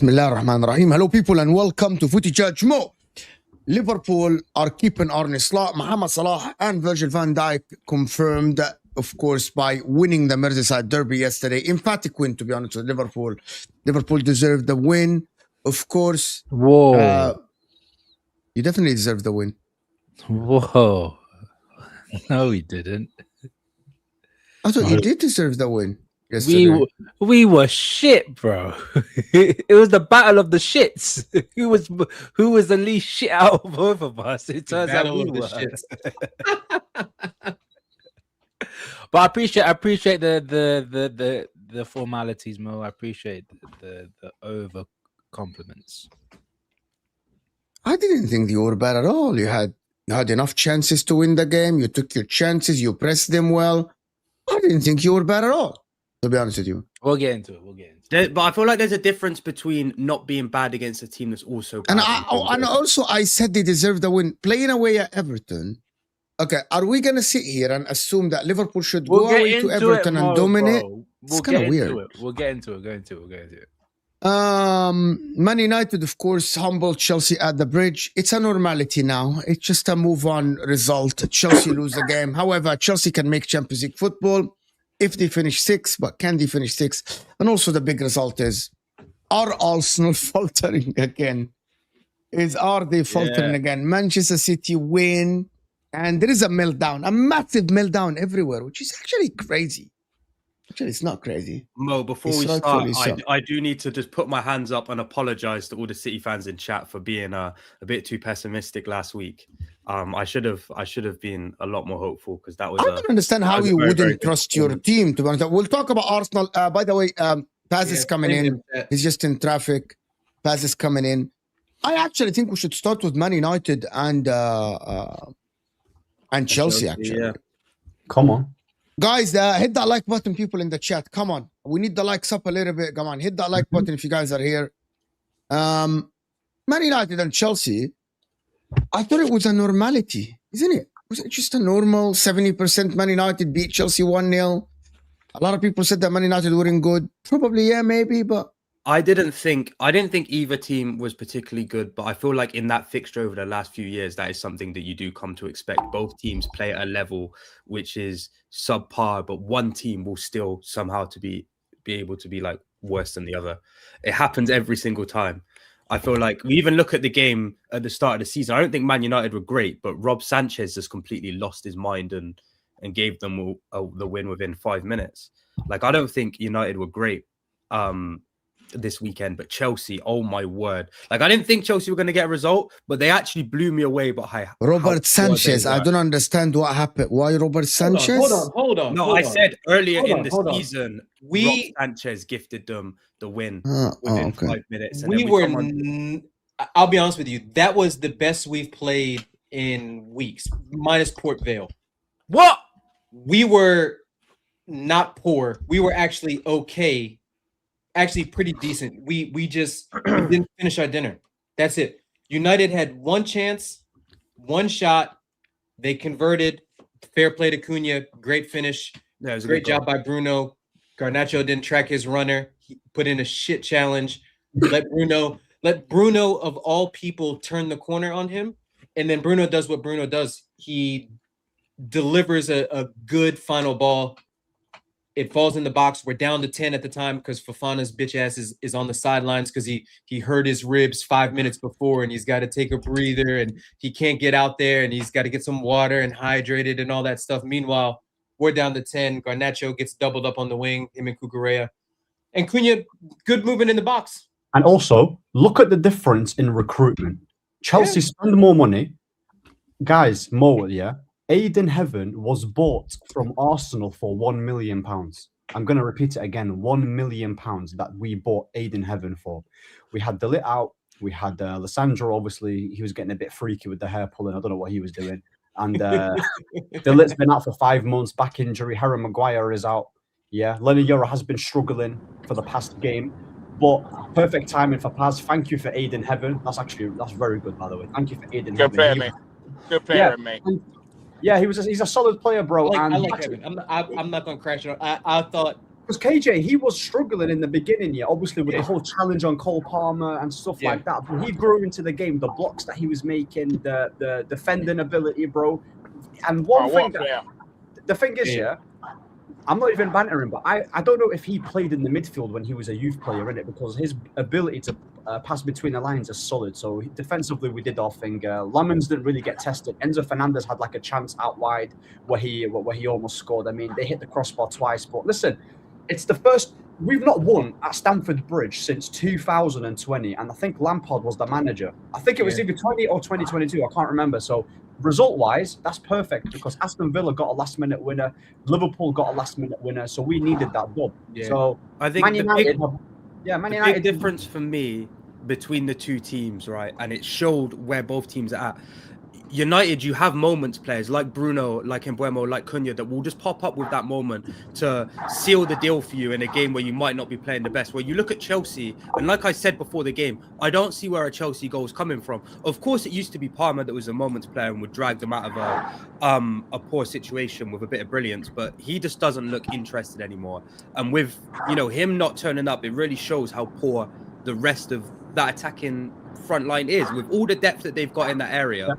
Bismillah ar-Rahman ar-Rahim. Hello people and welcome to Footy Church Mo. Liverpool are keeping Arne Slot, Mohamed Salah and Virgil van Dijk confirmed, of course, by winning the Merseyside Derby yesterday. Emphatic win, to be honest with Liverpool. Liverpool deserved the win, of course. Whoa. You definitely deserve the win. Whoa. No, we didn't. I thought you did deserve the win yesterday. We were shit, bro. It was the battle of the shits. Who was the least shit out of both of us? It turns out we were. But I appreciate the formalities, Mo. I appreciate the over compliments. I didn't think you were bad at all. You had enough chances to win the game. You took your chances. You pressed them well. I didn't think you were bad at all, to be honest with you. We'll get into it. But I feel like there's a difference between not being bad against a team that's also bad. And also I said they deserve the win. Playing away at Everton. Okay, are we going to sit here and assume that Liverpool should go away to Everton and dominate? It's kind of weird. We'll get into it. Man United, of course, humbled Chelsea at the bridge. It's a normality now. It's just a move-on result. Chelsea lose the game. However, Chelsea can make Champions League football if they finish 6th, but can they finish 6th? And also the big result is, are Arsenal faltering again? Are they faltering again? Manchester City win, and there is a meltdown, a massive meltdown everywhere, which is actually crazy. Actually, it's not crazy. Mo, before we start, I do need to just put my hands up and apologize to all the City fans in chat for being a bit too pessimistic last week. I should have been a lot more hopeful because that was. I don't understand how you wouldn't trust your team. To be honest, we'll talk about Arsenal. By the way, Paz is coming in. He's just in traffic. Paz is coming in. I actually think we should start with Man United and Chelsea. Actually, come on. Guys, hit that like button, people in the chat. Come on. We need the likes up a little bit. Come on, hit that like button if you guys are here. Man United and Chelsea, I thought it was a normality, isn't it? Was it just a normal 70% Man United beat Chelsea 1-0? A lot of people said that Man United weren't good. Probably, yeah, maybe, but... I didn't think either team was particularly good, but I feel like in that fixture over the last few years, that is something that you do come to expect. Both teams play at a level which is subpar, but one team will still somehow be able to be like worse than the other. It happens every single time. I feel like we even look at the game at the start of the season. I don't think Man United were great, but Rob Sanchez just completely lost his mind and gave them the win within 5 minutes. Like, I don't think United were great. this weekend. But Chelsea, oh my word! Like I didn't think Chelsea were going to get a result, but they actually blew me away. But Robert Sanchez, I don't understand what happened. Why Robert Sanchez? Hold on. No, I said earlier in the season, Rob We Sanchez gifted them the win okay. within 5 minutes. And we then were. come on- I'll be honest with you. That was the best we've played in weeks, minus Port Vale. What? We were not poor. We were actually okay. Actually, pretty decent. We just didn't finish our dinner. That's it. United had one chance, one shot. They converted. Fair play to Cunha. Great finish. Yeah, it was a Great good goal. job by Bruno. Garnacho didn't track his runner. He put in a shit challenge. Let Bruno of all people turn the corner on him. And then Bruno does what Bruno does. He delivers a good final ball. It falls in the box. We're down to 10 at the time because Fofana's bitch ass is on the sidelines because he hurt his ribs 5 minutes before and he's got to take a breather and he can't get out there and he's got to get some water and hydrated and all that stuff. Meanwhile, we're down to 10. Garnacho gets doubled up on the wing, him and Cucurella. And Cunha, good movement in the box. And also, look at the difference in recruitment. Chelsea spend more money. Guys, Mo, yeah? Aiden Heaven was bought from Arsenal for £1 million. I'm going to repeat it again. £1 million that we bought Aiden Heaven for. We had Delit out. We had Lissandro, obviously. He was getting a bit freaky with the hair pulling. I don't know what he was doing. And Delit's been out for 5 months, back injury. Harry Maguire is out. Yeah, Lenny Yoro has been struggling for the past game. But perfect timing for Paz. Thank you for Aiden Heaven. That's very good, by the way. Thank you for Aiden Heaven. Good player, mate. Good player, mate. Yeah, he's a solid player, bro. I like Heaven. I'm not going to crash it. I thought because KJ, he was struggling in the beginning, yeah, obviously with the whole challenge on Cole Palmer and stuff like that. But he grew into the game, the blocks that he was making, the defending ability, bro. And the thing is, I'm not even bantering, but I don't know if he played in the midfield when he was a youth player, in it, because his ability to pass between the lines is solid. So defensively, we did our thing. Lamens didn't really get tested. Enzo Fernandez had like a chance out wide where he almost scored. I mean, they hit the crossbar twice. But listen, it's the first. We've not won at Stamford Bridge since 2020, and I think Lampard was the manager. I think it was either 20 or 2022. I can't remember. So result-wise, that's perfect because Aston Villa got a last-minute winner, Liverpool got a last-minute winner, so we needed that dub. Yeah. So I think Man United, the big difference for me between the two teams, right, and it showed where both teams are at. United, you have moments players like Bruno, like Mbeumo, like Cunha that will just pop up with that moment to seal the deal for you in a game where you might not be playing the best. Where you look at Chelsea, and like I said before the game, I don't see where a Chelsea goal is coming from. Of course, it used to be Palmer that was a moments player and would drag them out of a poor situation with a bit of brilliance, but he just doesn't look interested anymore. And with him not turning up, it really shows how poor the rest of that attacking front line is with all the depth that they've got in that area. Yeah.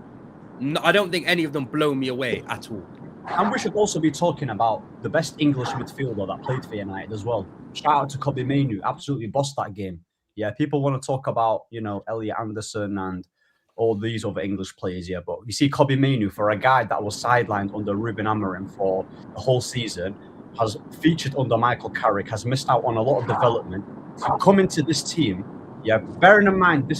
No, I don't think any of them blow me away at all. And we should also be talking about the best English midfielder that played for United as well. Shout out to Kobe Mainoo, absolutely bossed that game. Yeah, people want to talk about, Elliot Anderson and all these other English players, yeah, but you see Kobe Mainoo, for a guy that was sidelined under Ruben Amorim for the whole season, has featured under Michael Carrick, has missed out on a lot of development. To come into this team, yeah, bearing in mind,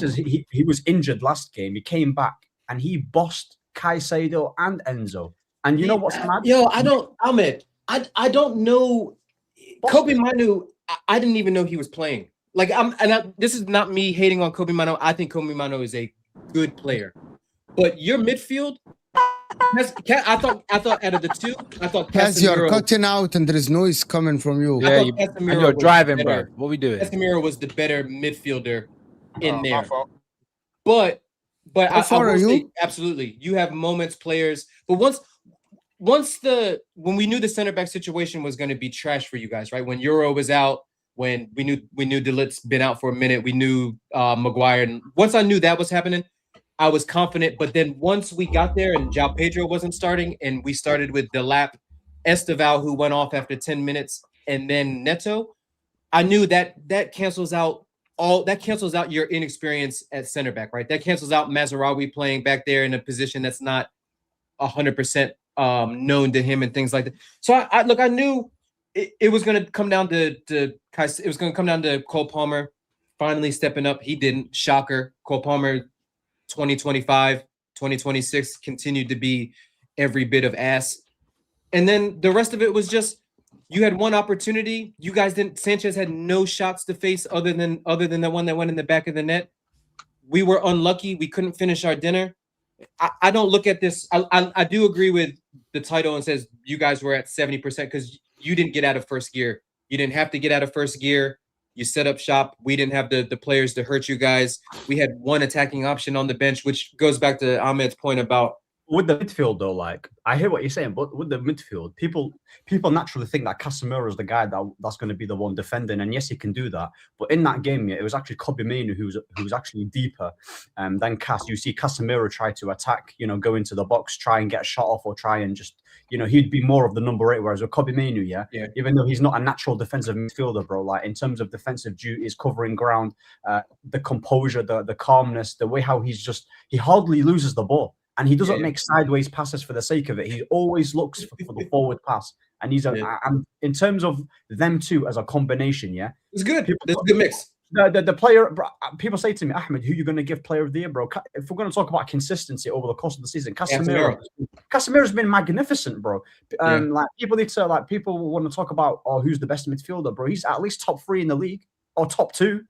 he was injured last game, he came back, and he bossed Caicedo and Enzo. And you know what's mad? Yo, I don't know. Kobe Manu, I didn't even know he was playing. This is not me hating on Kobe Manu. I think Kobe Manu is a good player. But your midfield, I thought out of the two, I thought Kaz, you're cutting out and there is noise coming from you. Yeah, and you're driving, bro. What we doing? Casemiro was the better midfielder in there. But how far are you? Absolutely, you have moments, players. But when we knew the center back situation was going to be trash for you guys, right? When Euro was out, when we knew Delit's been out for a minute, we knew Maguire. And once I knew that was happening, I was confident. But then once we got there and João Pedro wasn't starting, and we started with Delap, Esteval, who went off after 10 minutes, and then Neto, I knew that cancels out. That cancels out your inexperience at center back, right? That cancels out Mazraoui playing back there in a position that's not 100% known to him and things like that. So I knew it was going to come down to it was going to come down to Cole Palmer finally stepping up. He didn't. Shocker. Cole Palmer, 2025, 2026 continued to be every bit of ass. And then the rest of it was just, you had one opportunity. You guys didn't. Sanchez had no shots to face other than the one that went in the back of the net. We were unlucky. We couldn't finish our dinner. I don't look at this. I do agree with the title and says you guys were at 70% because you didn't get out of first gear. You didn't have to get out of first gear. You set up shop. We didn't have the players to hurt you guys. We had one attacking option on the bench, which goes back to Ahmed's point about with the midfield, though, like I hear what you're saying, but with the midfield, people naturally think that Casemiro is the guy that's going to be the one defending, and yes, he can do that. But in that game, it was actually Kobbie Mainoo who was actually deeper than Cas. You see Casemiro try to attack, go into the box, try and get a shot off, or try and just, he'd be more of the number 8. Whereas with Kobbie Mainoo, even though he's not a natural defensive midfielder, bro, like in terms of defensive duties, covering ground, the composure, the calmness, the way how he hardly loses the ball. And he doesn't make sideways passes for the sake of it. He always looks for the forward pass. And he's and in terms of them two as a combination, it's good. It's a good mix. The player, bro, people say to me, Ahmed, who are you going to give player of the year, bro? If we're going to talk about consistency over the course of the season, Casemiro's been magnificent, bro. Like people want to talk about who's the best midfielder, bro. He's at least top 3 in the league or top 2.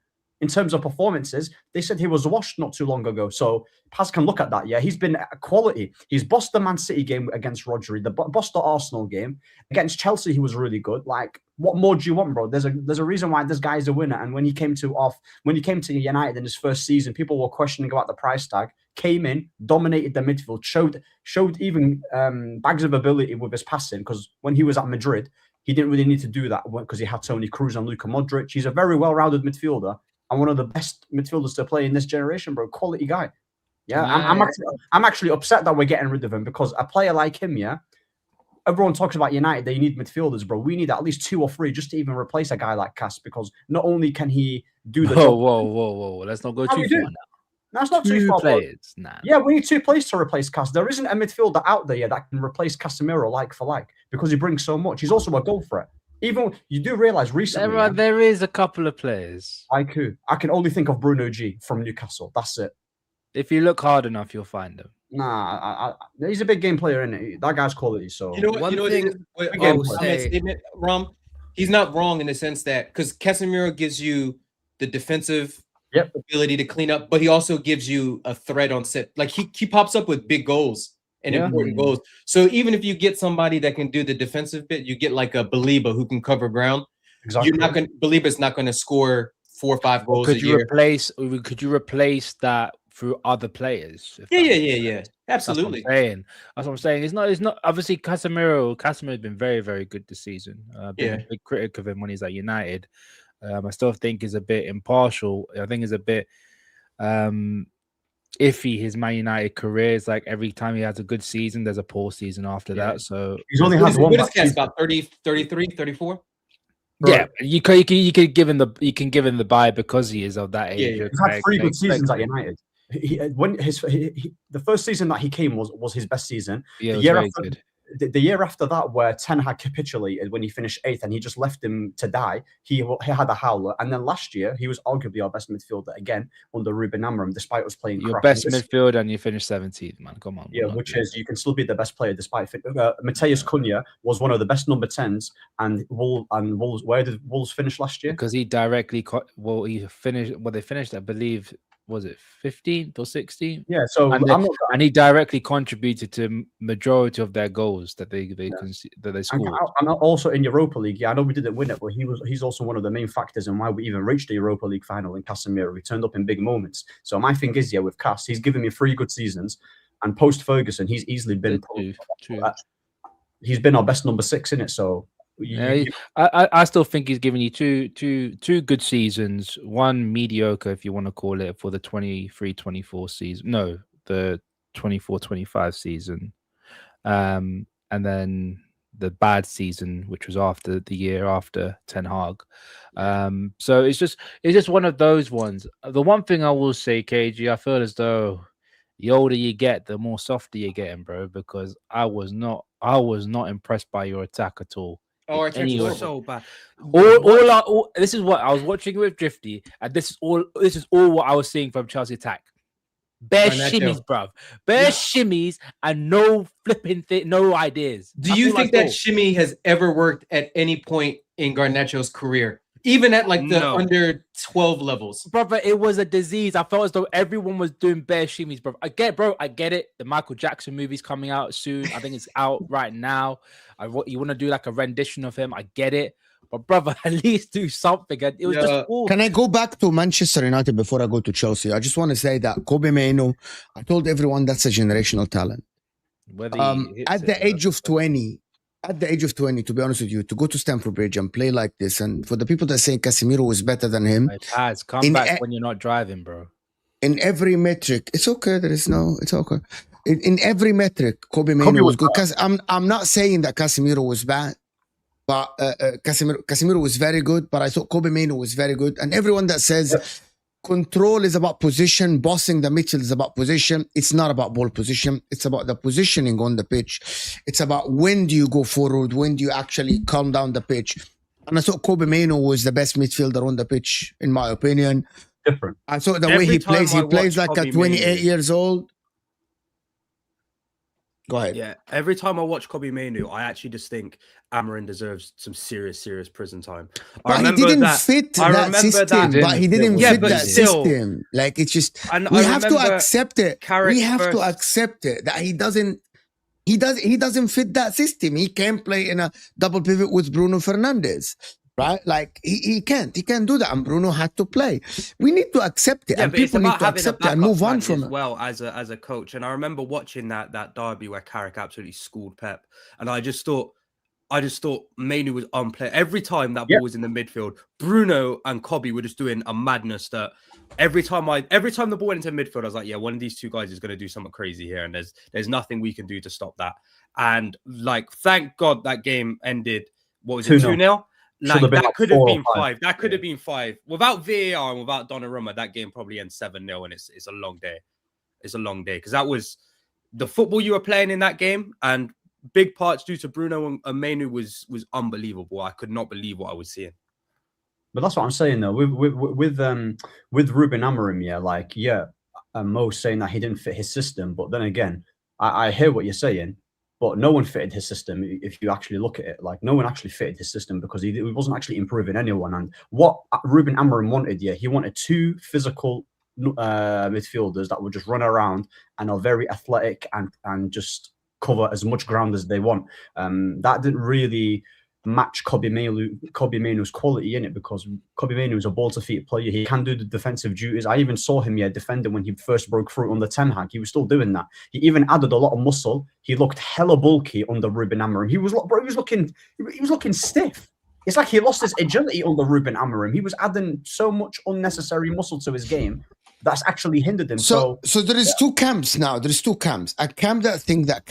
In terms of performances, they said he was washed not too long ago. So Paz can look at that. Yeah, he's been quality. He's bossed the Man City game against Rodri, bossed the Arsenal game. Against Chelsea, he was really good. Like, what more do you want, bro? There's a reason why this guy is a winner. And when he came to United in his first season, people were questioning about the price tag. Came in, dominated the midfield, showed even bags of ability with his passing. Because when he was at Madrid, he didn't really need to do that because he had Toni Kroos and Luka Modric. He's a very well-rounded midfielder. And one of the best midfielders to play in this generation, bro. Quality guy. Yeah, nice. I'm actually upset that we're getting rid of him because a player like him, everyone talks about United, they need midfielders, bro. We need at least 2 or 3 just to even replace a guy like Cas because not only can he do the job. Whoa. Let's not go too far now. That's not too far. Players. Nah. Yeah, we need 2 players to replace Cas. There isn't a midfielder out there that can replace Casemiro like for like because he brings so much. He's also a goal threat. Even you do realize recently there is a couple of players. I can only think of Bruno G from Newcastle. That's it. If you look hard enough, you'll find him. Nah, he's a big game player, isn't he? That guy's quality. So one thing I will say, Rom, he's not wrong in the sense that because Casemiro gives you the defensive ability to clean up, but he also gives you a threat on set. Like he pops up with big goals and important goals. So even if you get somebody that can do the defensive bit, you get like a Baliba who can cover ground. Exactly. Baliba's not going to score 4 or 5 goals a year. Could you replace that through other players? Yeah. Absolutely. That's what I'm saying. It's not obviously Casemiro has been very, very good this season. Been a big critic of him when he's at United. I still think he's a bit impartial. I think he's a bit iffy. His Man United career is like every time he has a good season, there's a poor season after that. So he's only had one. What is about 30, 33, 34? Yeah, you can give him the buy because he is of that age. He's had 3 good seasons at United. The first season that he came was his best season. Yeah, the year after that, where Ten Hag capitulated when he finished 8th and he just left him to die, he had a howler. And then last year, he was arguably our best midfielder again under Ruben Amorim, despite us playing your best midfielder and you finished 17th, man. Come on. Yeah, which is you can still be the best player despite Matheus Cunha was one of the best number 10s, and Wolves. Where did Wolves finish last year? Because he directly they finished, I believe. Was it 15th or 16th? Yeah, so and he directly contributed to majority of their goals that they scored. And also in Europa League, I know we didn't win it, but he's also one of the main factors in why we even reached the Europa League final in Casemiro. He turned up in big moments. So my thing is, with Cas, he's given me 3 good seasons, and post Ferguson, he's easily been he's been our best number 6 in it. So. I still think he's given you two good seasons, one mediocre if you want to call it for the 23-24 season, no, the 24-25 season, and then the bad season which was after the year after Ten Hag. So it's just one of those ones. The one thing I will say, KG, I feel as though the older you get, the more softer you're getting, bro, because I was not impressed by your attack at all. Oh, our team's Anyway. horrible. So bad. This is what I was watching with Drifty, and this is all what I was seeing from Chelsea attack. Bare Garnacho. shimmies, bruv. Bare shimmies and no flipping no ideas. Do That's you all I think that saw. shimmy has ever worked at any point in Garnacho's career? Even at like the No. under 12 levels. Brother, it was a disease. I felt as though everyone was doing bare shimmies, bro. I get it. The Michael Jackson movie's coming out soon. I think it's out right now. You want to do like a rendition of him? I get it. But brother, at least do something. It was just all. Can I go back to Manchester United before I go to Chelsea? I just want to say that Kobe Mainoo, I told everyone that's a generational talent. At the age of 20, to be honest with you, to go to Stamford Bridge and play like this, and for the people that say Casemiro was better than him, Come back when you're not driving, bro. In every metric, it's okay. It's okay. In every metric, Kobe Mainoo was good. Because I'm not saying that Casemiro was bad, but Casemiro was very good. But I thought Kobe Mainoo was very good. And everyone that says control is about position, bossing the midfield is about position, it's not about ball position. It's about the positioning on the pitch. It's about when do you go forward, when do you actually calm down the pitch. And I thought Kobe Mainoo was the best midfielder on the pitch, in my opinion. Different. I thought the way he plays like Kobe a 28 Mainoo. years old. Go ahead. Yeah, every time I watch Kobe Mainoo, I actually just think Amarin deserves some serious prison time. But he didn't fit that system. But he didn't fit that system. Like, it's just, we have to accept it. We have to accept it that he doesn't fit that system. He can't play in a double pivot with Bruno Fernandes. Right? Like, he can't do that. And Bruno had to play. We need to accept it. Yeah, and people need to accept it and move on from it. Well, as a coach. And I remember watching that derby where Carrick absolutely schooled Pep. And I just thought Mainoo was unplayable. Every time that ball was in the midfield, Bruno and Kobe were just doing a madness that every time the ball went into midfield, I was like, yeah, one of these two guys is going to do something crazy here. And there's nothing we can do to stop that. And like, thank God that game ended, what was it, 2-0? Like, that could have been 5. That could have been 5. Without VAR and without Donnarumma, that game probably ends 7-0, and it's a long day. It's a long day because that was the football you were playing in that game, and big parts due to Bruno and Mainoo was unbelievable. I could not believe what I was seeing. But that's what I'm saying though. With Ruben Amorim, Mo's saying that he didn't fit his system, but then again, I hear what you're saying. But no one fitted his system. If you actually look at it, like, no one actually fitted his system because he wasn't actually improving anyone. And what Ruben Amorim wanted, he wanted 2 physical midfielders that would just run around and are very athletic and just cover as much ground as they want. That didn't really match Kobe Mainoo's quality in it, because Kobe Mainoo is a ball-to-feet player. He can do the defensive duties. I even saw him defending when he first broke through under Ten Hag. He was still doing that. He even added a lot of muscle. He looked hella bulky under Ruben Amorim. He was looking stiff. It's like he lost his agility under Ruben Amorim. He was adding so much unnecessary muscle to his game that's actually hindered him. So there is 2 camps now. There's 2 camps. A camp that thinks that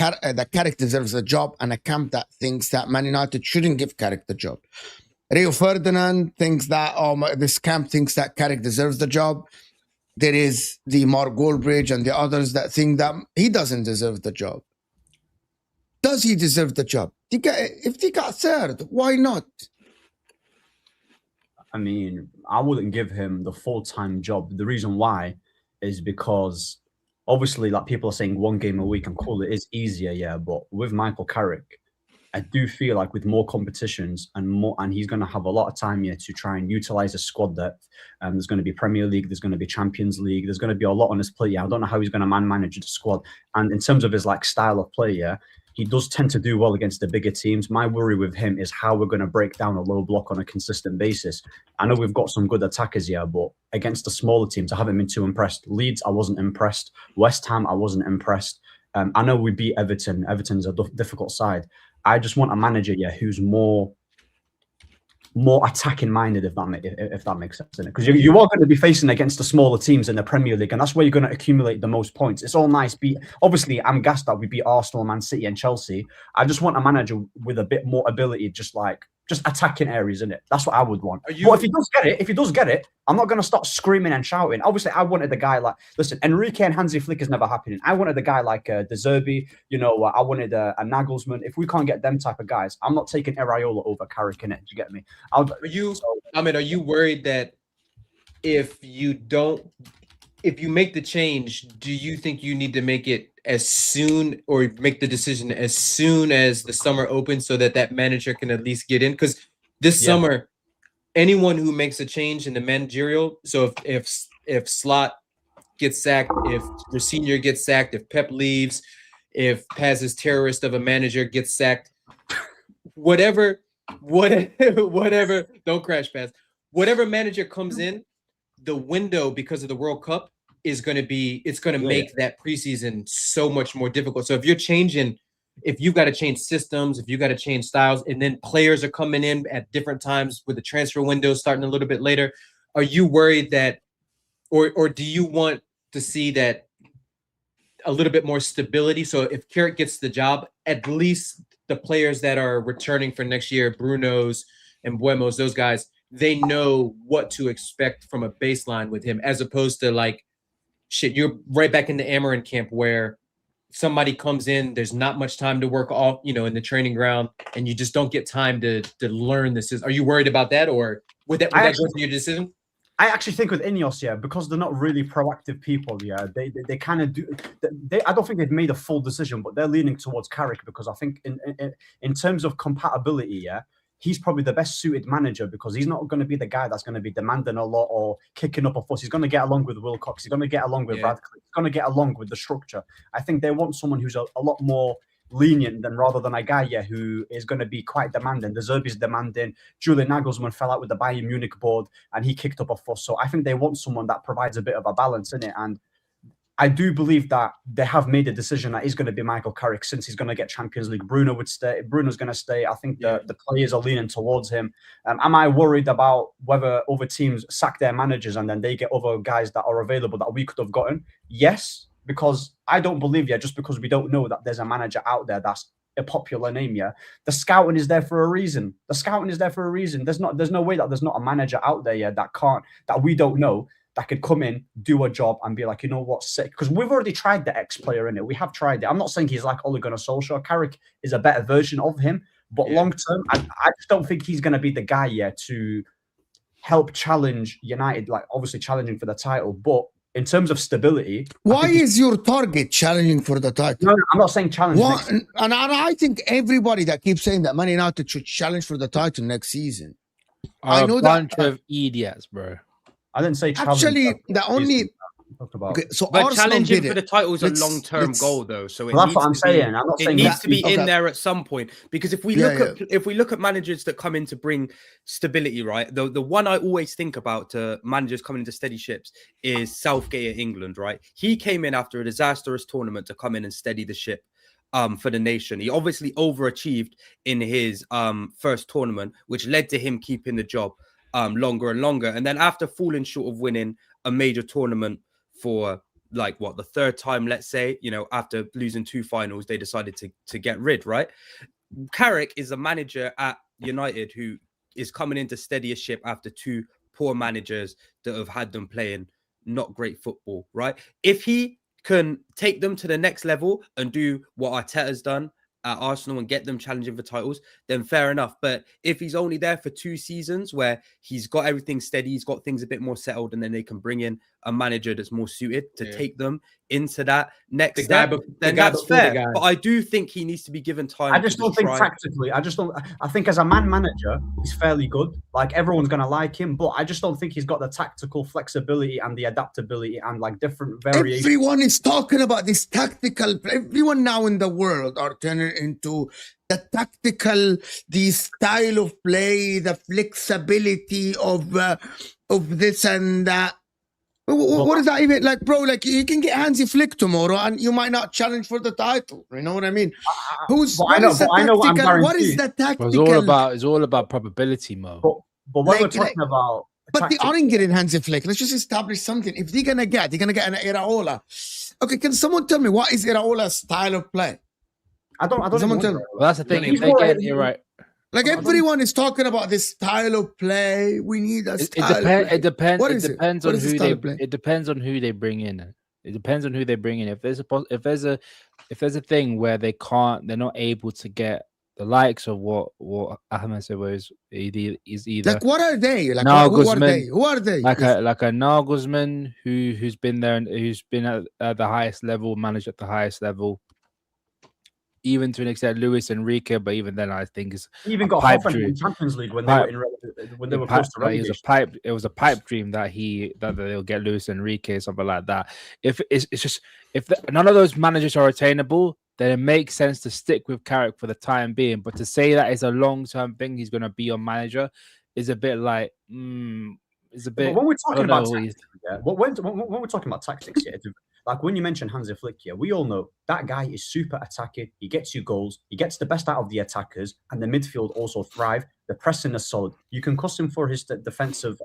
Carrick deserves a job, and a camp that thinks that Man United shouldn't give Carrick the job. Rio Ferdinand thinks that this camp thinks that Carrick deserves the job. There is the Mark Goldbridge and the others that think that he doesn't deserve the job. Does he deserve the job? If he got third, why not? I mean, I wouldn't give him the full-time job. The reason why is because obviously, like, people are saying 1 game a week and cool, it is easier, but with Michael Carrick, I do feel like with more competitions and he's going to have a lot of time here to try and utilize his squad depth. There's going to be Premier League, there's going to be Champions League, there's going to be a lot on his plate. I don't know how he's going to manage the squad. And in terms of his style of play, he does tend to do well against the bigger teams. My worry with him is how we're going to break down a low block on a consistent basis. I know we've got some good attackers here, but against the smaller teams, I haven't been too impressed. Leeds, I wasn't impressed. West Ham, I wasn't impressed. I know we beat Everton. Everton's a difficult side. I just want a manager who's more attacking minded, if that makes sense, because you are going to be facing against the smaller teams in the Premier League, and that's where you're going to accumulate the most points. It's all nice. Obviously, I'm gassed that we beat Arsenal, Man City, and Chelsea. I just want a manager with a bit more ability, just like just attacking areas, in it. That's what I would want. Are you- But if he does get it, I'm not going to start screaming and shouting. Obviously, I wanted a guy like, listen, Enrique and Hansi Flick is never happening. I wanted a guy like De Zerbi, I wanted a Nagelsmann. If we can't get them type of guys, I'm not taking Iraola over Carrick, in it. Do you get me? Are you worried that if you make the change, do you think you need to make it as soon, or make the decision as soon as the summer opens, so that manager can at least get in? Because this summer, anyone who makes a change in the managerial, so if Slot gets sacked, if Rosenior gets sacked, if Pep leaves, if Paz's terrorist of a manager gets sacked, whatever, don't crash, Paz. Whatever manager comes in, the window, because of the World Cup, is going to make that preseason so much more difficult. So if you've got to change systems, if you've got to change styles, and then players are coming in at different times with the transfer window starting a little bit later, are you worried that, or do you want to see that a little bit more stability? So if Carrick gets the job, at least the players that are returning for next year, Bruno's and Buemos, those guys, they know what to expect from a baseline with him, as opposed to like, shit, you're right back in the Amarin camp where somebody comes in, there's not much time to work off, in the training ground, and you just don't get time to learn this. Are you worried about that, or would that go into your decision? I actually think with Ineos, because they're not really proactive people, they kind of do. I don't think they've made a full decision, but they're leaning towards Carrick, because I think in terms of compatibility, he's probably the best suited manager, because he's not going to be the guy that's going to be demanding a lot or kicking up a fuss. He's going to get along with Wilcox. He's going to get along with Radcliffe. He's going to get along with the structure. I think they want someone who's a lot more lenient rather than a guy who is going to be quite demanding. De Zerbi's demanding. Julian Nagelsmann fell out with the Bayern Munich board and he kicked up a fuss. So I think they want someone that provides a bit of a balance in it. And I do believe that they have made a decision that is going to be Michael Carrick, since he's going to get Champions League. Bruno would stay. Bruno's going to stay. I think the players are leaning towards him. Am I worried about whether other teams sack their managers and then they get other guys that are available that we could have gotten? Yes, because I don't believe just because we don't know that there's a manager out there that's a popular name. The scouting is there for a reason. There's no way that there's not a manager out there that we don't know, that could come in, do a job, and be like, you know what, sick. Because we've already tried the ex-player in it. We have tried it. I'm not saying he's like Ole Gunnar Solskjaer. Carrick is a better version of him. But long term, I just don't think he's going to be the guy to help challenge United, like obviously challenging for the title. But in terms of stability... Why is your target challenging for the title? No, I'm not saying challenge. And I think everybody that keeps saying that Man United should challenge for the title next season. I know bunch of idiots, bro. I didn't say actually the only. Okay, so but Arsenal challenging for the title is a long-term goal, though. So that's what I'm saying. I'm not saying it needs to be in there at some point, because if we look at managers that come in to bring stability, right? The one I always think about to managers coming into steady ships is Southgate at England, right? He came in after a disastrous tournament to come in and steady the ship for the nation. He obviously overachieved in his first tournament, which led to him keeping the job longer and longer. And then after falling short of winning a major tournament for the third time, let's say, after losing 2 finals, they decided to get rid, right? Carrick is a manager at United who is coming in to steady a ship after 2 poor managers that have had them playing not great football, right? If he can take them to the next level and do what Arteta's done at Arsenal and get them challenging for titles, then fair enough. But if he's only there for 2 seasons where he's got everything steady, he's got things a bit more settled, and then they can bring in a manager that's more suited to take them into that next step, then that's fair. But I do think he needs to be given time. I just don't think tactically. I think as a manager, he's fairly good. Like, everyone's going to like him, but I just don't think he's got the tactical flexibility and the adaptability and different variations. Everyone is talking about this tactical. Everyone now in the world are turning into the tactical, the style of play, the flexibility of this and that. What is that even like, bro? Like, you can get Hansi Flick tomorrow and you might not challenge for the title. You know what I mean? What is the tactical? It's all about probability, Mo. But what we're talking about. But they aren't getting Hansi Flick. Let's just establish something. If they're gonna get an Iraola. Okay, can someone tell me what is Iraola's style of play? I don't. Someone tell me. Well, that's the thing. If they get it right. Like everyone is talking about this style of play. We need a style. It depends. What It is it? depends What on is the who style they. of play? It depends on who they bring in. It depends on who they bring in. If there's a thing where they're not able to get the likes of what Ahmed said was either Like what are they? Like who are Nagelsmann, they? Who are they? like a Nagelsmann who's been there and who's been at the highest level, managed at the highest level. Even to an extent, Luis Enrique, but even then, I think it's even got Hoffenheim in Champions League when they were close to relegation. It was a pipe dream that they'll get Luis Enrique, something like that. If none of those managers are attainable, then it makes sense to stick with Carrick for the time being. But to say that it's a long-term thing, he's going to be your manager, is a bit like, it's a bit. But when we're talking about tactics, when we're talking about tactics, like when you mentioned Hansi Flick, we all know that guy is super attacking. He gets you goals. He gets the best out of the attackers, and the midfield also thrive. The pressing is solid. You can cuss him for his defensive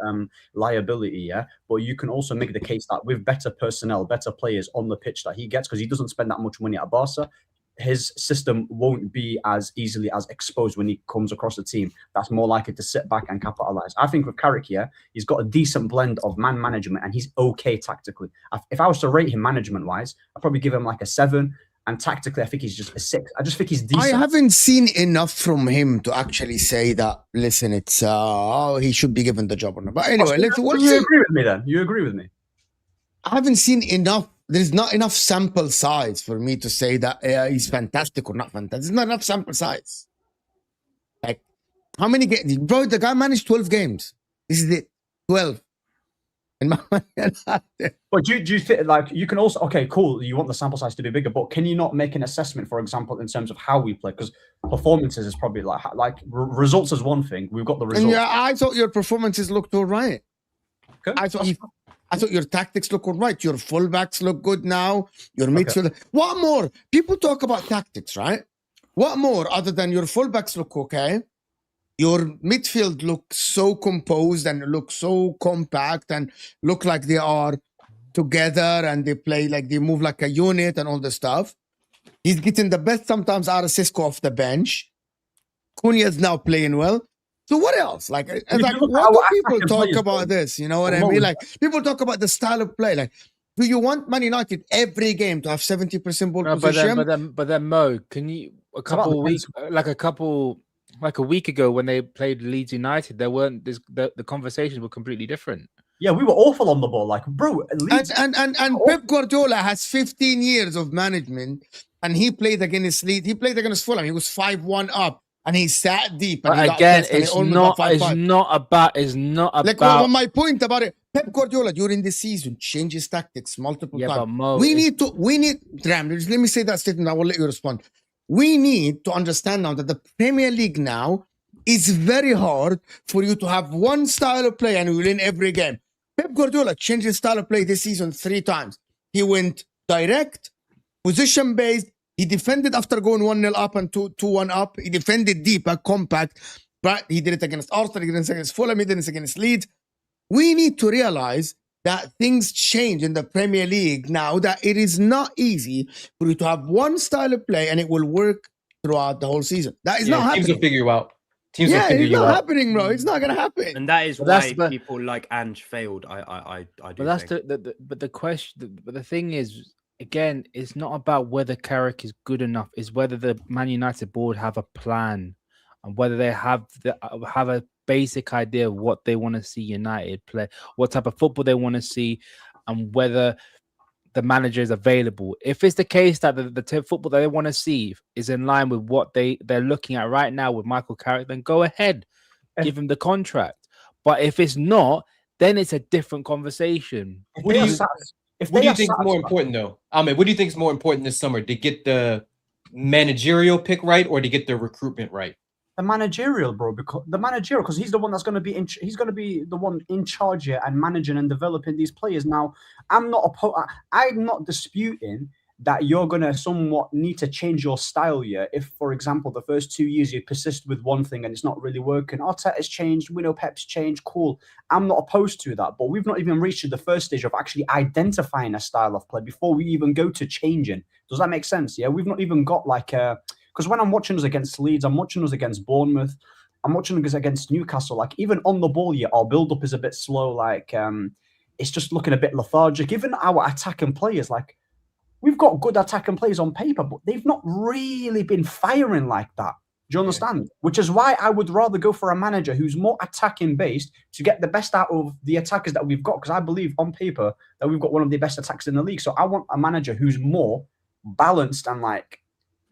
liability, but you can also make the case that with better personnel, better players on the pitch that he gets, because he doesn't spend that much money at Barca, his system won't be as easily as exposed when he comes across a team that's more likely to sit back and capitalize. I think with Carrick here, he's got a decent blend of man management and he's okay tactically. If I was to rate him management-wise, I'd probably give him like a 7. And tactically, I think he's just a 6. I just think he's decent. I haven't seen enough from him to actually say that, listen, it's he should be given the job or not. But anyway, you agree with me then? You agree with me? I haven't seen enough. There's not enough sample size for me to say that he's fantastic or not fantastic. There's not enough sample size. Like, how many games? Bro, the guy managed 12 games. This is it. 12. But do you think, like, you can also, okay, cool, you want the sample size to be bigger, but can you not make an assessment, for example, in terms of how we play? Because performances is probably like results is one thing. We've got the results. And yeah, I thought your performances looked all right. Okay. I thought your tactics look all right. Your fullbacks look good now. Your midfield. What more? People talk about tactics, right? What more other than your fullbacks look okay? Your midfield looks so composed and look so compact and look like they are together and they play like they move like a unit and all this stuff. He's getting the best sometimes out of Cisco off the bench. Cunha is now playing well. So what else? Like what do people talk about this? You know what I mean? Like people talk about the style of play. Like, do you want Man United every game to have 70% ball position? But then Mo, can you like a week ago when they played Leeds United, there weren't the conversations were completely different. Yeah, we were awful on the ball, like, bro. Leeds, and Pep Guardiola has 15 years of management, and he played against Leeds. He played against Fulham. He was 5-1 up. And he sat deep. And it's not about. Like my point about it. Pep Guardiola during the season changes tactics multiple times. But Mo, we need Ram, let me say that statement. I will let you respond. We need to understand now that the Premier League now is very hard for you to have one style of play and you win every game. Pep Guardiola changed his style of play this season 3 times. He went direct, position based. He defended after going 1-0 up and 2-1 up. He defended deep and compact. But he did it against Arsenal, he did it against Fulham, he did it against Leeds. We need to realize that things change in the Premier League now, that it is not easy for you to have one style of play and it will work throughout the whole season. That is not happening. Teams will figure you out. It's not happening, bro. It's not going to happen. And that is why people like Ange failed. I do. But that's the question. But the thing is, again, it's not about whether Carrick is good enough. It's whether the Man United board have a plan and whether they have a basic idea of what they want to see United play, what type of football they want to see, and whether the manager is available. If it's the case that the football that they want to see is in line with what they're looking at right now with Michael Carrick, then go ahead, give him the contract. But if it's not, then it's a different conversation. What do you think is more important, though? Ahmed, what do you think is more important this summer? To get the managerial pick right or to get the recruitment right? The managerial, bro, because he's the one that's going to be he's going to be the one in charge here and managing and developing these players. Now, I'm not disputing that you're going to somewhat need to change your style here. If, for example, the first 2 years you persist with one thing and it's not really working, Arteta's changed, we know Pep's changed, cool. I'm not opposed to that, but we've not even reached the first stage of actually identifying a style of play before we even go to changing. Does that make sense? Yeah, we've not even got like a... Because when I'm watching us against Leeds, I'm watching us against Bournemouth, I'm watching us against Newcastle. Like even on the ball, our build up is a bit slow. Like it's just looking a bit lethargic. Even our attacking players, like we've got good attacking players on paper, but they've not really been firing like that. Do you understand? Yeah. Which is why I would rather go for a manager who's more attacking based to get the best out of the attackers that we've got. Because I believe on paper that we've got one of the best attacks in the league. So I want a manager who's more balanced and like,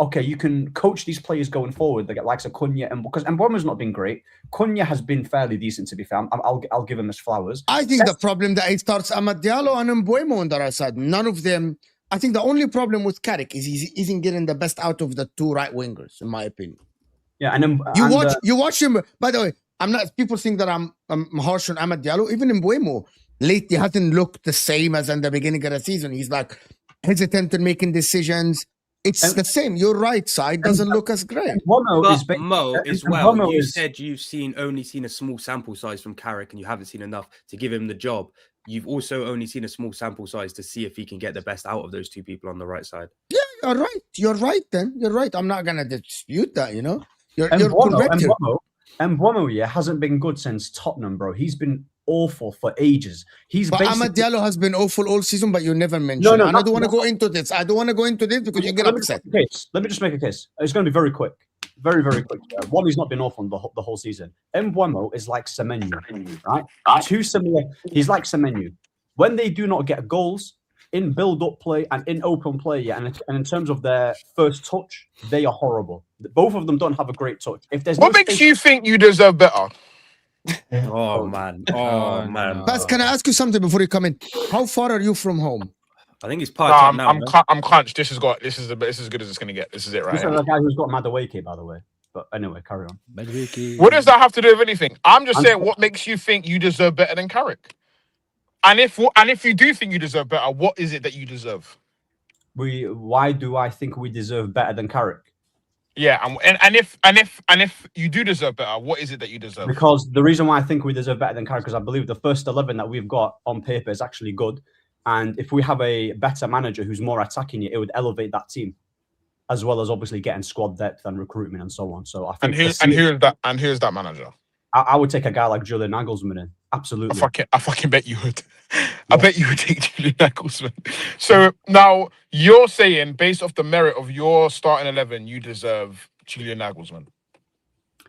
okay, you can coach these players going forward. They get likes of Cunha, and because Mbeumo's not been great. Cunha has been fairly decent, to be fair. I'll give him his flowers. I think the problem that he starts Amad Diallo and Mbeumo on the right side. None of them. I think the only problem with Carrick is he isn't getting the best out of the two right wingers, in my opinion. Yeah, and then you watch him. By the way, I'm not. People think that I'm harsh on Amad Diallo. Even Mbeumo lately hasn't looked the same as in the beginning of the season. He's like hesitant in making decisions. It's the same. Your right side doesn't look as great. Mo, as well. You said you've only seen a small sample size from Carrick, and you haven't seen enough to give him the job. You've also only seen a small sample size to see if he can get the best out of those two people on the right side. Yeah, you're right. You're right. Then you're right. I'm not gonna dispute that. You know, you're correct. Mbeumo hasn't been good since Tottenham, bro. He's been awful for ages. But Amad Diallo has been awful all season, but you never mentioned. I don't want to go into this. I don't want to go into this because you get upset. Let me just make a case. It's going to be very quick. Very, very quick. One, he's not been awful the whole season. Mbeumo is like Semenyo, right? Too similar. He's like Semenyo. When they do not get goals in build-up play and in open play, and in terms of their first touch, they are horrible. Both of them don't have a great touch. If there's what makes you think you deserve better? Oh man. Bas, can I ask you something before you come in? How far are you from home? I think it's part now. I'm crunched. This is as good as it's gonna get. This is it, right? This is the guy who's got Madueke, by the way. But anyway, carry on. What does that have to do with anything? I'm just saying, what makes you think you deserve better than Carrick? And if you do think you deserve better, what is it that you deserve? Why do I think we deserve better than Carrick? Yeah, and if you do deserve better, what is it that you deserve? Because the reason why I think we deserve better than Carrick, because I believe the first 11 that we've got on paper is actually good. And if we have a better manager who's more attacking it would elevate that team, as well as obviously getting squad depth and recruitment and so on. So I think who's that manager? I would take a guy like Julian Nagelsmann in. Absolutely. I fucking bet you would. I bet you would take Julian Nagelsmann. So now you're saying, based off the merit of your starting 11, you deserve Julian Nagelsmann.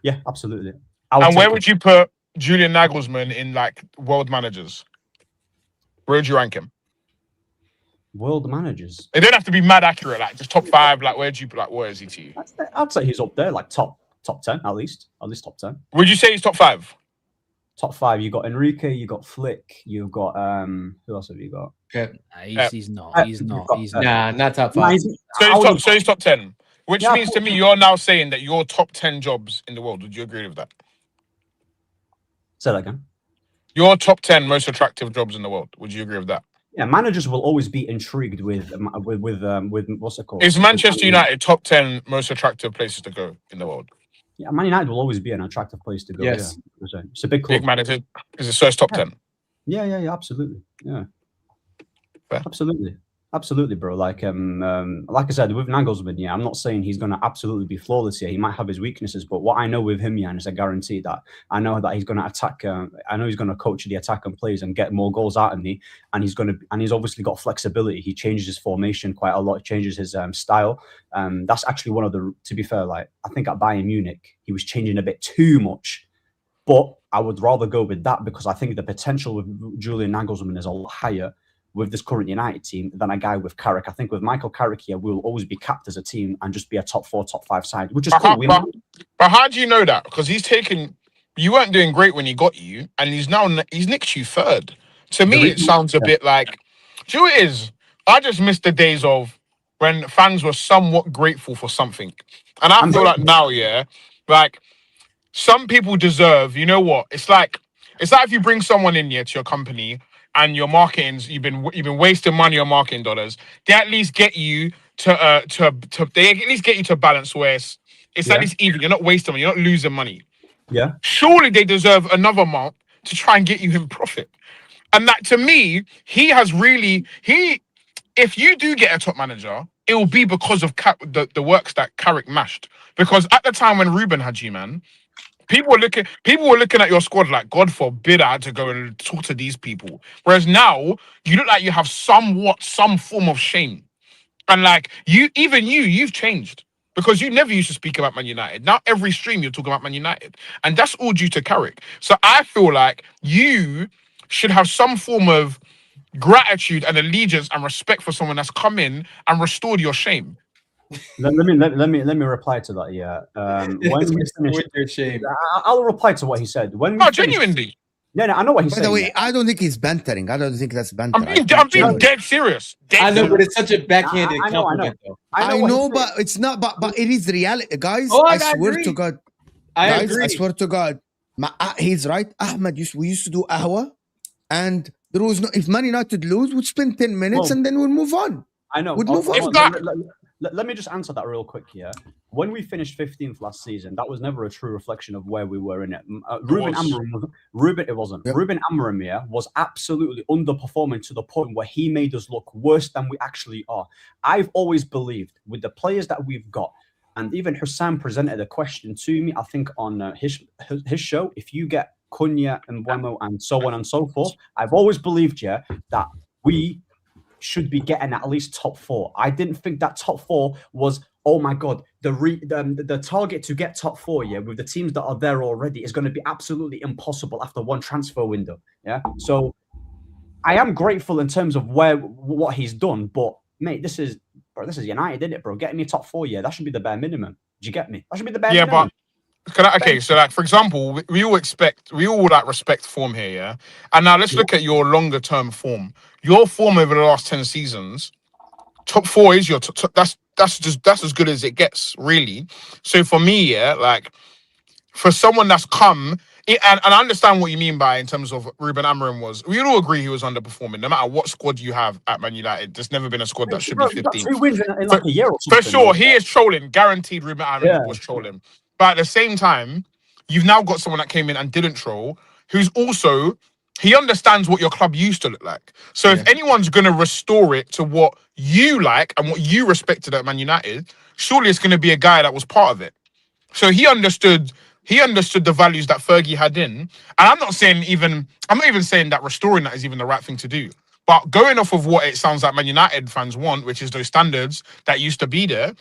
Yeah, absolutely. And where would you put Julian Nagelsmann in like world managers? Where would you rank him? World managers. It don't have to be mad accurate, like just top 5. Like where is he to you? I'd say he's up there, like top 10 at least top 10. Would you say he's top 5? Top 5. You got Enrique, you got Flick, you got who else have you got? Pep. He's not. He's not top 5. So he's top 10. Which means to me, you're now saying that you're top 10 jobs in the world. Would you agree with that? Say that again. Your top 10 most attractive jobs in the world. Would you agree with that? Yeah, managers will always be intrigued with what's it called? Is Manchester United top 10 most attractive places to go in the world? Yeah, Man United will always be an attractive place to go. Yes. Yeah. It's a big club. Big manager. Is it first top 10? Yeah, absolutely. Yeah. Fair. Absolutely, bro. Like I said, with Nagelsmann, I'm not saying he's going to absolutely be flawless here. He might have his weaknesses, but what I know with him, is a guarantee that I know that he's going to attack. I know he's going to coach the attack and plays and get more goals out of me. And he's obviously got flexibility. He changes his formation quite a lot. He changes his style. That's actually one of the. To be fair, like I think at Bayern Munich, he was changing a bit too much. But I would rather go with that because I think the potential with Julian Nagelsmann is a lot higher with this current United team than a guy with Carrick. I think with Michael Carrick here, we'll always be capped as a team and just be a top 4, top 5 side, which is cool. But how do you know that? Because you weren't doing great when he got you, and he's nicked you 3rd. To me, it sounds a bit like, do you know what it is? I just miss the days of when fans were somewhat grateful for something. And I feel like now, like some people deserve, you know what? It's like if you bring someone in here to your company and your marketing's you've been wasting money on marketing dollars, they at least get you to balance where it's at least even. You're not wasting money, you're not losing money. Yeah. Surely they deserve another amount to try and get you in profit. And that to me, if you do get a top manager, it will be because of the works that Carrick mashed. Because at the time when Ruben had you, man, People were looking at your squad like, God forbid I had to go and talk to these people. Whereas now, you look like you have some form of shame. And like you've changed. Because you never used to speak about Man United. Now every stream you're talking about Man United. And that's all due to Carrick. So I feel like you should have some form of gratitude and allegiance and respect for someone that's come in and restored your shame. Let me reply to that. Yeah. When we finish, with your shame. I'll reply to what he said. When we No, finish, genuinely. Yeah, no, I know what he's By saying. the way, yeah. I don't think he's bantering. I don't think that's banter. I'm being dead serious. I know, but it's such a backhanded I know. compliment, though. I what know, he's saying. but it's not. But it is the reality, guys. Oh, I I swear agree. to God, I guys, agree. I swear to God, he's right. Ahmed, we used to do ahwa, and there was no. If Man United lose, we'd spend 10 minutes and then we'll move on. I know. We'd move on. If that- Let me just answer that real quick here. When we finished 15th last season, that was never a true reflection of where we were in it. Ruben Amorim, it wasn't. Yep. Ruben Amorim, yeah, was absolutely underperforming to the point where he made us look worse than we actually are. I've always believed with the players that we've got, and even Hussam presented a question to me, I think on his show, if you get Cunha and Mbeumo and so on and so forth, I've always believed, yeah, that we should be getting at least top 4. I didn't think that top 4 was, oh my God, the target to get top 4, yeah, with the teams that are there already is going to be absolutely impossible after one transfer window. Yeah. So I am grateful in terms of what he's done, but mate, this is United, isn't it, bro? Getting me top 4, yeah, that should be the bare minimum. Do you get me? That should be the bare minimum. But so like for example, we all like respect form here, yeah. And now let's look at your longer term form. Your form over the last 10 seasons, top 4 is your that's as good as it gets, really. So for me, yeah, like for someone that's come, and I understand what you mean by in terms of Ruben Amorim we all agree he was underperforming. No matter what squad you have at Man United, there's never been a squad that should be 15th. 2 wins in like a year or something. For sure, he is trolling. Guaranteed Ruben Amorim was trolling. But at the same time, you've now got someone that came in and didn't troll, who's also, he understands what your club used to look like. So if anyone's going to restore it to what you like and what you respected at Man United, surely it's going to be a guy that was part of it. So he understood the values that Fergie had in. And I'm not even saying that restoring that is even the right thing to do. But going off of what it sounds like Man United fans want, which is those standards that used to be there,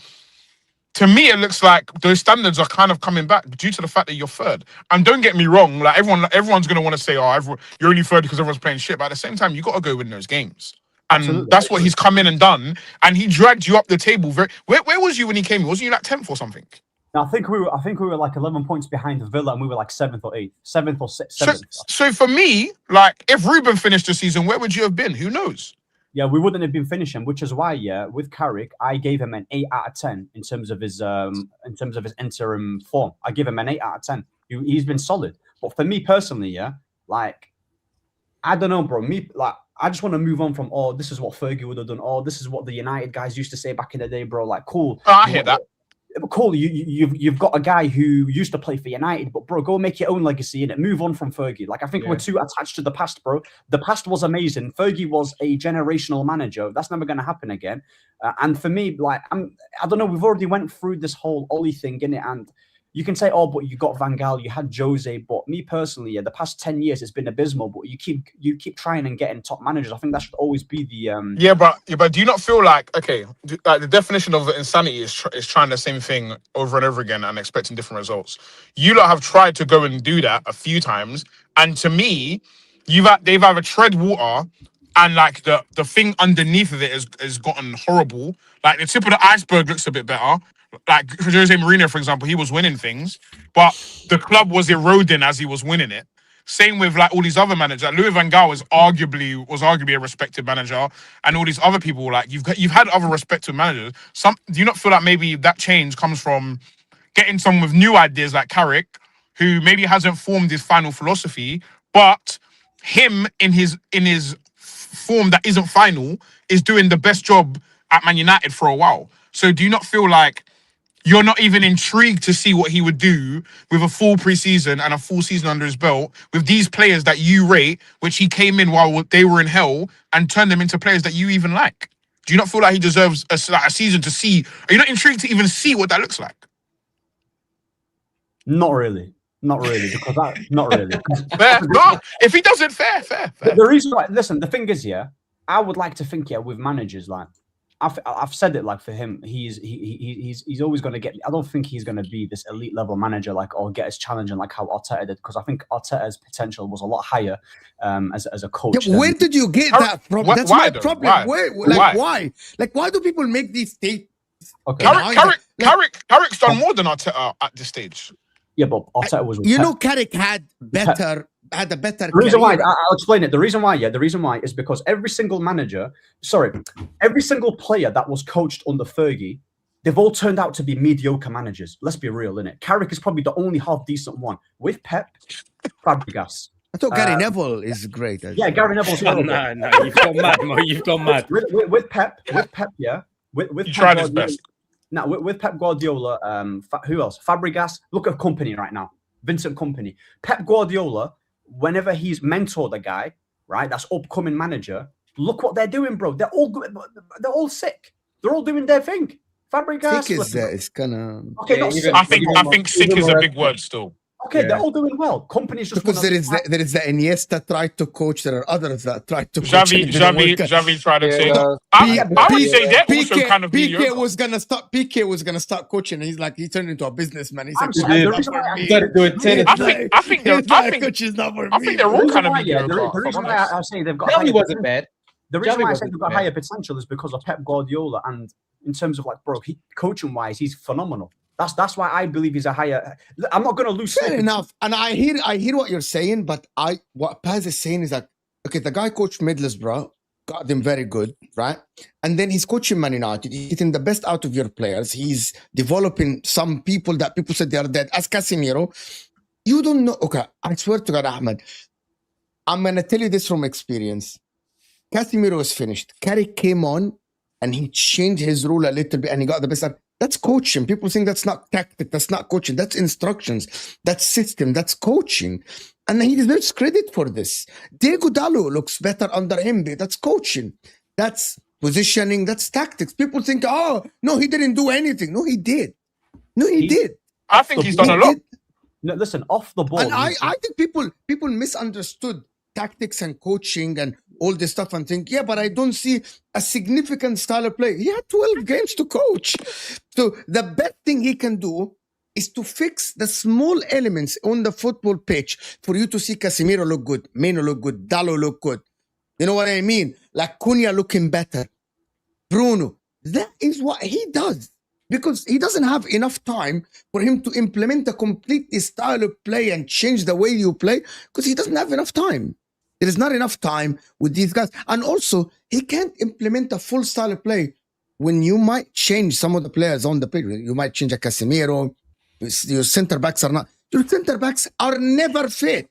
to me, it looks like those standards are kind of coming back due to the fact that you're third. And don't get me wrong, like everyone's going to want to say, you're only third because everyone's playing shit. But at the same time, you got to go win those games. And Absolutely. that's what he's come in and done. And he dragged you up the table. Where was you when he came in? Wasn't you like 10th or something? I think we were like 11 points behind the Villa, and we were like 7th or 8th, 7th or 7th. So for me, like if Ruben finished the season, where would you have been? Who knows? Yeah, we wouldn't have been finishing, which is why, yeah, with Carrick, I gave him an 8 out of 10 in terms of his interim form. I give him an 8 out of 10. He's been solid. But for me personally, yeah, like I don't know, bro. I just want to move on from, this is what Fergie would have done. This is what the United guys used to say back in the day, bro. Like, cool. Oh, I hear that. Cool, you've got a guy who used to play for United, but bro, go make your own legacy in it. Move on from Fergie. Like I think we're too attached to the past, bro. The past was amazing. Fergie was a generational manager. That's never going to happen again. And for me, like I don't know. We've already went through this whole Ollie thing in it, and you can say, but you got Van Gaal, you had Jose, but me personally, yeah, the past 10 years it's been abysmal. But you keep trying and getting top managers. I think that should always be the But do you not feel like like the definition of insanity is trying the same thing over and over again and expecting different results? You lot have tried to go and do that a few times, and to me, they've either tread water and like the thing underneath of it has gotten horrible. Like the tip of the iceberg looks a bit better. Like Jose Mourinho, for example, he was winning things, but the club was eroding as he was winning it. Same with like all these other managers. Like Louis van Gaal was arguably a respected manager, and all these other people. Like you've had other respected managers. Do you not feel like maybe that change comes from getting someone with new ideas like Carrick, who maybe hasn't formed his final philosophy, but him in his form that isn't final is doing the best job at Man United for a while. So do you not feel like you're not even intrigued to see what he would do with a full preseason and a full season under his belt with these players that you rate, which he came in while they were in hell and turned them into players that you even like? Do you not feel like he deserves a season to see? Are you not intrigued to even see what that looks like? Not really. Not really, because not really. Fair. No, if he does it, fair. The reason why, listen, the thing is, yeah, I would like to think, yeah, with managers, like I've said it, like for him, he's always going to get. I don't think he's going to be this elite level manager, like, or get his challenge and like how Arteta did, because I think Arteta's potential was a lot higher as a coach. Yeah, where did you get that from? That's why my though? problem. Why? Why? Like, why do people make these statements? Okay. Carrick's done more than Arteta at this stage. Yeah, but Arteta was. You know, Carrick had a better. The reason why, I'll explain it. The reason why is because every single player that was coached under Fergie, they've all turned out to be mediocre managers. Let's be real, innit? Carrick is probably the only half decent one. With Pep, Fabregas. I thought Gary Neville is great. Yeah, Gary Neville's No, you've gone mad, Mo. You've gone mad. With Pep, yeah. With He Pep tried his Guardiola- best. Now, with Pep Guardiola, who else? Fabregas. Look at Company right now. Vincent Company. Pep Guardiola, whenever he's mentored a guy, right, that's upcoming manager, look what they're doing, bro. They're all good. They're all sick. They're all doing their thing. Fabregas. Sick is kind of... Okay, Yeah, not sick. I think sick is a big word still. Okay, they're all doing well. Companies just Because there is the Iniesta tried to coach. There are others that tried to coach. and it didn't work out. Xavi tried to say. Yeah. I would say they're also kind of PK mediocre. was gonna start coaching. And he's like, he turned into a businessman. He's I'm like, sorry, "Coach the is reason not why for I- me." Started doing tennis. I think Coach is not for I me. think they're all kind of mediocre. The reason why I say they've got Xavi higher wasn't potential- bad. The reason Xavi why I say wasn't they've got bad. higher potential is because of Pep Guardiola, and in terms of like, bro, coaching wise, he's phenomenal. That's why I believe he's a higher. I'm not going to lose. Fair enough. And I hear what you're saying, but what Paz is saying is that, okay, the guy coached Middlesbrough, got them very good, right? And then he's coaching Man United. He's getting the best out of your players. He's developing some people that people said they are dead. As Casemiro, you don't know. Okay, I swear to God, Ahmed, I'm going to tell you this from experience. Casemiro is finished. Carrick came on and he changed his rule a little bit and he got the best out. That's coaching. People think that's not tactic. That's not coaching. That's instructions. That's system. That's coaching. And he deserves credit for this. Diego Dallo looks better under him. That's coaching. That's positioning. That's tactics. People think, oh, no, he didn't do anything. No, he did. No, he did. I think he's done a lot. No, listen, off the ball. And I think people misunderstood tactics and coaching and all this stuff and think, yeah, but I don't see a significant style of play. He had 12 games to coach. So the best thing he can do is to fix the small elements on the football pitch for you to see Casemiro look good, Meno look good, Dallo look good. You know what I mean? Like Cunha looking better. Bruno. That is what he does. Because he doesn't have enough time for him to implement a complete style of play and change the way you play because he doesn't have enough time. There is not enough time with these guys. And also, he can't implement a full style of play when you might change some of the players on the pitch. You might change a Casemiro. Your centre-backs are not... Your centre-backs are never fit.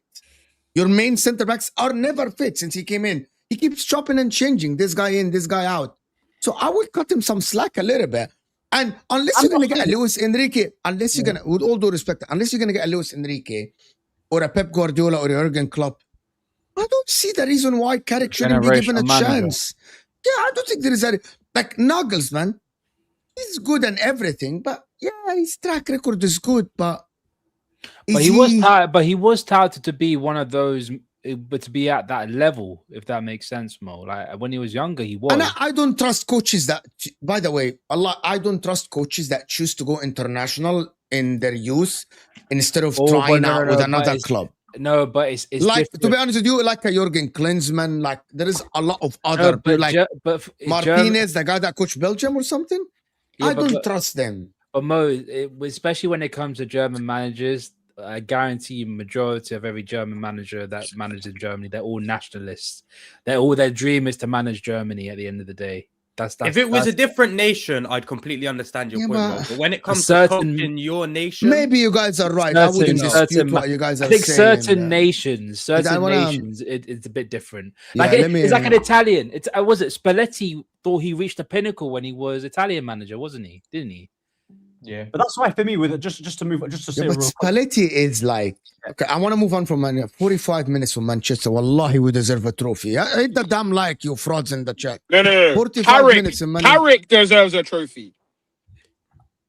Your main centre-backs are never fit since he came in. He keeps chopping and changing. This guy in, this guy out. So I would cut him some slack a little bit. And unless you're going to get a Luis Enrique, unless you're going to, with all due respect, unless you're going to get a Luis Enrique or a Pep Guardiola or a Jurgen Klopp, I don't see the reason why Carrick shouldn't be given a chance. Yeah, I don't think there is a... Like Nagelsmann, he's good and everything, but yeah, his track record is good, but... But he was touted to be one of those, but to be at that level, if that makes sense, Mo. Like when he was younger, he was. And I don't trust coaches that, by the way, I don't trust coaches that choose to go international in their youth instead of trying out with another club. No, but it's like different. to be honest with you, like a Jurgen Klinsmann, like there is a lot of other Martinez, the guy that coached Belgium or something. Yeah, I don't trust them. But Mo, especially when it comes to German managers, I guarantee you, majority of every German manager that manages in Germany, they're all nationalists. Their dream is to manage Germany. At the end of the day, if it was a different nation, I'd completely understand your point. Mo. But when it comes to coaching your nation, maybe you guys are right. I wouldn't dispute what you guys are saying. I think certain nations, it's a bit different. Like it's like an Italian. Was it Spalletti thought he reached the pinnacle when he was Italian manager, wasn't he? Didn't he? Yeah, but that's why for me, with it, just to move, just to say, but Spalletti is like, okay, I want to move on from 45 minutes from Manchester. Wallahi, we deserve a trophy. Hit the damn like, you frauds in the chat. No. 45 minutes in Carrick deserves a trophy.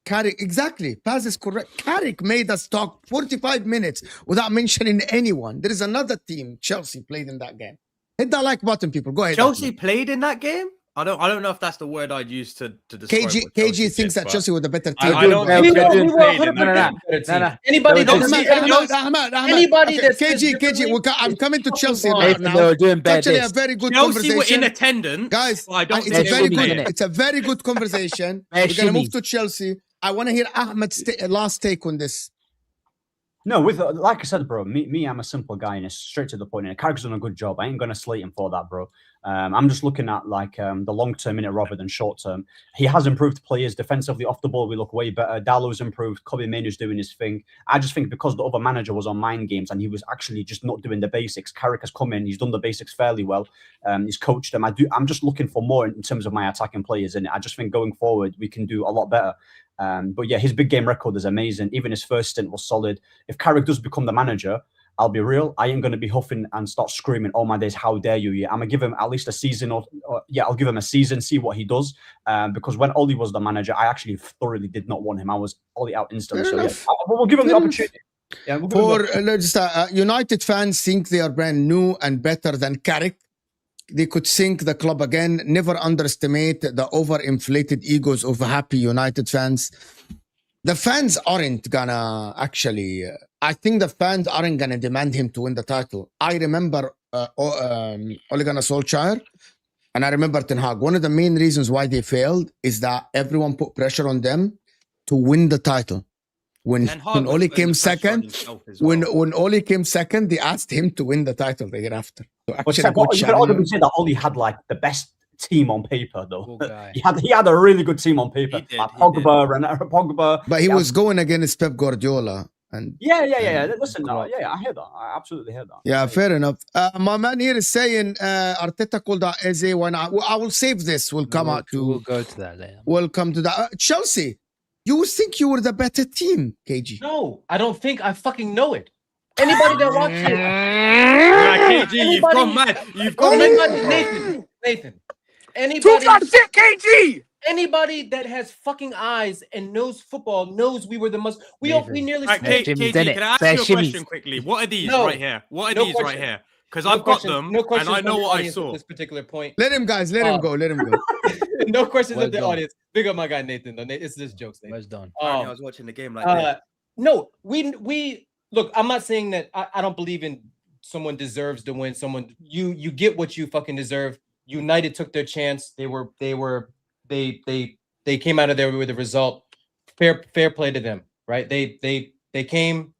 Carrick, exactly. Paz is correct. Carrick made us talk 45 minutes without mentioning anyone. There is another team, Chelsea, played in that game. Hit that like button, people. Go ahead. Chelsea Ahmed. played in that game. I don't know if that's the word I'd use to describe. KG thinks that Chelsea were the better team. I don't No, think we Chelsea were played in 100% that game. better No, team. Anybody They were that Ahmed, anybody okay, that says KG, differently, I'm coming to Chelsea fucking right Nathan, now. they were doing bad. Actually, a very good Chelsea were in conversation. attendance, Guys, but I don't it's think a they very were good. playing. It's a very good conversation. We're gonna move to Chelsea. I want to hear Ahmed's last take on this. No, with like I said, bro, me, I'm a simple guy and it's straight to the point. And Carrick's done a good job. I ain't gonna slate him for that, bro. I'm just looking at like the long term in it rather than short term. He has improved players defensively off the ball. We look way better. Dalo's improved. Kobe Mainoo's doing his thing. I just think because the other manager was on mind games and he was actually just not doing the basics. Carrick has come in. He's done the basics fairly well. He's coached them. I'm just looking for more in terms of my attacking players, and I just think going forward we can do a lot better. But yeah, his big game record is amazing. Even his first stint was solid. If Carrick does become the manager, I'll be real, I ain't going to be huffing and start screaming, oh my days, how dare you? Yeah, I'm going to give him at least a season or I'll give him a season, see what he does. Because when Oli was the manager, I actually thoroughly did not want him. I was Oli out instantly. So yeah, we'll give him the opportunity. Yeah, United fans think they are brand new and better than Carrick. They could sink the club again. Never underestimate the overinflated egos of happy United fans. The fans aren't gonna actually. I think the fans aren't gonna demand him to win the title. I remember Ole Gunnar Solskjaer, and I remember Ten Hag. One of the main reasons why they failed is that everyone put pressure on them to win the title. When Ole came second, when Ole came second, they asked him to win the title the year after. So actually, you could arguably say that Ole had like the best team on paper, though. He had a really good team on paper. Pogba, but he was going against Pep Guardiola. And Listen, I hear that. I absolutely hear that. Yeah, fair enough. My man here is saying Arteta called out Eze. When I will save this. We'll go to that later. We'll come to that. Chelsea, you think you were the better team, KG? No, I don't think. I fucking know it. Anybody that watches KG, you've gone mad. You've gone mad. Nathan. Anybody, KG. Anybody that has fucking eyes and knows football knows we were the most. We nearly. Right, KG, can I ask you a question quickly? What are these right here? What are these right here? Because I've got them and I know what I saw. At this particular point. Let him, guys. Let him go. Let him go. No questions of the audience. Big up my guy Nathan. Though it's just jokes. Nathan. Well done. I was watching the game like that. No, we look. I'm not saying that I don't believe in someone deserves to win. Someone you get what you fucking deserve. United took their chance. They came out of there with a result. Fair play to them, right? They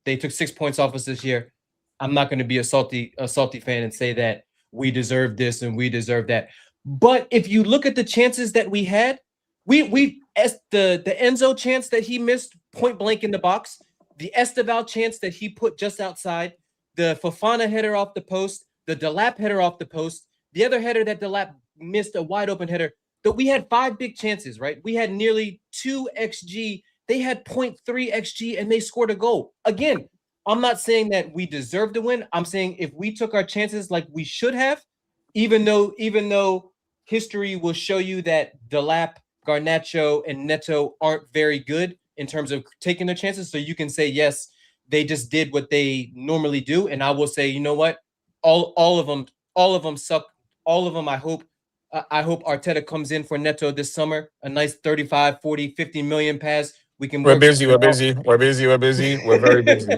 took 6 points off us this year. I'm not going to be a salty fan and say that we deserve this and we deserve that. But if you look at the chances that we had, the Enzo chance that he missed point blank in the box, the Esteval chance that he put just outside, the Fofana header off the post, the Delap header off the post, the other header that Delap missed, a wide open header. That we had 5 big chances, right? We had nearly 2 XG. They had 0.3 XG and they scored a goal. Again, I'm not saying that we deserve to win. I'm saying if we took our chances like we should have, even though history will show you that Delap, Garnacho, and Neto aren't very good in terms of taking their chances. So you can say, yes, they just did what they normally do. And I will say, you know what? All of them suck. All of them, I hope Arteta comes in for Neto this summer. A nice 35, 40, 50 million pass. We're busy. We're very busy.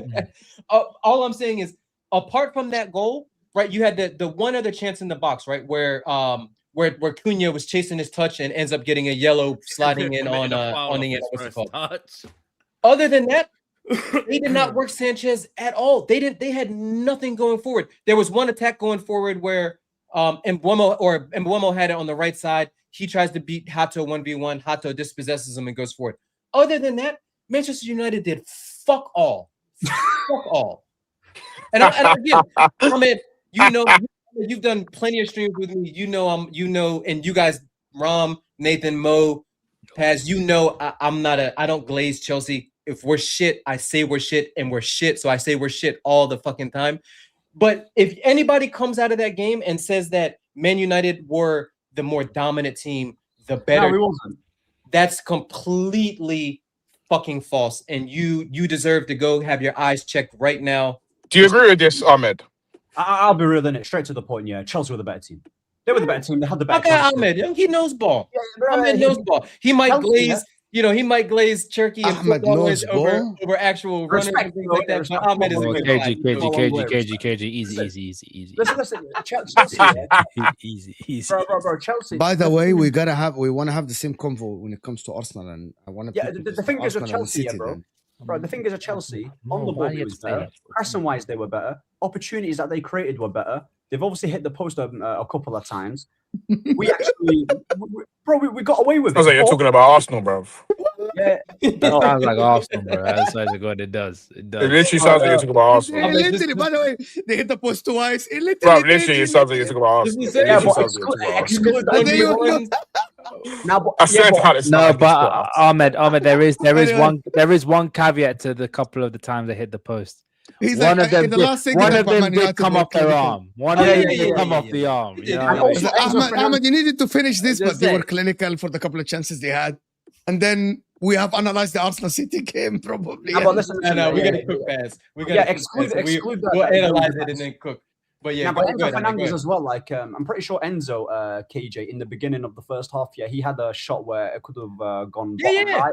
All I'm saying is, apart from that goal, right? You had the one other chance in the box, right? Where Cunha was chasing his touch and ends up getting a yellow sliding in on the end. What's it called? Other than that, they did not work Sanchez at all. They had nothing going forward. There was one attack going forward where Mbeumo had it on the right side. He tries to beat Hato 1v1. Hato dispossesses him and goes forward. Other than that, Manchester United did fuck all. Fuck all. And again, I mean, you've done plenty of streams with me. And you guys, Ram, Nathan, Mo, Paz, I don't glaze Chelsea. If we're shit, I say we're shit, and we're shit. So I say we're shit all the fucking time. But if anybody comes out of that game and says that Man United were the more dominant team, the better, no, we wasn't. That's completely fucking false, and you deserve to go have your eyes checked right now. Do you agree with this, Ahmed? I'll be real, innit? Straight to the point. Yeah, Chelsea were the better team. They were the better team. They had the better. Okay, Ahmed, he knows ball. Ahmed knows ball. He might Chelsea, glaze. You know, he might glaze Cherki and Ahmed knows footballers over actual runners and things like that. But Ahmed is a good guy. KG, easy. Listen, Chelsea, yeah. Easy. Bro, Chelsea. By the way, we want to have the same convo when it comes to Arsenal, and I want to. Yeah, the thing is with Chelsea, yeah, bro. Bro, the thing is with Chelsea, on the ball, was better. Pressing-wise, they were better. Opportunities that they created were better. They've obviously hit the post a couple of times. We actually, we got away with it. Sounds like you're talking about Arsenal, bro. Yeah. That sounds like Arsenal, bro. That's like God. It does. It literally sounds like you're talking about Arsenal. Literally, by the way, they hit the post twice. Bro, literally, it sounds like you're talking about Arsenal. Yeah, but exclude I swear to God, it's No, not but Ahmed, there is one caveat to the couple of the times they hit the post. He's One like, of them in the last did, second one of of them Man did United come were off their clinical. arm. One of them did come off the arm. You know what I mean? It's like, Ahmed, you needed to finish this, Just but they were saying. clinical for the couple of chances they had. And then we have analyzed the Arsenal City game, probably. But listen, No, we gotta cook fast. We gotta exclude that. We'll analyze it and then cook. But yeah, but go Enzo ahead, Fernandes as well. Like, I'm pretty sure Enzo, KJ, in the beginning of the first half, he had a shot where it could have gone bottom right.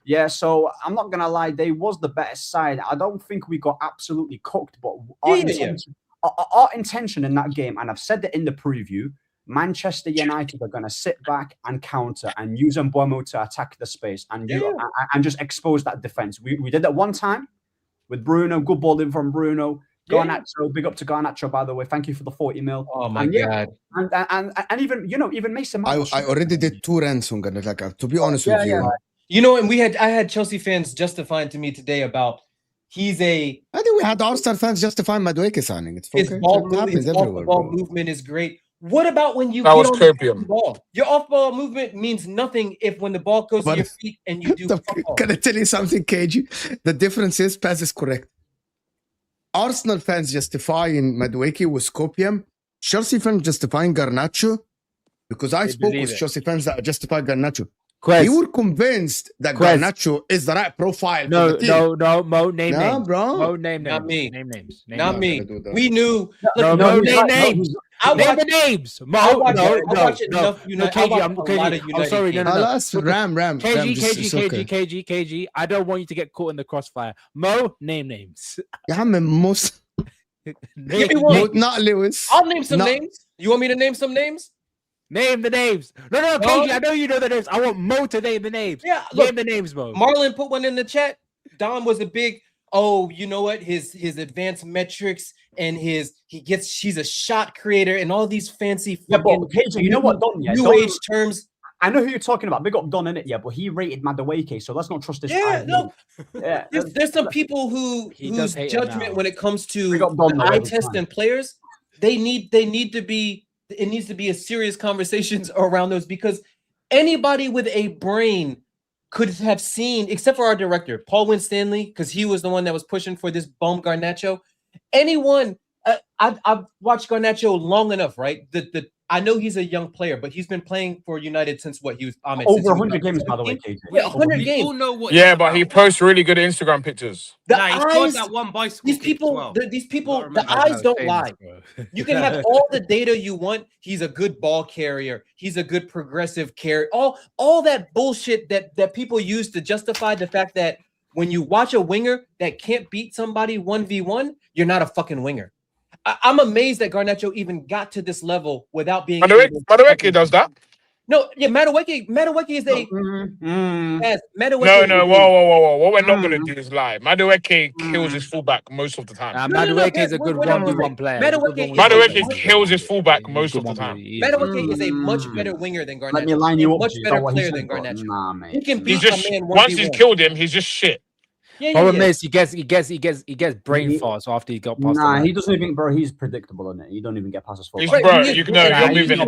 Yeah, so I'm not gonna lie, they was the better side. I don't think we got absolutely cooked, but our intention in that game, and I've said it in the preview, Manchester United are gonna sit back and counter and use Mbeumo to attack the space and and just expose that defense. We did that one time with Bruno, good ball in from Bruno. Garnacho, big up to Garnacho, by the way. Thank you for the 40 mil. Oh my God. And even even Mason Mount. I already did 2 rants on Garnacho, to be honest with you. You know, and I had Chelsea fans justifying to me today about I think we had Arsenal fans justifying Madueke signing. It's his okay. ball movement is great. What about when you That get was on copium. the ball? Your off-ball movement means nothing if when the ball goes to your feet and you do. Can I tell you something, KG? The difference is, Paz is correct. Arsenal fans justifying Madueke with copium. Chelsea fans justifying Garnacho, because I spoke with Chelsea fans that justified Garnacho. They were convinced that Garnacho is the right profile. No, for the team. Mo, name names. Bro. Mo, name names. Not me. Name names. Not me. We knew. No, name names. Name the names. Mo, I'm sorry. No. Ram. KG. I don't want you to get caught in the crossfire. Mo, name names. Yeah, most. Give me one. Not Lewis. I'll name some names. You want me to name some names? Name the names. No, KG, I know you know the names. I want Mo to name the names. Yeah, name the names, Mo. Marlon put one in the chat. Don was a big, you know what? His advanced metrics and she's a shot creator and all these fancy. Yeah, but KG, you know what, Don? Yeah, new age terms. I know who you're talking about. Big up Don, innit? Yeah, but he rated Madueke, so let's not trust this. Yeah, no. Yeah, there's some people whose judgment when it comes to eye test and players, they need to be. It needs to be a serious conversations around those, because anybody with a brain could have seen, except for our director, Paul Winstanley, because he was the one that was pushing for this bum Garnacho. Anyone, I've watched Garnacho long enough, right? I know he's a young player, but he's been playing for United since what he was over 100 games, by the way, KJ. Yeah, 100 games. Yeah, but he posts really good Instagram pictures. He's got that one bicycle. These people, the eyes don't lie. You can have all the data you want. He's a good ball carrier. He's a good progressive carrier. All that bullshit that people use to justify the fact that when you watch a winger that can't beat somebody 1v1, you're not a fucking winger. I'm amazed that Garnacho even got to this level without being. Madueke does that. No, yeah, Madueke is a. No, whoa. What we're not gonna do is lie. Madueke kills his fullback most of the time. Madueke is a good 1v1 player. Madueke kills his fullback most of the time. Madueke is a much better winger than Garnacho. Let me line you up. Much better player than Garnacho. Nah, man. He can beat He's just a man once 1v1. he's killed him, he's just shit. Problem is he gets brain farts after he got past. Nah, he doesn't even, bro. He's predictable, isn't it? He don't even get past his full. Bro, you're moving.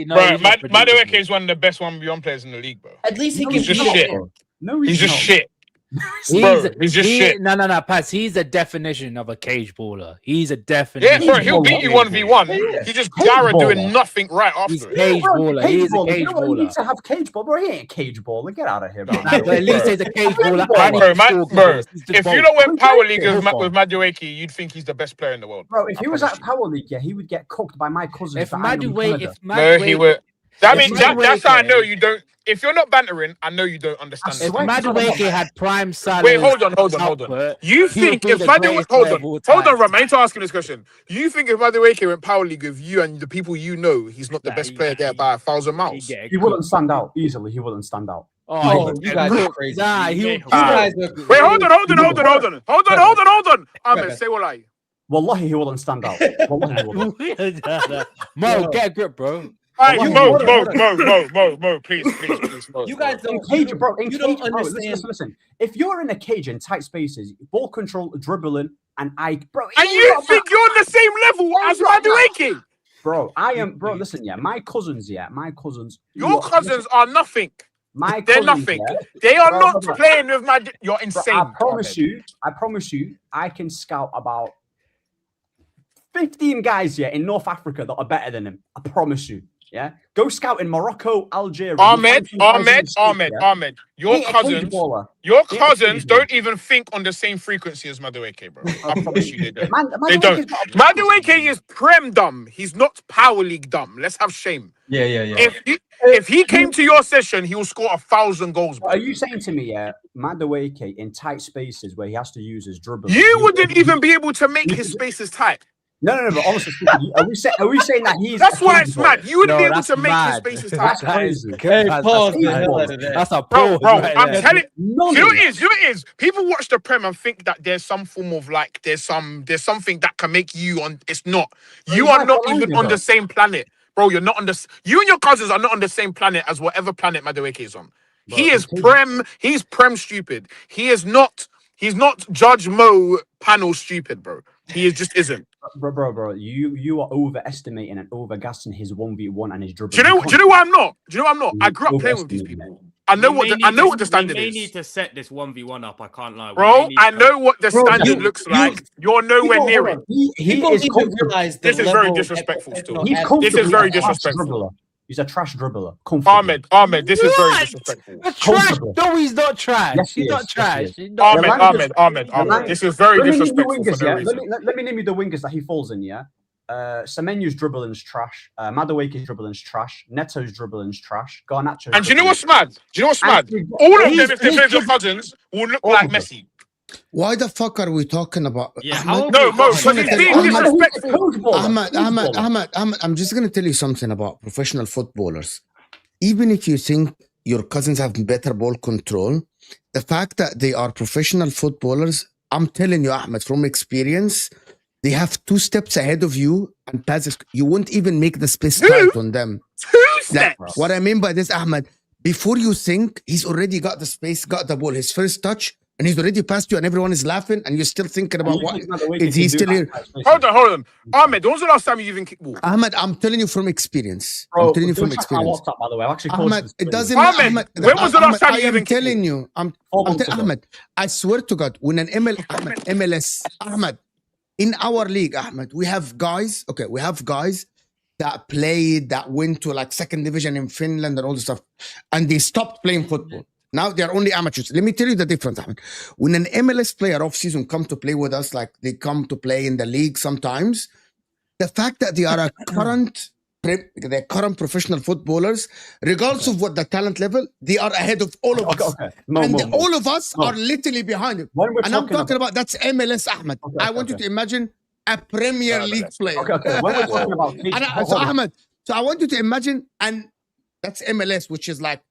Bro, Madueke is one of the best 1v1 players in the league, bro. At least he can. He's just shit. No, he's just shit. He's just shit. No, Paz. He's a definition of a cage baller. He's a definition. Yeah, bro, he'll beat you 1v1. He just Garrett doing nothing right after. He's cage baller. He's a cage baller. He needs to have cage ball, bro. He ain't a cage baller. Get out of here, bro. But at least he's a cage baller. Bro, if you don't win Power League with Madueke, you'd think he's the best player in the world. Bro, if he was at Power League, he would get cooked by my cousin. No, he would. I mean, that's how I know you don't. If you're not bantering, I know you don't understand. If Madueke had prime Salah. Wait, hold on. You think if Madueke, hold on, Ram, I need to ask him this question. You think if Madueke went Power League with you and the people you know, he's not the best player there by 1,000 miles? He wouldn't stand out easily. He wouldn't stand out. Oh, you guys are crazy. Wait, hold on. Ahmed, say what I. Wallahi, he wouldn't stand out. Wallahi, he wouldn't. Mo, get a grip, bro. All right, Mo, please, Mo. You guys don't, bro. you don't understand. Listen. If you're in a cage in tight spaces, ball control, dribbling, and bro. And you think you're on the same level as Madueke? Bro, I am, bro. Listen, my cousins. Your cousins are nothing. They're nothing. Yeah, they are not playing with You're insane. Bro, I promise you, I can scout about 15 guys in North Africa that are better than him. I promise you. Yeah, go scout in Morocco, Algeria. Ahmed. Your cousins don't even think on the same frequency as Madueke, bro. I promise you they don't. They don't. Madueke is Prem dumb. He's not Power League dumb. Let's have shame. Yeah. If he came to your session, he will score 1,000 goals. Bro. Are you saying to me, Madueke in tight spaces where he has to use his dribble? You wouldn't even be able to make his spaces tight. No, but honestly, are we saying that he's? That's why it's mad. You wouldn't be able to make his spaces tight. That's crazy. That's a bro. Right I'm telling you, you know it is. People watch the Prem and think that there's some form of there's something that can make you on. It's not. You are not even on the same planet, bro. You're not on the. You and your cousins are not on the same planet as whatever planet Madueke is on. Bro, he is Prem. He's Prem stupid. He is not. He's not Judge Mo panel stupid, bro. He just isn't. Bro, you are overestimating and overgassing his 1v1 and his dribble. Do you know why I'm not? I grew up playing with these people. I know what the standard is. We need to set this 1v1 up. I can't lie. Bro, I know what the standard looks like. You're nowhere near it. This is very disrespectful still. This is very disrespectful. He's a trash dribbler. Ahmed, this is very disrespectful. Trash? No, he's not trash. Yes, he's not trash. Ahmed. This is very disrespectful. Let me name you the wingers that he falls in, Semenyu's dribbling's trash. Madueke's dribbling's trash. Neto's dribbling's trash. Garnacho's. And do you know what's mad? All of them, if they play your cousins, will look like Messi. Why the fuck are we talking about? Yeah, Mo, because he's being disrespectful. Ahmed, I'm just going to tell you something about professional footballers. Even if you think your cousins have better ball control, the fact that they are professional footballers, I'm telling you, Ahmed, from experience, they have 2 steps ahead of you and passes. You won't even make the space tight on them. 2 steps. What I mean by this, Ahmed, before you think, he's already got the space, got the ball, his first touch, and he's already passed you and everyone is laughing and you're still thinking about what is he still here? Hold on. Ahmed, when was the last time you even kicked ball? Ahmed, I'm telling you from experience. Bro, I'm telling you from experience. WhatsApp, by the way. Ahmed, it doesn't Ahmed, when was the last time you even kicked telling you. Ahmed, I swear to God, when an MLS, Ahmed, in our league, Ahmed, we have guys that went to like 2nd division in Finland and all this stuff, and they stopped playing football. Now they're only amateurs. Let me tell you the difference, Ahmed. When an MLS player off-season come to play with us, like they come to play in the league sometimes, the fact that they are a current professional footballers, regardless of what the talent level, they are ahead of all of us. All of us are literally behind them. And I'm talking about that's MLS, Ahmed. I want you to imagine a Premier League player. When we're talking about Ahmed, so I want you to imagine, and that's MLS, which is like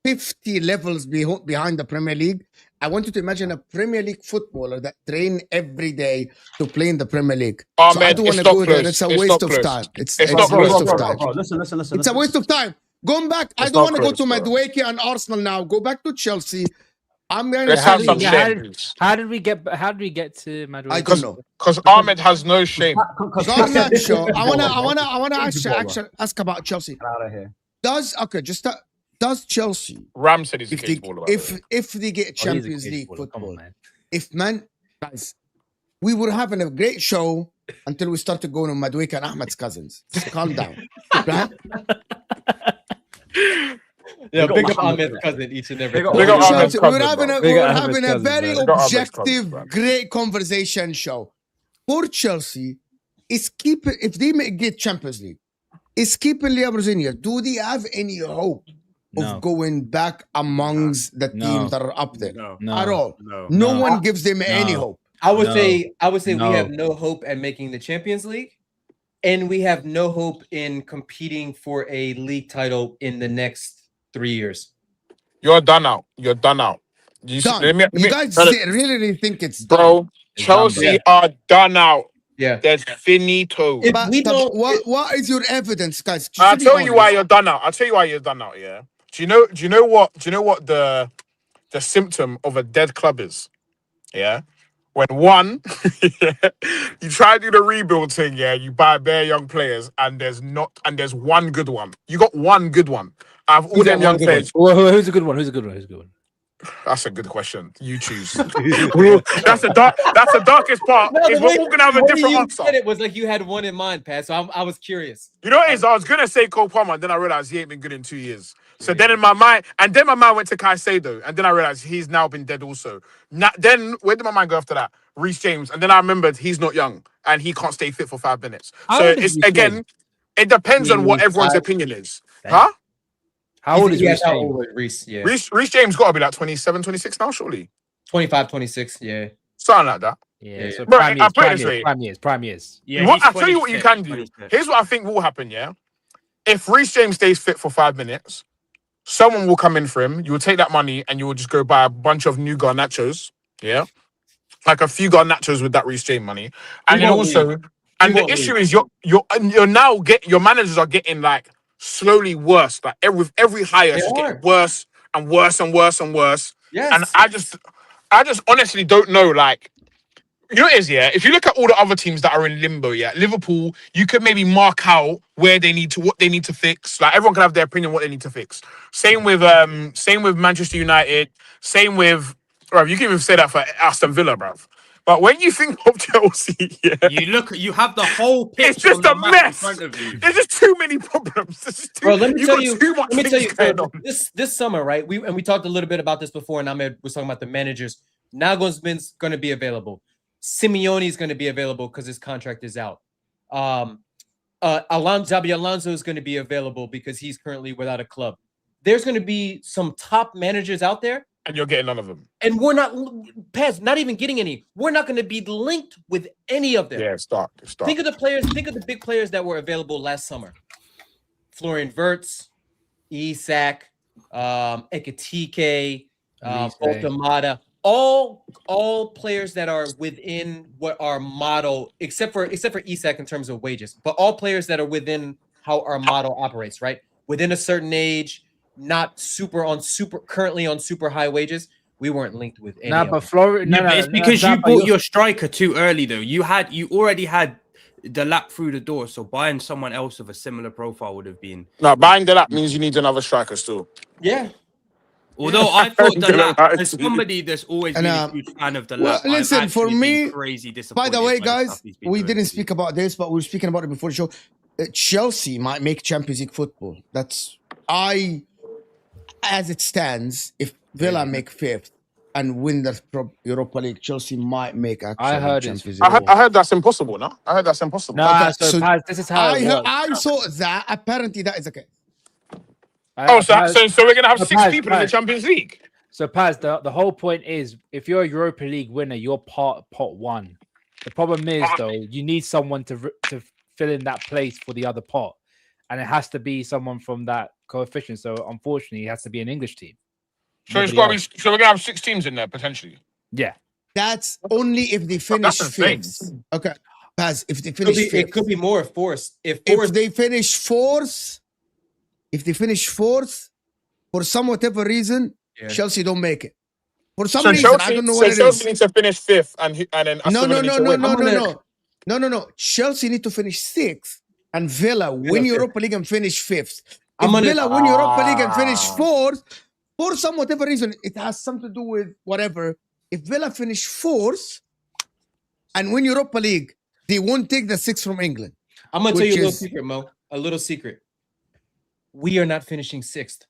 50 levels behind the Premier League. I want you to imagine a Premier League footballer that train every day to play in the Premier League. Oh, so man, I don't want to go there. It's a waste of time. It's a waste of time. Listen. It's a waste of time. Going back, I don't want to go to Madueke and Arsenal now. Go back to Chelsea. I'm going to say, how did we get to Madueke? I don't know. Because Ahmed has no shame. I want to ask about Chelsea. Get out of here. does Chelsea, Ram said he's a if cage they, baller. by the way. if they get Oh, he's a Champions cage League baller. Come football, on, man. if man, guys, we were having a great show until we started going on Madueke and Ahmed's cousins. Just calm down, right? Yeah, Big big up up Ahmed. Ahmed's cousin each and every Big up time. Big up Chelsea, Ahmed's we were cousin, having bro. a, Big we were up Ahmed's having a cousin, very man. Big up Ahmed's objective, cousin, man. great conversation show. For Chelsea, is keeping if they get Champions League, is keeping Liam Rosinia. Do they have any hope No. of going back amongst the No. teams that are up there No. No. at all? No. No No. one gives them any No. hope. I would No. say we No. have no hope at making the Champions League, and we have no hope in competing for a league title in the next 3 years. You're done out. You're done out. Done. You guys really think it's done? bro. Chelsea are done out. Yeah. There's finito. If But we don't, what is your evidence, guys? Just I'll to be tell you why honest. you're done out. I'll tell you why you're done out. Yeah. Do you know what the symptom of a dead club is? Yeah. When one, you try to do the rebuild thing, yeah, you buy bare young players, and there's one good one. You got one good one. Out of all Who's them that young one good players. Who's a good one? Who's a good one? Who's a good one? That's a good question. You choose. That's the darkest part. No, is the we're way- all gonna have a the way different you answer. said it was like you had one in mind, Pat. So I was curious. You know what it is? I was gonna say Cole Palmer, and then I realized he ain't been good in 2 years. So then in my mind, went to Caicedo, and then I realized he's now been dead also. Then where did my mind go after that? Reece James, and then I remembered he's not young and he can't stay fit for 5 minutes. How So old is it's Reece again, it depends on what everyone's 25. opinion is, Damn. huh? How old is Yeah, Reece how James? old was Reece? Yeah. Reece James got to be like 27, 26 now, surely, 25, 26. Yeah. something like that. Yeah, so Bro, prime I years, put it prime this years, way. prime years. Yeah, What, he's I'll tell you what you 26, can do. 26. Here's what I think will happen, yeah? If Reece James stays fit for 5 minutes, someone will come in for him. You will take that money and you will just go buy a bunch of new Garnachos, yeah? Like a few Garnachos with that Reece James money. And then won't also, and the won't issue is you're now your managers are getting like slowly worse. Like every hire is They just are. getting worse and worse and worse and worse. Yes. And I just honestly don't know, like, you know what it is, yeah? If you look at all the other teams that are in limbo, yeah, Liverpool, you could maybe mark out what they need to fix. Like, everyone can have their opinion what they need to fix. Same with Manchester United. Same with, bruv, you can even say that for Aston Villa, bruv. But when you think of Chelsea, yeah, You have the whole pitch. it's just on the a map in mess. front of you. There's just too many problems. There's just too, Bro, let me you've tell got you. too much Let me tell you. things going on. This summer, right? We talked a little bit about this before, and Ahmed was talking about the managers. Nagelsmann's going to be available. Simeone is going to be available because his contract is out. Xabi Alonso is going to be available because he's currently without a club. There's going to be some top managers out there, And you're getting none of them. and we're not even getting any. We're not going to be linked with any of them. Yeah, start. Think of the players. Think of the big players that were available last summer: Florian Wirtz, Isak, Ekitike, Altamada. All players that are within what our model, except for Isak in terms of wages, but all players that are within how our model operates, right? Within a certain age, not currently on super high wages. We weren't linked with any. Nah, of but them. Florian, Yeah, but it's because you bought your striker too early, though. You already had the lap through the door, so buying someone else of a similar profile would have been. No, buying the lap means you need another striker still. Yeah. Although I thought the lap, Right. as somebody that's always And, been a huge fan of the well, lap, listen, I've for actually me, been crazy By disappointed. the way, by guys, stuff he's been we doing didn't this speak about this, but we were speaking about it before the show. Chelsea might make Champions League football. As it stands, if Villa make fifth and win the Europa League, Chelsea might make actually I heard Champions it's- League. I heard that's impossible, no? I heard that's impossible. Nah, Okay, so, so Paz, this is how it works. I saw that. Apparently, that is okay. So we're going to have So 6 Paz, people in the Paz. Champions League? So Paz, the whole point is, if you're a Europa League winner, you're pot one. The problem is though, you need someone to fill in that place for the other pot, and it has to be someone from that coefficient. So unfortunately, it has to be an English team. So Nobody else. we're going to have 6 teams in there, potentially. Yeah. That's only if they finish That's insane. fifth. Okay, Paz, if they finish fifth. It could be more if Forrest. If If Forrest, they finish fourth, for some whatever reason, Yeah. Chelsea don't make it. For some So reason, Chelsea, I don't know what it Chelsea is. needs to finish 5th and then Aston Villa needs to win. No. Chelsea need to finish sixth, and Villa win fifth. Europa League and finish fifth. Villa win Europa League and finish fourth, for some whatever reason, it has something to do with whatever. If Villa finish fourth and win Europa League, they won't take the 6 from England. I'm gonna tell you a little secret, Mo. A little secret. We are not finishing 6th.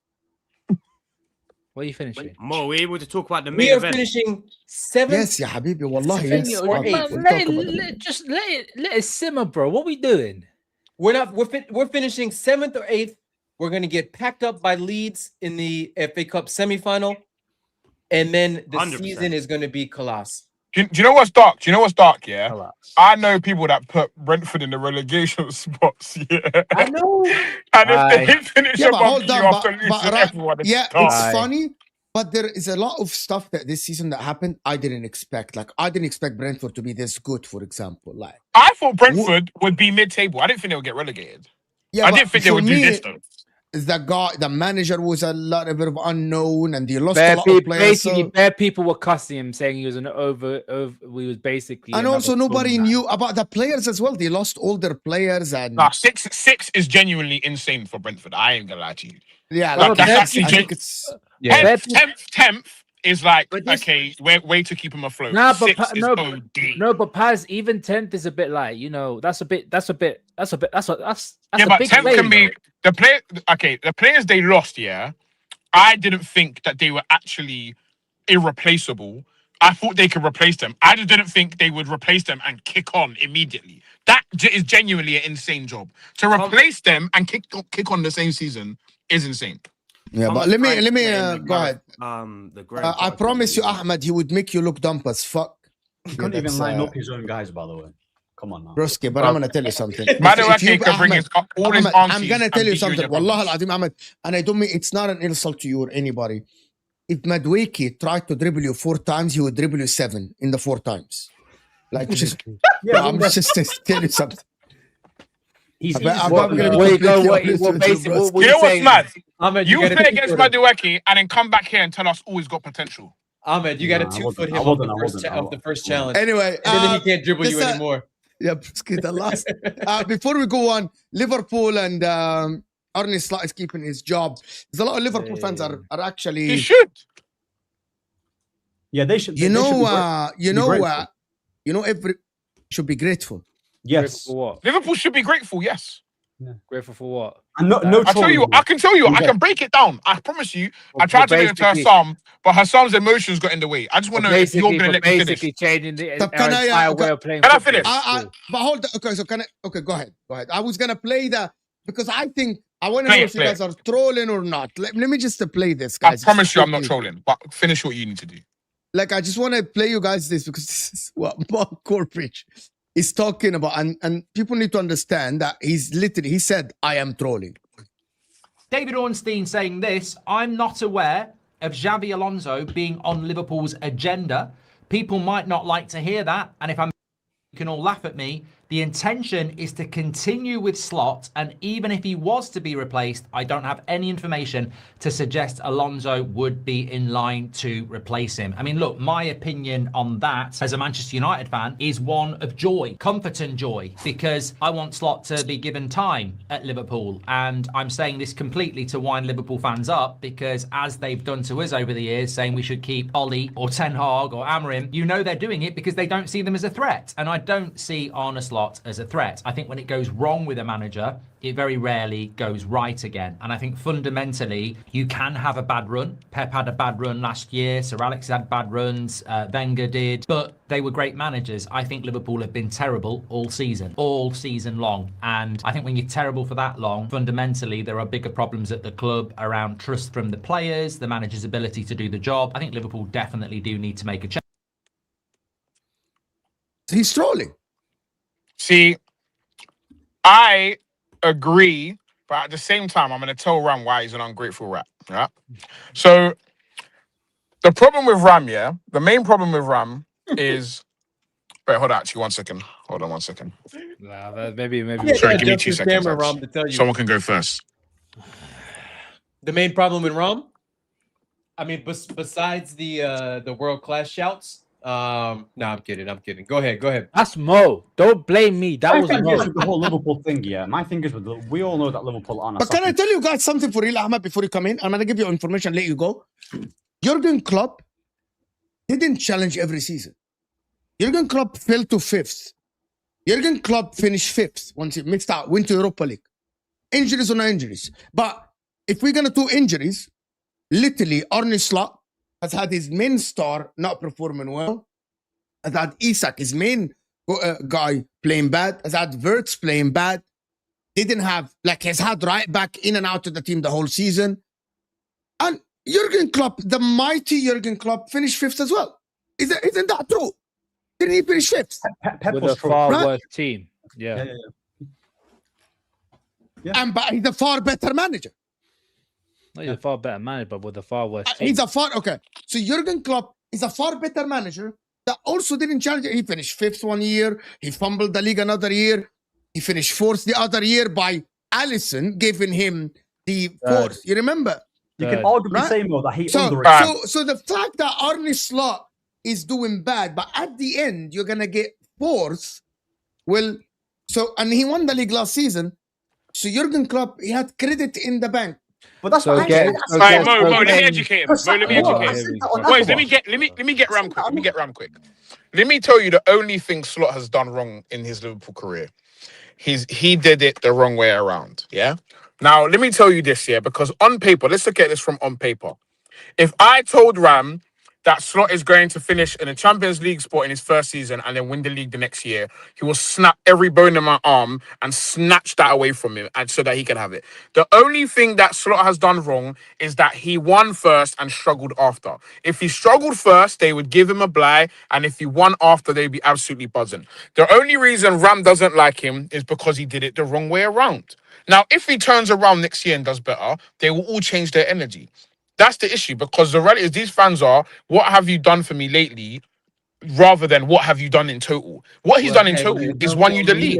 What are you finishing? Mo, we're able to talk about the main We are event. finishing 7th. Yes, ya habibi, wallahi, yes. Or We'll eighth. talk about it. Let it simmer, bro. What we doing? We're finishing 7th or 8th. We're gonna get packed up by Leeds in the FA Cup semifinal, and then the 100%. season is gonna be colossal. Do you know what's dark? Do you know what's dark? Yeah, Relax. I know people that put Brentford in the relegation spots. Yeah, I know. and if they finish Yeah, but above hold you on, after losing right, everyone, it's yeah, dark. it's funny, but there is a lot of stuff that this season that happened I didn't expect. Like, I didn't expect Brentford to be this good, for example. Like, I thought Brentford would be mid-table. I didn't think they would get relegated. yeah, I but didn't think they for would do me, this though. the manager was a lot of bit of unknown, and they lost a Bare lot people, of players. basically, So, bare people were cussing him, saying he was an over. We was basically, and another also nobody bum man. knew about the players as well. They lost all their players, and Nah, six is genuinely insane for Brentford. I ain't gonna lie to you. yeah, Like, like, that's I actually think it's Yeah. 10th is like, But this- okay, way to keep him afloat. Nah, but 6 is no, OD. no, but Paz, even 10th is a bit like, that's a big Yeah, play, but 10th can be the player. Okay, the players they lost. Yeah, I didn't think that they were actually irreplaceable. I thought they could replace them. I just didn't think they would replace them and kick on immediately. That is genuinely an insane job. To replace them and kick on the same season is insane. yeah. But Thomas let me Frank playing the go ahead. The Graham I Potter promise you, team. Ahmed, he would make you look dumb as fuck. He couldn't even line up his own guys, by the way. Come on now. Broski, but I'm gonna tell you something. Madueke can bring his all his Ahmed, aunties. I'm gonna and tell you beat in something. your Wallah problems. al-Azim, Ahmed, and I don't mean it's not an insult to you or anybody. If Madueke tried to dribble you 4 times, he would dribble you 7 in the 4 times. Like, just, Yeah, I'm just to tell you something. he's I'm gonna be Where you completely go? honest What with you, basically? Broski. You know what's mad? Ahmed, You gotta play two against foot him. Madueke and then come back here and tell us, oh, he's got potential. Ahmed, you got to Nah, I 2 foot wouldn't. him I off wouldn't. the first challenge. Anyway, And then he can't dribble you this, anymore. yeah, Broski, the last. Before we go on, Liverpool and Arne Slot is keeping his job. There's a lot of Liverpool fans are He actually. should. Yeah, they should. You they should be know, every should be grateful. yes. For what? Liverpool should be grateful, yes. Grateful for what? And no I tell you, trolling, I can tell you, I Yeah. can break it down. I promise you. I For tried to get into her basically- psalm, but her psalm's emotions got in the way. I just want to know if you're Basically, going to let me finish. basically changing the So can I, entire way of playing. Can I football. finish? But hold on. Okay, so can I? Okay, go ahead. Go ahead. I was gonna play that because I think I want to Play know it, if you play guys are trolling or not. Let me just play this, I guys. promise you, I'm not Quickly. trolling, but finish what you need to do. Like, I just want to play you guys this because this is what Mark Corpich is talking about, and people need to understand that he said, "I am trolling." David Ornstein saying this: I'm not aware of Xavi Alonso being on Liverpool's agenda. People might not like to hear that, and if you can all laugh at me, the intention is to continue with Slot, and even if he was to be replaced, I don't have any information to suggest Alonso would be in line to replace him. I mean, look, my opinion on that as a Manchester United fan is one of joy, comfort and joy, because I want Slot to be given time at Liverpool, and I'm saying this completely to wind Liverpool fans up, because as they've done to us over the years, saying we should keep Ollie or Ten Hag or Amorim, you know they're doing it because they don't see them as a threat, and I don't see Arne Slot as a threat. I think when it goes wrong with a manager, it very rarely goes right again. And I think fundamentally, you can have a bad run. Pep had a bad run last year. Sir Alex had bad runs. Wenger did. But they were great managers. I think Liverpool have been terrible all season long. And I think when you're terrible for that long, fundamentally, there are bigger problems at the club around trust from the players, the manager's ability to do the job. I think Liverpool definitely do need to make a change. He's trolling. See, I agree, but at the same time, I'm going to tell Ram why he's an ungrateful rat. Right? So, the problem with Ram, the main problem with Ram is. Wait, hold on, actually, 1 second. Hold on 1 second. Nah, maybe. Yeah, Sorry, give me adjust 2 your seconds. camera, Alex. Ram, to tell you. Someone can go first. The main problem with Rom, I mean, besides the world class shouts, No, I'm kidding. Go ahead. That's Mo. Don't blame me. That My was thing is Mo. with the whole Liverpool thing, yeah. My thing is with we all know that Liverpool aren't. But can I tell you guys something for real, Ahmed, before you come in? I'm going to give you information, let you go. Jurgen Klopp didn't challenge every season. Jurgen Klopp fell to 5th. Jurgen Klopp finished 5th once he missed out, went to Europa League. Injuries or no injuries. But if we're going to do injuries, literally, Arne Slot has had his main star not performing well. Has had Isak, his main guy, playing bad. Has had Wirtz playing bad. Didn't have, like, has had right back in and out of the team the whole season. And Jurgen Klopp, the mighty Jurgen Klopp, finished 5th as well. Isn't that true? Didn't he finish 5th? Pep With was a far right? worse team. Yeah. And but he's a far better manager. No, he's a far better manager, but with a far worse team. He's a far, okay. So Jurgen Klopp is a far better manager that also didn't challenge it. He finished 5th one year. He fumbled the league another year. He finished 4th the other year by Alisson giving him the 4th. You remember? You can arguably Right? say more that he So underrated. so the fact that Arne Slot is doing bad, but at the end you're gonna get 4th. Well, so and he won the league last season. So Jurgen Klopp, he had credit in the bank. But that's So what again- I Right, so Mo, let me again- educate him. Mo, let me Mo, educate I him. said that on Boys, Apple. let me get Ram quick. Let me get Ram quick. Let me tell you the only thing Slot has done wrong in his Liverpool career. He did it the wrong way around. Yeah. Now let me tell you this, yeah, because on paper, let's look at this from on paper. If I told Ram that Slot is going to finish in a Champions League spot in his first season and then win the league the next year, he will snap every bone in my arm and snatch that away from him and so that he can have it. The only thing that Slot has done wrong is that he won first and struggled after. If he struggled first, they would give him a bye, and if he won after, they'd be absolutely buzzing. The only reason Ram doesn't like him is because he did it the wrong way around. Now, if he turns around next year and does better, they will all change their energy. That's the issue, because the reality is these fans are, what have you done for me lately, rather than what have you done in total. What he's done in total is won you the league.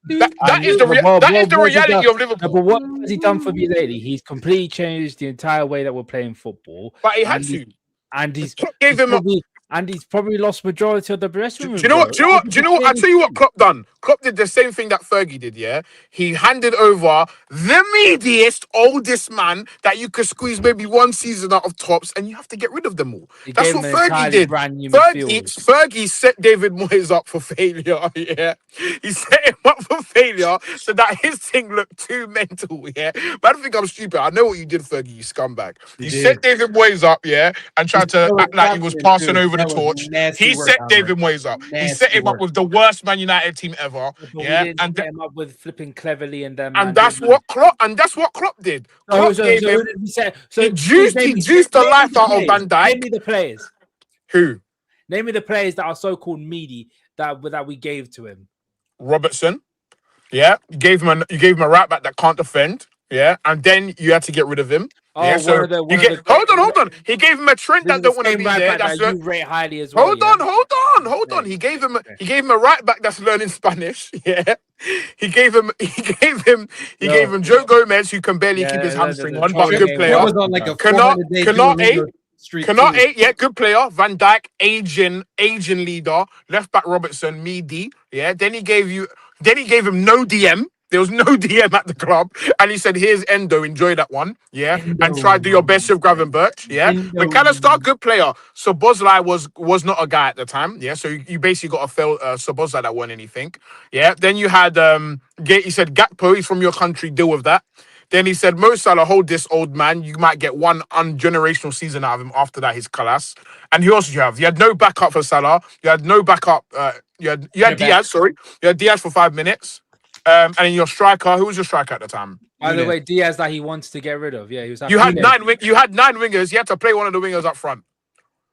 That is the reality of Liverpool. No, but what has he done for me lately? He's completely changed the entire way that we're playing football. But he had to. And he's Klopp gave him he's probably lost majority of the dressing room. Do you know what? I tell you what Klopp done. Klopp did the same thing that Fergie did. Yeah, he handed over the meatiest, oldest man that you could squeeze maybe one season out of tops, and you have to get rid of them all. He That's gave what him an Fergie entirely did. brand new midfield. Fergie set David Moyes up for failure. Yeah, he set him up for failure so that his thing looked too mental. Yeah, but I don't think I'm stupid. I know what you did, Fergie. You scumbag. You set David Moyes up. Yeah, and tried to act like he was passing over the torch. He set David Moyes up. He set him up with the worst Man United team ever. Yeah, and set him up with flipping Cleverly and them. and that's what Klopp did. Klopp gave him. He juiced the life out of Van Dijk. Name me the players. Who? Name me the players that are so-called meaty that we gave to him. Robertson. Yeah, you gave him a right back that can't defend. Yeah, and then you had to get rid of him. Oh, yeah, so hold on. He gave him a Trent that don't want to be there. That's you rate highly as well. Hold on. He gave him a right back that's learning Spanish. Yeah, he gave him Joe Gomez, who can barely keep his hamstring on, but a good player. Canate, yeah, good player. Van Dijk, Asian leader. Left back Robertson, Meady. Yeah, then he gave him no DM. There was no DM at the club, and he said, "Here's Endo, enjoy that one, yeah, and try to do your best with Gravenberch, yeah." McAllister, good player. So Bosley was not a guy at the time, yeah. So you basically got a fail Bosley that won anything, yeah. Then you had he said Gakpo, he's from your country, deal with that. Then he said, Mo Salah, hold this old man. You might get one ungenerational season out of him. After that, his class. And who else did you have? You had no backup for Salah. You had no backup. You had Diaz. Sorry, you had Diaz for 5 minutes. And then your striker, who was your striker at the time? By the way, Diaz that he wants to get rid of. Yeah, he was. You had nine wingers. You had to play one of the wingers up front.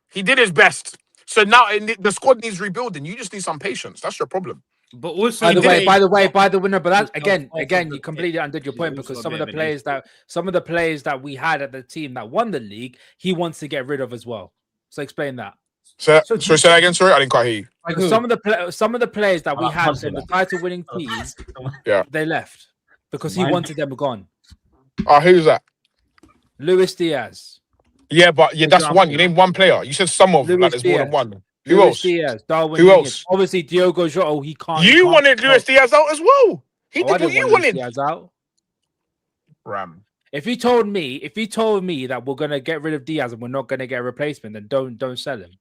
He did his best. So now the squad needs rebuilding. You just need some patience. That's your problem. But also, by the way, but that again, you completely undid your point, because some of the players that we had at the team that won the league, he wants to get rid of as well. So explain that. So say that again. Sorry, I didn't quite hear you. Because some of the players that we had from the title-winning teams, they left because he wanted them gone. Who's that? Luis Diaz. Yeah, but that's example. one. You named one player. You said some of them, like Luis there's more than Diaz. one. Who Luis else? Diaz, Darwin Who Nunez. else? Obviously, Diogo Jota, he can't. You wanted Luis Diaz out as well. He I did what didn't you want Luis wanted. Diaz out. Ram. If you told me that we're gonna get rid of Diaz and we're not gonna get a replacement, then don't sell him.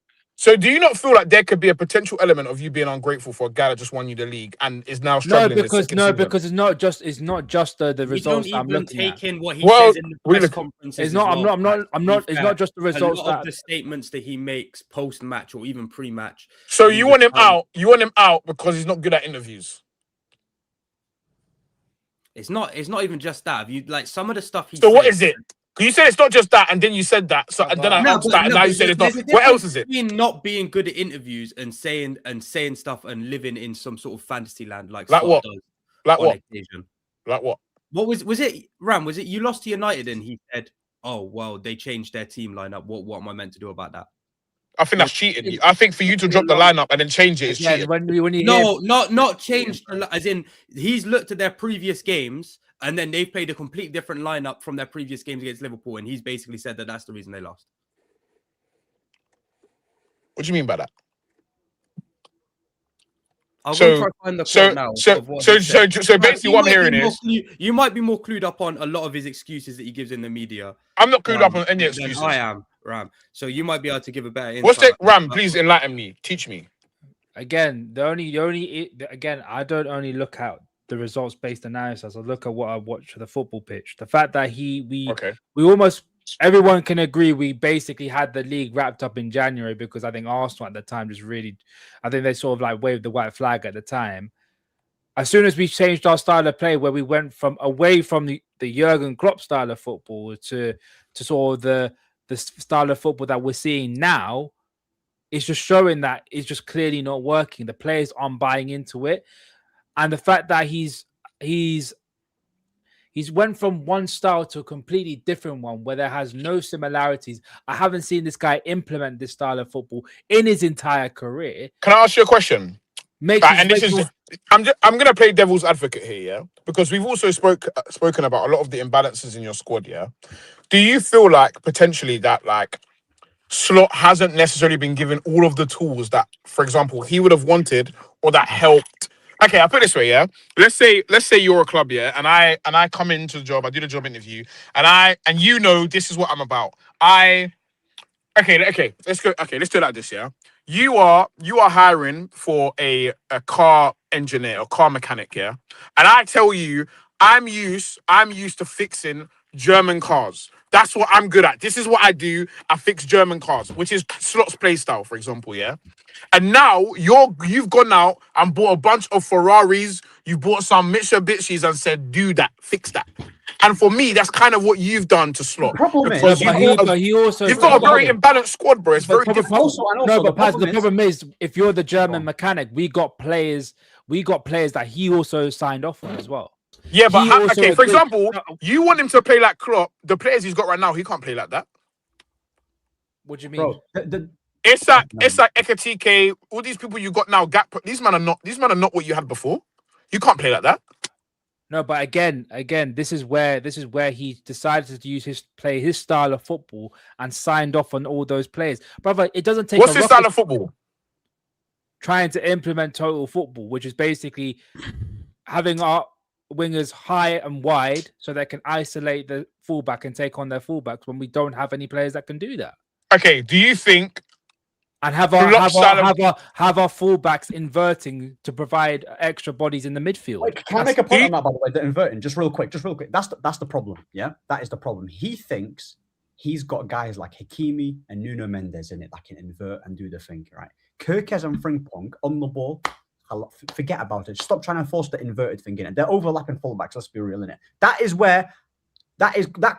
So do you not feel like there could be a potential element of you being ungrateful for a guy that just won you the league and is now struggling? Because it's not just the We results don't that I'm even looking take at. in what he Well, says in the press conferences. It's not. as well, I'm not. to be It's fair. not just the results A lot of that. the statements that he makes post-match or even pre-match. So you want him out? You want him out because he's not good at interviews? It's not even just that. If you like some of the stuff he So what says- is it? Because you said it's not just that, and then you said that. So and then I asked that, and now you said it's not. What else is it? Between not being good at interviews and saying stuff and living in some sort of fantasy land like Like Slot what? does Like on what? occasion. Like what? What was it, Ram? Was it you lost to United and he said, "Oh well, they changed their team lineup. What am I meant to do about that?" I think that's cheating. I think for you to drop the lineup and then change it is Again, cheating. when you No, not changed. As in, he's looked at their previous games and then they've played a complete different lineup from their previous games against Liverpool, and he's basically said that that's the reason they lost. What do you mean by that? I'll go try to find the quote now. So basically, what I'm hearing is you might be more clued up on a lot of his excuses that he gives in the media. I'm not clued up on any than excuses. I am, Ram. So you might be able to give a better insight. What's the Ram? Please enlighten me. Teach me. Again, I don't only look at the results based analysis. I look at what I watch for the football pitch. The fact that we almost everyone can agree we basically had the league wrapped up in January because I think Arsenal at the time I think they sort of like waved the white flag at the time. As soon as we changed our style of play, where we went away from the Jurgen Klopp style of football to sort of the style of football that we're seeing now, it's just showing that it's just clearly not working. The players aren't buying into it. And the fact that he's went from one style to a completely different one where there has no similarities. I haven't seen this guy implement this style of football in his entire career. Can I ask you a question? I'm going to play devil's advocate here, yeah? Because we've also spoken about a lot of the imbalances in your squad, yeah? Do you feel like potentially that like Slot hasn't necessarily been given all of the tools that, for example, he would have wanted or that helped? Okay, I'll put it this way, yeah. Let's say you're a club, yeah, and I come into the job, I do the job interview, and you know this is what I'm about. Okay, let's go. Okay, let's do it like this, yeah. You are hiring for a car engineer or car mechanic, yeah, and I tell you, I'm used to fixing German cars. That's what I'm good at. This is what I do. I fix German cars, which is Slot's play style, for example, yeah. And now you've gone out and bought a bunch of Ferraris. You bought some Mitsubishis and said, "Do that, fix that." And for me, that's kind of what you've done to Slot. The problem because you've got a very imbalanced squad, bro. It's very difficult. The problem is, if you're the German mechanic, we got players that he also signed off on as well. Yeah, but for example, you want him to play like Klopp. The players he's got right now, he can't play like that. What do you mean? Bro, it's like Ekatike, all these people you got now. These men are not what you had before. You can't play like that. No, but again, this is where he decided to use his style of football and signed off on all those players. Brother, it doesn't take. What's his style of football? Trying to implement total football, which is basically having our wingers high and wide so they can isolate the fullback and take on their fullbacks when we don't have any players that can do that. Okay, do you think and have our fullbacks inverting to provide extra bodies in the midfield? Wait, can I make a point on that, by the way? The inverting, just real quick. That's the problem. Yeah, that is the problem. He thinks he's got guys like Hakimi and Nuno Mendes in it that can invert and do the thing, right? Kirkes and Frimpong on the ball. Forget about it. Stop trying to force the inverted thing in it. They're overlapping fullbacks. Let's be real in it. That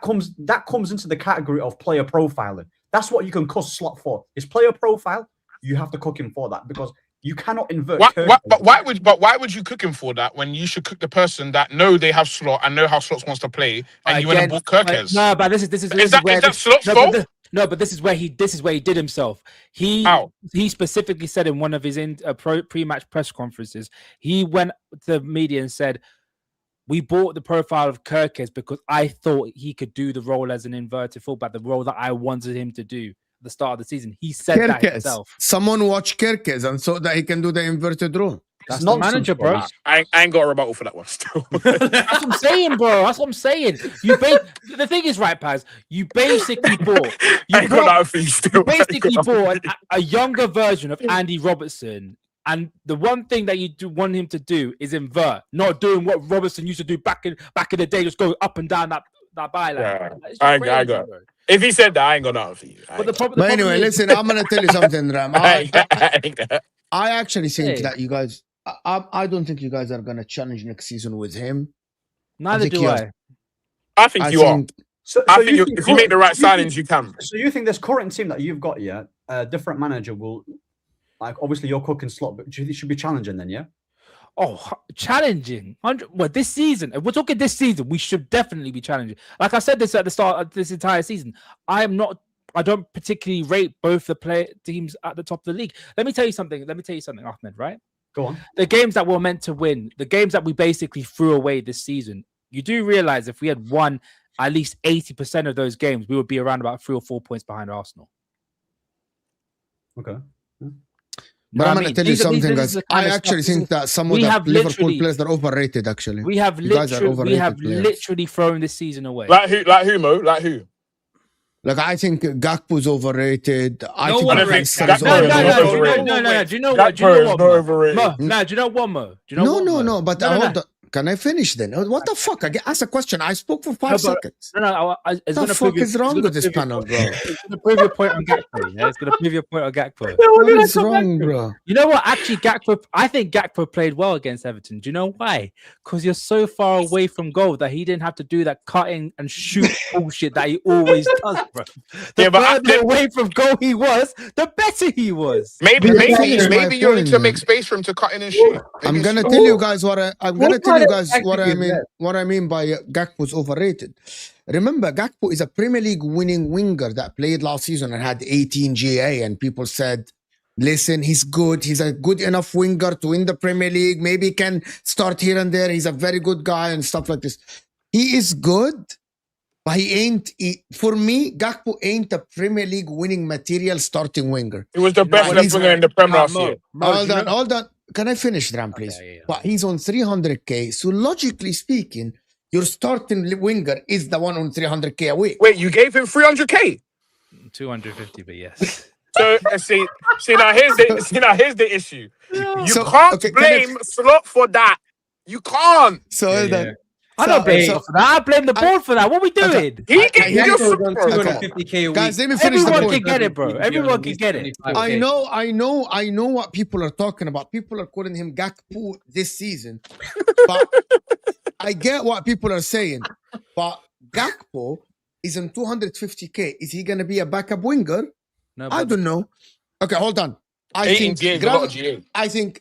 comes into the category of player profiling. That's what you can cuss Slot for. His player profile. You have to cook him for that because you cannot invert. But why would you cook him for that when you should cook the person that know they have Slot and know how Slot wants to play and you went and bought Kirkes? No, but this is that Slot's fault? No, but this is where he did himself. He specifically said in one of his pre-match press conferences, he went to the media and said, we bought the profile of Kerkez because I thought he could do the role as an inverted fullback, the role that I wanted him to do at the start of the season. He said that himself. Someone watched Kerkez and saw that he can do the inverted role. That's the manager, bro. I ain't got a rebuttal for that one still. That's what I'm saying, bro. That's what I'm saying. The thing is, right, Paz, you basically bought... You basically bought a younger version of Andy Robertson. And the one thing that you do want him to do is invert, not doing what Robertson used to do back in the day, just go up and down that byline. Yeah, I got it. If he said that, I ain't got nothing for you. But anyway, listen, I'm gonna tell you something, Ram. I actually think that you guys, I don't think you guys are gonna challenge next season with him. Neither do I. I think you are. So I think if you make the right signings, you can. So you think this current team that you've got, a different manager will, like, obviously you're cooking slot, but do you think should be challenging then, yeah? Oh, challenging. Well, this season, if we're talking this season, we should definitely be challenging. Like I said this at the start of this entire season, I don't particularly rate both the teams at the top of the league. Let me tell you something, Ahmed, right? Go on. The games that we're meant to win, the games that we basically threw away this season, you do realize if we had won at least 80% of those games, we would be around about 3 or 4 points behind Arsenal. Okay. But I'm going to tell you something, guys. I actually think that some of the Liverpool players are overrated, actually. We have literally thrown this season away. Like who, Mo? Like who? Like, I think Gakpo's overrated. No. Do you know what? No. But hold on. Can I finish then? What the fuck? I asked a question. I spoke for 5 seconds. What the fuck is wrong with this panel, bro? It's going to prove your point on Gakpo. Yeah? It's going to prove your point on Gakpo. What is wrong, bro? You know what? Actually, I think Gakpo played well against Everton. Do you know why? Because you're so far away from goal that he didn't have to do that cutting and shoot bullshit that he always does, bro. The further away from goal he was, the better he was. Maybe you need to make space for him to cut in and shoot. I'm gonna tell you guys what I mean by Gakpo's overrated. Remember, Gakpo is a Premier League winning winger that played last season and had 18 GA, and people said, listen, he's good. He's a good enough winger to win the Premier League. Maybe he can start here and there. He's a very good guy and stuff like this. He is good, but for me, Gakpo ain't a Premier League winning material starting winger. He was the best left winger in the Premier last year. Hold on. Can I finish, Ram, please? Okay, yeah. But he's on 300k. So logically speaking, your starting winger is the one on 300k a week. Wait, you gave him 300k? 250, but yes. So see now here's the issue. You can't blame Slot for that. You can't. So I don't blame for that. I blame the board for that. What are we doing? He can get 250k a week. Guys, let me finish the point. Everyone can get it, bro. Everyone can get it. I know what people are talking about. People are calling him Gakpo this season. But I get what people are saying. But Gakpo is on 250k. Is he going to be a backup winger? No, I don't know. Okay, hold on. I think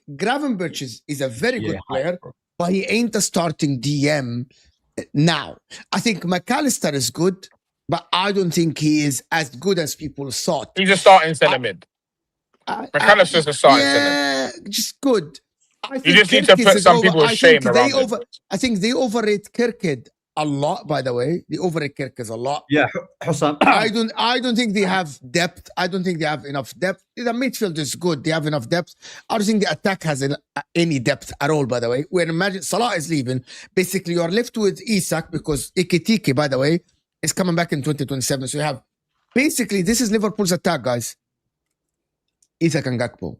Gravenberch is a very good player. But he ain't a starting DM now. I think McAllister is good, but I don't think he is as good as people thought. He's a starting centre mid. McAllister's a starting centre mid. Just good. You just need to put some people with shame around it. I think they overrate Kirkhead a lot, by the way. They overrate Kirkhead a lot. Yeah, Hussam. I don't think they have depth. I don't think they have enough depth. The midfield is good. They have enough depth. I don't think the attack has any depth at all, by the way. When imagine Salah is leaving, basically you are left with Isak because Ekitike, by the way, is coming back in 2027. So you have, basically, this is Liverpool's attack, guys. Isak and Gakpo.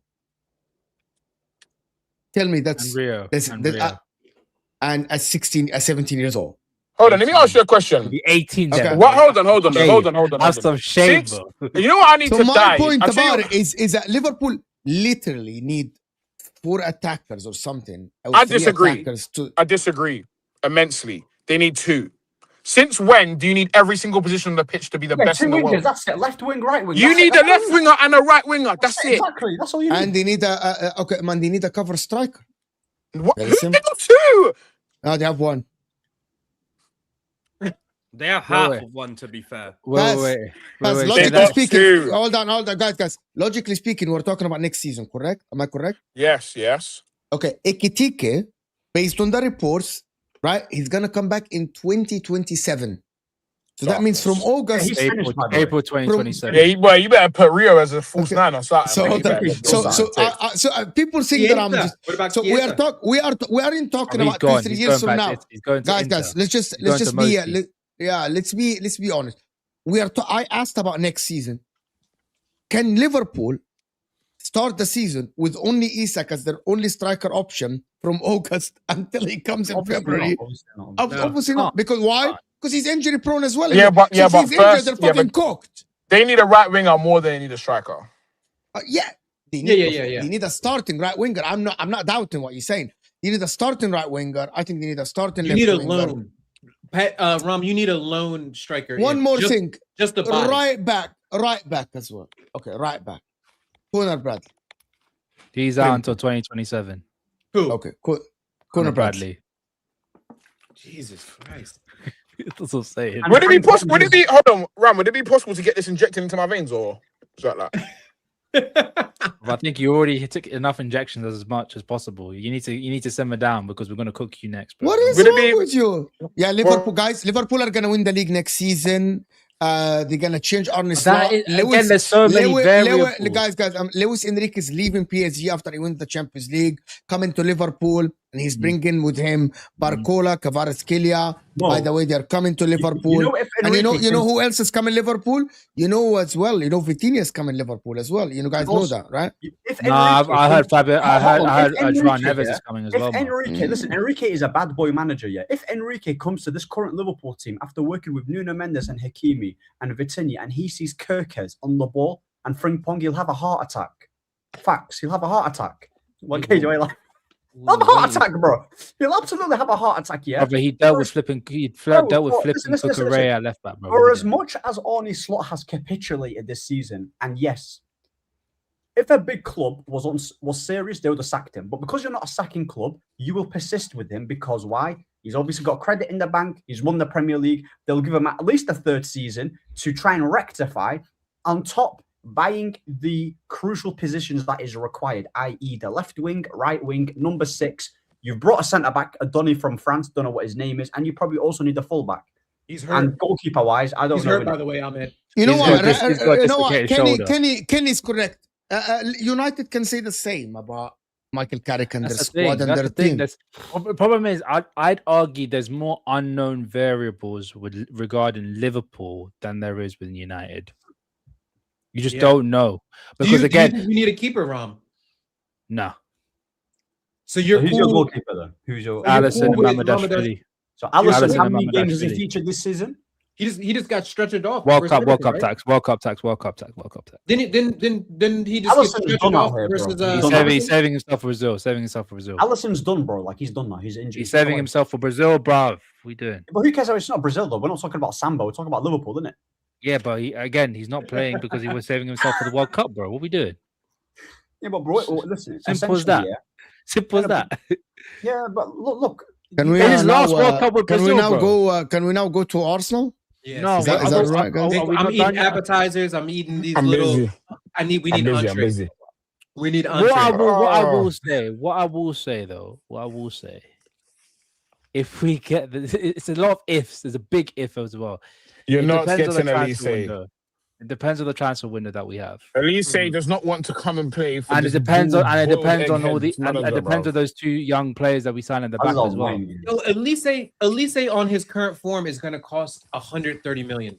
Tell me that's... And at 17 years old. Hold on, let me ask you a question. Be 18. Okay. What? Hold on. Have some shame, bro. You know what I need to my die? point about it is that Liverpool literally need 4 attackers or something. I disagree. I disagree immensely. They need 2. Since when do you need every single position on the pitch to be the best in the world? That's it. Left wing, right wing. You need a left winger and a right winger. That's it. Exactly. That's all you need. And they need they need a cover striker. What? They got 2. No, they have 1. They have half of 1, to be fair. Wait. Logically speaking, hold on, guys. Logically speaking, we're talking about next season, correct? Am I correct? Yes. Okay, Ekitike, based on the reports, right? He's gonna come back in 2027. So that means from August, he's finished, by the way. April 2027. Yeah, you better put Rio as a false nine or something. So, man. You better so, go so, back and people think that I'm Chiesa. just. What about So we Chiesa? aren't talking He's about gone. 2-3 He's years going from back. now, He's going to Inter. guys. Let's just going to be Moshi. let's be honest. I asked about next season. Can Liverpool start the season with only Isak as their only striker option from August until he comes in Obviously February? not, obviously not. Obviously not. Because why? Because he's injury prone as well. Yeah, but- Since but he's injured, first- they're yeah, fucking cooked. They need a right winger more than they need a striker. Yeah. They Yeah. You need a starting right winger. I'm not doubting what you're saying. You need a starting right winger. I think they need a starting You left need a winger. loan. Rom, you need a lone striker. One more thing. Just the body. Right back as well. Okay, right back. Conor Bradley. He's out until 2027. Who? Okay, Conor Bradley. Jesus Christ. That's what I'm saying. Would it be possible? Would it be Ram? Would it be possible to get this injected into my veins, or is that like? I think you already took enough injections as much as possible. You need to simmer down because we're going to cook you next. Bro. What is Would it wrong be- with you? Yeah, Liverpool guys. Liverpool are gonna win the league next season. They're gonna change Arne Slot. Again, there's so many variables. Guys, Luis Enrique is leaving PSG after he wins the Champions League, coming to Liverpool, and he's bringing with him Barcola, Kvaratskhelia. By the way, they're coming to Liverpool. And you know who else is coming Liverpool? You know as well. You know Vitinha is coming Liverpool as well. You know, guys know that, right? I heard Fabio. I heard Enrique, João Neves is coming as well. If Enrique, listen, Enrique is a bad boy manager. Yeah, if Enrique comes to this current Liverpool team after working with Nuno Mendes and Hakimi and Vitinha, and he sees Kirkes on the ball and Frimpong, he'll have a heart attack. Facts, he'll have a heart attack. What cage are you like? He'll have a heart attack, bro. He'll absolutely have a heart attack. Yeah, but he dealt with flipping. Listen, Cucurella at left back, bro. For as much as Arne Slot has capitulated this season, and yes, if a big club was serious, they would have sacked him. But because you're not a sacking club, you will persist with him because why? He's obviously got credit in the bank. He's won the Premier League. They'll give him at least a third season to try and rectify. On top, buying the crucial positions that is required, i.e. the left wing, right wing, number 6. You've brought a centre-back, a Donny from France, don't know what his name is, and you probably also need a full-back. He's hurt. And goalkeeper-wise, I don't He's know. hurt, by the way, Ahmed. You know what? He's got dislocated shoulder. Kenny's correct. United can say the same about Michael Carrick and their squad and their team. The problem is, I'd argue there's more unknown variables regarding Liverpool than there is with United. You just don't know because you need a keeper, Rom. No. So you're who's cool. your goalkeeper then? Who's your Alisson and cool with Mamadashvili. So Alisson, how and many games has he Mamadashvili. featured this season? He just got stretchered off. World versus Cup Everton, right? tax. World Cup tax. Then he just Alisson's get stretched done out off here, bro. versus He's saving himself for Brazil. Alisson's done, bro. Like he's done now. He's injured. He's saving himself for Brazil, bruv. We doing? But who cares? It's not Brazil though. We're not talking about Samba. We're talking about Liverpool, isn't it? Yeah, but he's not playing because he was saving himself for the World Cup, bro. What we doing? Yeah, but bro, listen. Simple as that. Yeah, Simple as that. yeah, but look. Can we His now, last World Cup with can Brazil, we now bro. Can we now go to Arsenal? Yes. No, Is that right, guys? I'm eating appetizers. I'm eating these I'm little. busy. We need I'm entree. busy. We need What I entree. will say, if we get it's a lot of ifs. There's a big if as well. You're It not depends on the getting transfer Elise. window. It depends on the transfer window that we have, Elise does not want to come and play for and it this depends on boiled all the eggheads and it manager, depends bro. on those 2 young players that we sign in the back as well. So Elise on his current form is going to cost 130 million.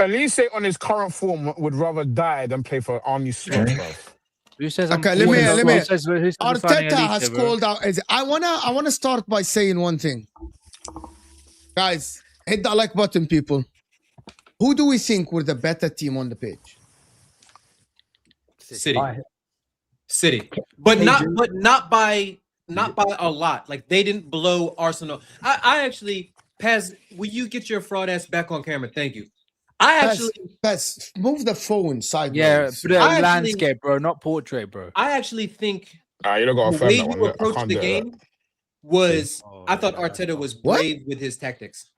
Elise on his current form would rather die than play for Arne Slot, bro. Who says? Okay, let me. Arteta has called out. I wanna start by saying one thing, guys. Hit that like button, people. Who do we think were the better team on the pitch? City, but not by a lot. Like they didn't blow Arsenal. I actually, Paz, will you get your fraud ass back on camera? Thank you. Pez, move the phone sideways. Yeah, but landscape, bro, not portrait, bro. I actually think You don't got the to way that you one. approached the game was. I thought Arteta was brave with his tactics.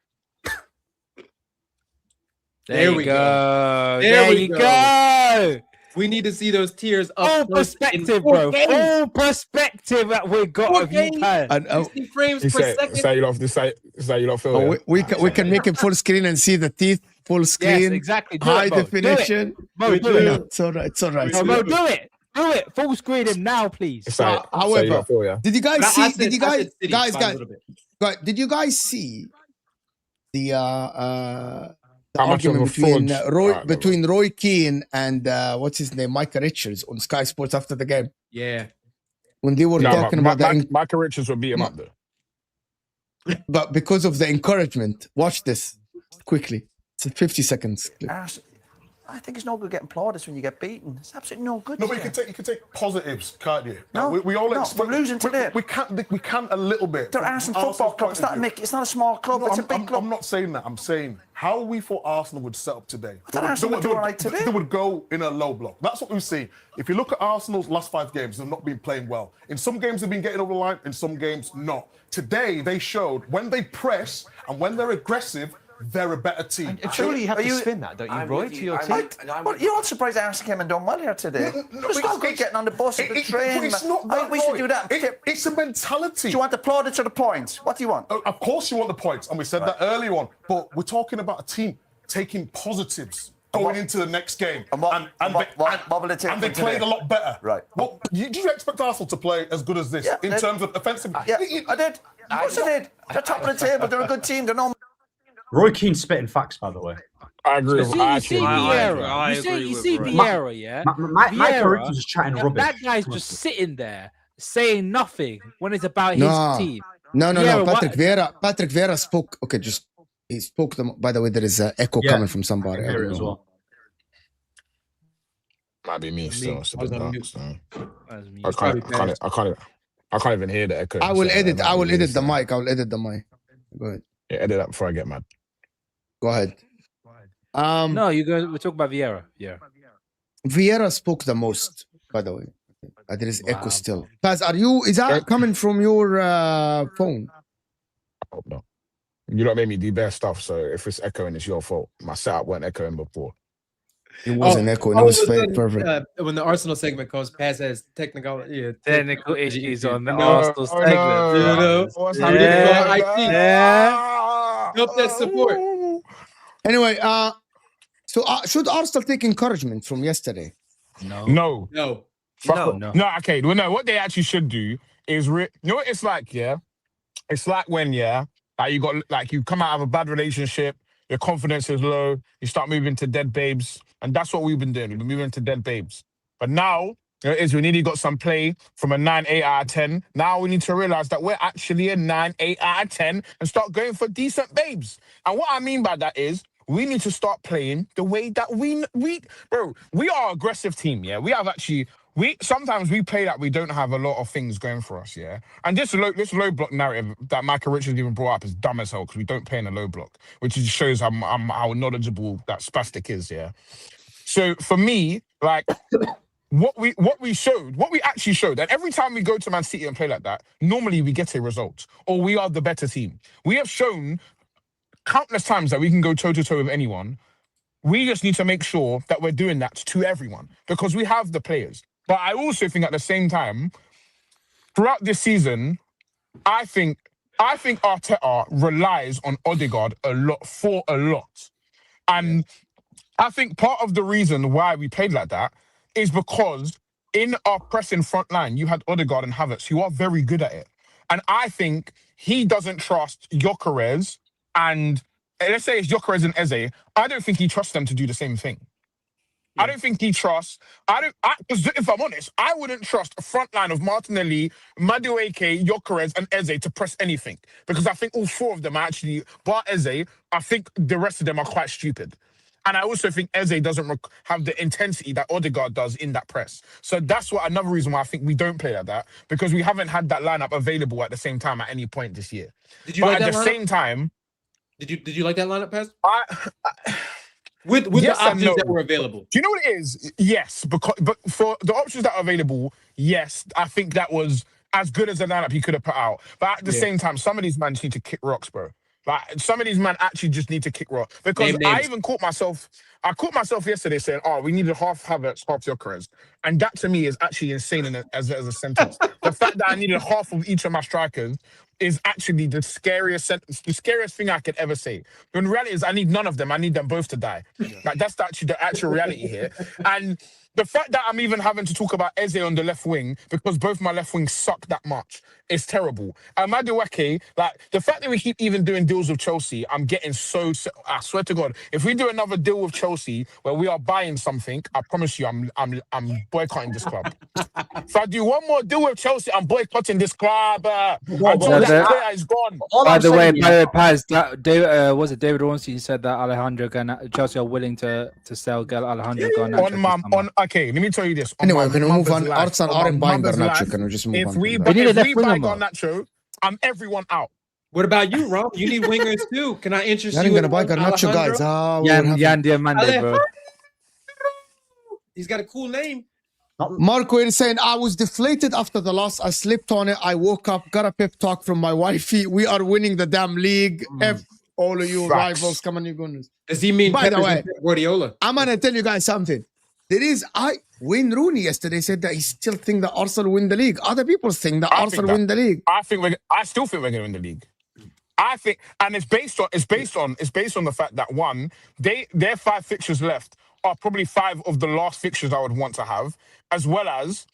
There we go. There you go. We need to see those tears Full up close in perspective, 4 bro. games. Full perspective that we got 4 of you, games. Pat. 60 frames per second. Say you don't feel. Oh, Yeah? we can make it full screen and see the teeth full Yes, screen, exactly. Do high it, Mo. Do it. definition. Mo, do No, it. it's all right. It's all right. No, Mo, do it. Do it. Full screen him now, please. Say you However, don't feel, yeah. did you guys But I see? said- Did you I guys, said City guys, by a guys, little bit. did you guys see the How much of argument a fraud? between Roy Keane and what's his name, Micah Richards on Sky Sports after the game Yeah. when they were talking about Michael Richards would beat him up though. but because of the encouragement. Watch this quickly. It's a 50 seconds clip. I think it's no good getting plaudits when you get beaten. It's absolutely no good. No, but you can take positives, can't you? No, we all no, we're losing today. We can a little bit. They're Arsenal Football Club. It's not a small club. No, it's a big club. I'm not saying that. I'm saying how we thought Arsenal would set up today. Arsenal would do all right today. They would go in a low block. That's what we've seen. If you look at Arsenal's last 5 games, they've not been playing well. In some games, they've been getting over the line. In some games, not. Today, they showed when they press and when they're aggressive, they're a better team. And surely you have to spin that, don't you, Roy, to your team? But you're not surprised Arsenal came and done well here today. It's not good getting on the bus and the train. It's not I think we should do that. It's a mentality. Do you want the plaudits or the points? What do you want? Of course you want the points, and we said that earlier on. But we're talking about a team taking positives going into the next game. What will they take and they from played today? a lot better. Right. Well, do you expect Arsenal to play as good as this in terms of offensive? Yeah, I did. Of course I did. They're top of the table. They're a good team. They're no. Roy Keane spitting facts, by the way. I agree. You see I Vieira. agree You with see Roy. Vieira, yeah? Mike Vieira, was just chatting rubbish. that guy's just sitting there saying nothing when it's about his No. team. No. Vieira, Patrick Vieira spoke. Okay, he spoke them. By the way, there is an echo coming from somebody. I don't as know. well. Might be me still. It's a bit dark, so. That's me. I can't even hear the echo. I will so edit. that I might will be me, edit the so. mic. I will edit the mic. Go ahead. Yeah, edit that before I get mad. Go ahead. No, you guys. We're talking about Vieira. Yeah. Vieira spoke the most. By the way, there is echo still. Paz, is that coming from your phone? I hope not. You don't make me do bad stuff, so if it's echoing, it's your fault. My setup weren't echoing before. It wasn't echoing. It was perfect. When the Arsenal segment comes, Paz has technical issues on the No, Arsenal oh, no. segment. What's Yeah. happening? Yeah. Help that support. Anyway, so should Arsenal take encouragement from yesterday? No. Fuck No. it. No, okay. Well, no, what they actually should do is, you know what it's like, yeah? It's like when, you come out of a bad relationship, your confidence is low, you start moving to dead babes, and that's what we've been doing. We've been moving to dead babes. But now, we nearly got some play from a 9, 8 out of 10. Now we need to realize that we're actually a 9, 8 out of 10 and start going for decent babes. And what I mean by that is, we need to start playing the way that we are an aggressive team, yeah? Sometimes we play that we don't have a lot of things going for us, yeah? And this low block narrative that Michael Richards even brought up is dumb as hell because we don't play in a low block, which just shows how knowledgeable that spastic is, yeah? So for me, what we actually showed, and every time we go to Man City and play like that, normally we get a result, or we are the better team. We have shown countless times that we can go toe-to-toe with anyone. We just need to make sure that we're doing that to everyone because we have the players. But I also think at the same time, throughout this season, I think Arteta relies on Odegaard a lot. And I think part of the reason why we played like that is because in our pressing front line, you had Odegaard and Havertz who are very good at it. And I think he doesn't trust Gyökeres and let's say it's Gyökeres and Eze. I don't think he trusts them to do the same thing. Yeah. I don't think he trusts. Because if I'm honest, I wouldn't trust a front line of Martinelli, Madueke, Gyökeres, and Eze to press anything because I think all 4 of them are actually, bar Eze, I think the rest of them are quite stupid. And I also think Eze doesn't have the intensity that Odegaard does in that press. So that's another reason why I think we don't play like that because we haven't had that lineup available at the same time at any point this year. Did you like at that the lineup? same time? Did you like that lineup, Paz? With the options that were available. Do you know what it is? Yes, but for the options that are available, yes, I think that was as good as a lineup he could have put out. But at the same time, some of these men need to kick rocks, bro. Some of these men actually just need to kick rocks. Because I even caught myself I caught myself yesterday saying, "Oh, we needed half Havertz, half Gyökeres," and that to me is actually insane as a sentence. The fact that I needed half of each of my strikers is actually the scariest sentence, the scariest thing I could ever say. When the reality is, I need none of them. I need them both to die. Like that's actually the actual reality here. And the fact that I'm even having to talk about Eze on the left wing because both my left wings suck that much is terrible. And Madueke, like the fact that we keep even doing deals with Chelsea, I'm getting so I swear to God, if we do another deal with Chelsea where we are buying something, I promise you, I'm boycotting this club. If I do one more deal with Chelsea, I'm boycotting this club. Until that player is gone. By the way, Paz, David Ornstein said that Chelsea are willing to sell Alejandro Garnacho. Okay, let me tell you this. Anyway, can we move on? Arsenal aren't buying Garnacho. Can we just move on? If we buy Garnacho, I'm everyone out. What about you, Rom? You need wingers too. Can I interest you? You're going to buy Garnacho, guys. Yan Diamande, bro. He's got a cool name. Marco is saying, I was deflated after the loss. I slipped on it. I woke up, got a pep talk from my wifey. We are winning the damn league. F all of you rivals. Come on, you goodness. Does he mean by the way, Guardiola? I'm going to tell you guys something. Wayne Rooney yesterday said that he still thinks that Arsenal win the league. Other people think that Arsenal win the league. I still think we're going to win the league. I think, and it's based on the fact that one, their 5 fixtures left are probably 5 of the last fixtures I would want to have, as well as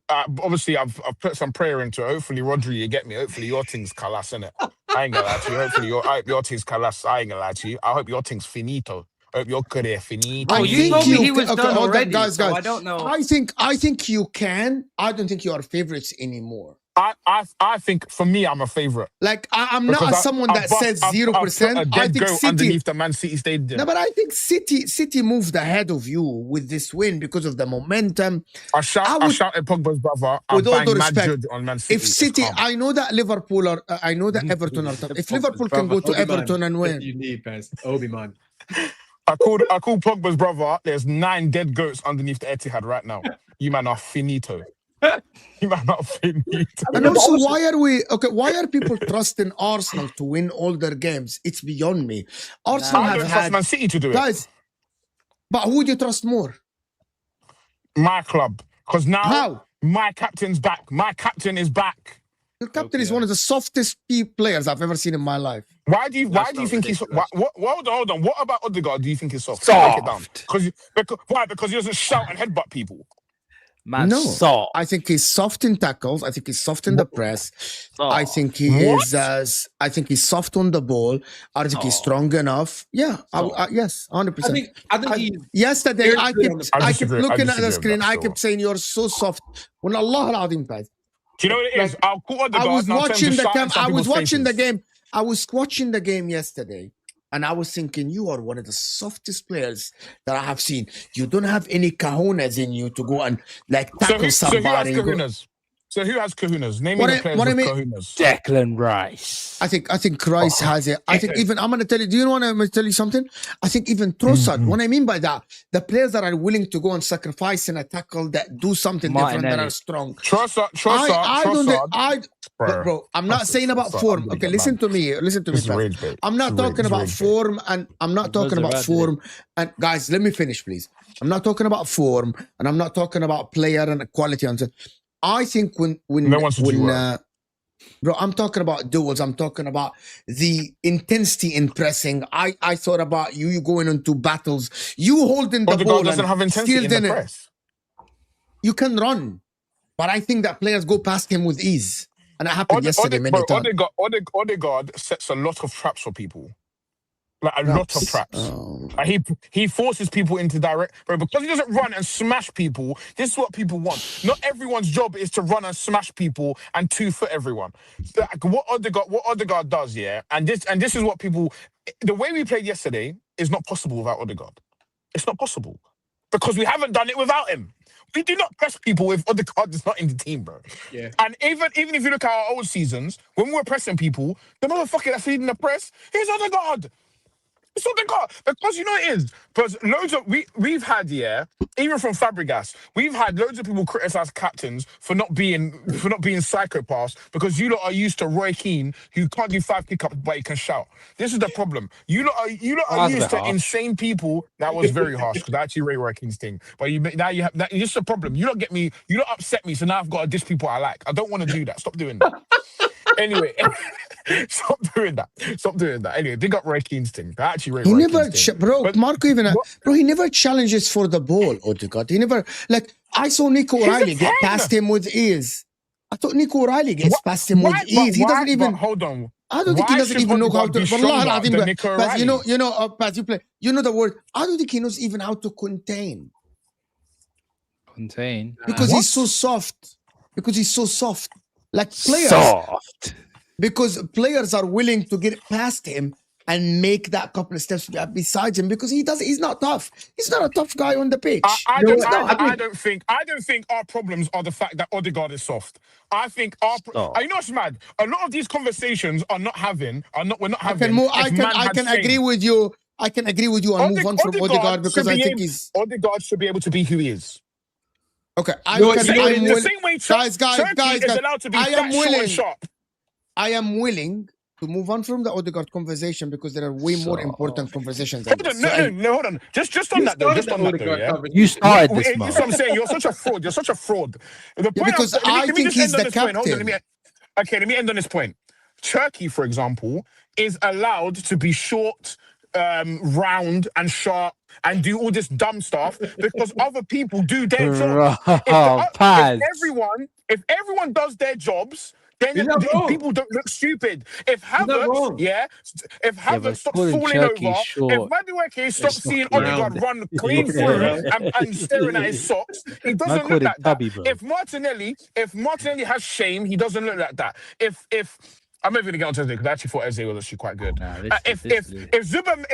obviously I've put some prayer into it. Hopefully, Rodri, you get me. Hopefully, your thing's calas, innit? I ain't gonna lie to you. Hopefully, your thing's calas. I ain't gonna lie to you. I hope your thing's finito. I hope your career finito. Oh, you told me he was done already. Guys, so I don't know. I think you can. I don't think you are favorites anymore. I think for me, I'm a favorite. Like I'm not someone that says 0%. I think City underneath the Man City stadium. No, but I think City moved ahead of you with this win because of the momentum. I shouted Pogba's brother. With all due respect, on Man City. If City, I know that Liverpool are. I know that Everton are tough. If Liverpool can go to Everton and win, you need Paz. Obi-Man. I called Pogba's brother. There's 9 dead goats underneath the Etihad right now. You man are finito. You man are finito. And also, why are people trusting Arsenal to win all their games? It's beyond me. Arsenal I don't trust Man City to do it. Guys, but who do you trust more? My club. Because now my captain's back. My captain is back. Your captain is one of the softest players I've ever seen in my life. Why do you think he's soft? Hold on. What about Odegaard do you think is soft? Soft. Why? Because he doesn't shout and headbutt people. Man, no, soft. I think he's soft in tackles. I think he's soft in the press. Soft. I think he is. I think he's soft on the ball. I think he's strong enough. Yeah, yes, 100%. I think yesterday I kept looking at the screen. I kept saying, "You're so soft." When Allah al-Azim, guys. Do you know what it is? I was watching the game. I was watching the game yesterday, and I was thinking, you are one of the softest players that I have seen. You don't have any kahunas in you to go and tackle somebody. So who has kahunas? Name me the players with kahunas. Declan Rice. I think Rice has it. I think even, I'm going to tell you, do you want to tell you something? I think even Trossard, what I mean by that, the players that are willing to go and sacrifice in a tackle that do something different, that are strong. Trossard. Bro, I'm not saying about form. Okay, listen to me. I'm not talking about form, and I'm not talking about form. And guys, let me finish, please. I'm not talking about form, and I'm not talking about player and quality. I think when bro, I'm talking about duels. I'm talking about the intensity in pressing. I thought about you going into battles. You holding the ball doesn't have intensity in the press. You can run, but I think that players go past him with ease, and it happened yesterday many times. Odegaard sets a lot of traps for people. Like a lot of traps. He forces people into direct, bro, because he doesn't run and smash people. This is what people want. Not everyone's job is to run and smash people and 2-foot everyone. Like, what Odegaard does, and this is what people. The way we played yesterday is not possible without Odegaard. It's not possible because we haven't done it without him. We do not press people if Odegaard is not in the team, bro. Yeah. And even if you look at our old seasons, when we were pressing people, the motherfucker that's leading the press is Odegaard. So they got, because you know it is, because loads of we've had, even from Fabregas, we've had loads of people criticize captains for not being psychopaths because you lot are used to Roy Keane, who can't do 5 kick-ups but he can shout. This is the problem. You lot are used to insane people. That was very harsh because I actually rate Roy Keane's thing. But now you have that. It's just a problem. You don't get me. You don't upset me. So now I've got to diss people I like. I don't want to do that. Stop doing that. Anyway, stop doing that. Anyway, big up Roy Keane's thing. I actually rate Roy Keane's thing. Marco he never challenges for the ball, Odegaard. He never, like, I saw Nico O'Reilly get past him with ease. I thought Nico O'Reilly gets past him with ease. He doesn't even. Hold on. I don't think he doesn't even know how to. But you know, Paz, you play. You know the word. I don't think he knows even how to contain. Contain? Because he's so soft. Like players. Soft. Because players are willing to get past him and make that couple of steps beside him because he's not tough. He's not a tough guy on the pitch. I don't think our problems are the fact that Odegaard is soft. I think you know what's mad? A lot of these conversations we're not having. I can agree with you. I can agree with you and move on from Odegaard because I think Odegaard should be able to be who he is. Okay, the same way Cherki is allowed to be short and sharp. I am willing to move on from the Odegaard conversation because there are way more important conversations. Hold on. Just on that though. Yeah? You started this, man. That's what I'm saying. You're such a fraud. Because I think he's the captain. Let me end on this point. Cherki, for example, is allowed to be short, round and sharp and do all this dumb stuff because other people do their jobs. If everyone does their jobs, then people don't look stupid. If Havertz stops falling over, if Madueke stops seeing Odegaard run clean through and staring at his socks, he doesn't look like that. If Martinelli has shame, he doesn't look like that. If I'm not even gonna get onto this because I actually thought Eze was actually quite good. If Zuba,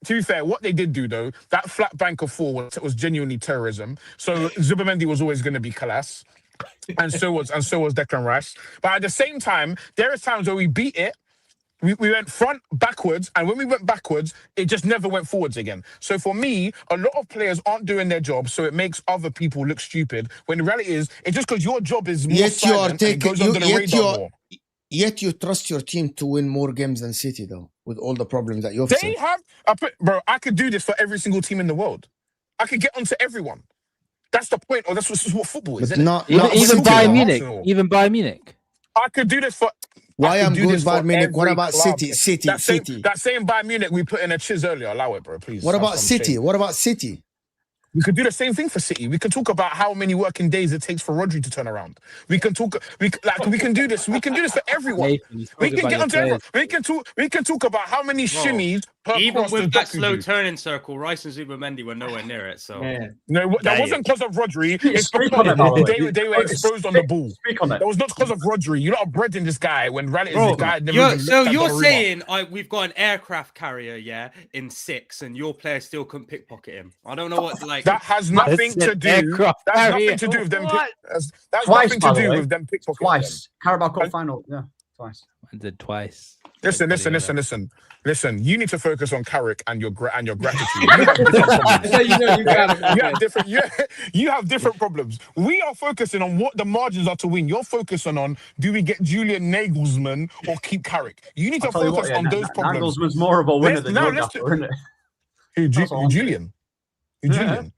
to be fair, what they did do though, that flat bank of 4 was genuinely terrorism. So Zubamendi was always gonna be class. And so was Declan Rice. But at the same time, there is times where we beat it, we went front, backwards, and when we went backwards, it just never went forwards again. So for me, a lot of players aren't doing their job, so it makes other people look stupid. When the reality is, it's just because your job is more silent and it goes under the radar more. Yet you trust your team to win more games than City, though, with all the problems that you've said. I could do this for every single team in the world. I could get onto everyone. That's the point, or this is what football is, isn't it? Even Bayern Munich. I could do this for. Why I'm good Bayern Munich? What about City? That same Bayern Munich we put in a chiz earlier. Allow it, bro, please. What about City? What about City? We could do the same thing for City. We can talk about how many working days it takes for Rodri to turn around. We can do this. We can do this for everyone. We can get onto everyone. We can talk about how many shimmies per even cross with that slow turning circle, Rice and Zubimendi were nowhere near it. So no, that wasn't because of Rodri. It's because they were exposed on the ball. That was not because of Rodri. You lot are bred in this guy when Rally is the guy. You're saying we've got an aircraft carrier, in 6, and your player still couldn't pickpocket him. I don't know what like. That has nothing to do. That's nothing to do with them. That's nothing to do with them pickpocketing. Twice. Carabao Cup final. Yeah, twice. I did twice. Listen. You need to focus on Carrick and your gratitude. You have different problems. We are focusing on what the margins are to win. You're focusing on do we get Julian Nagelsmann or keep Carrick? You need to focus on those problems. Nagelsmann's more of a winner than isn't it? Julian. Julian.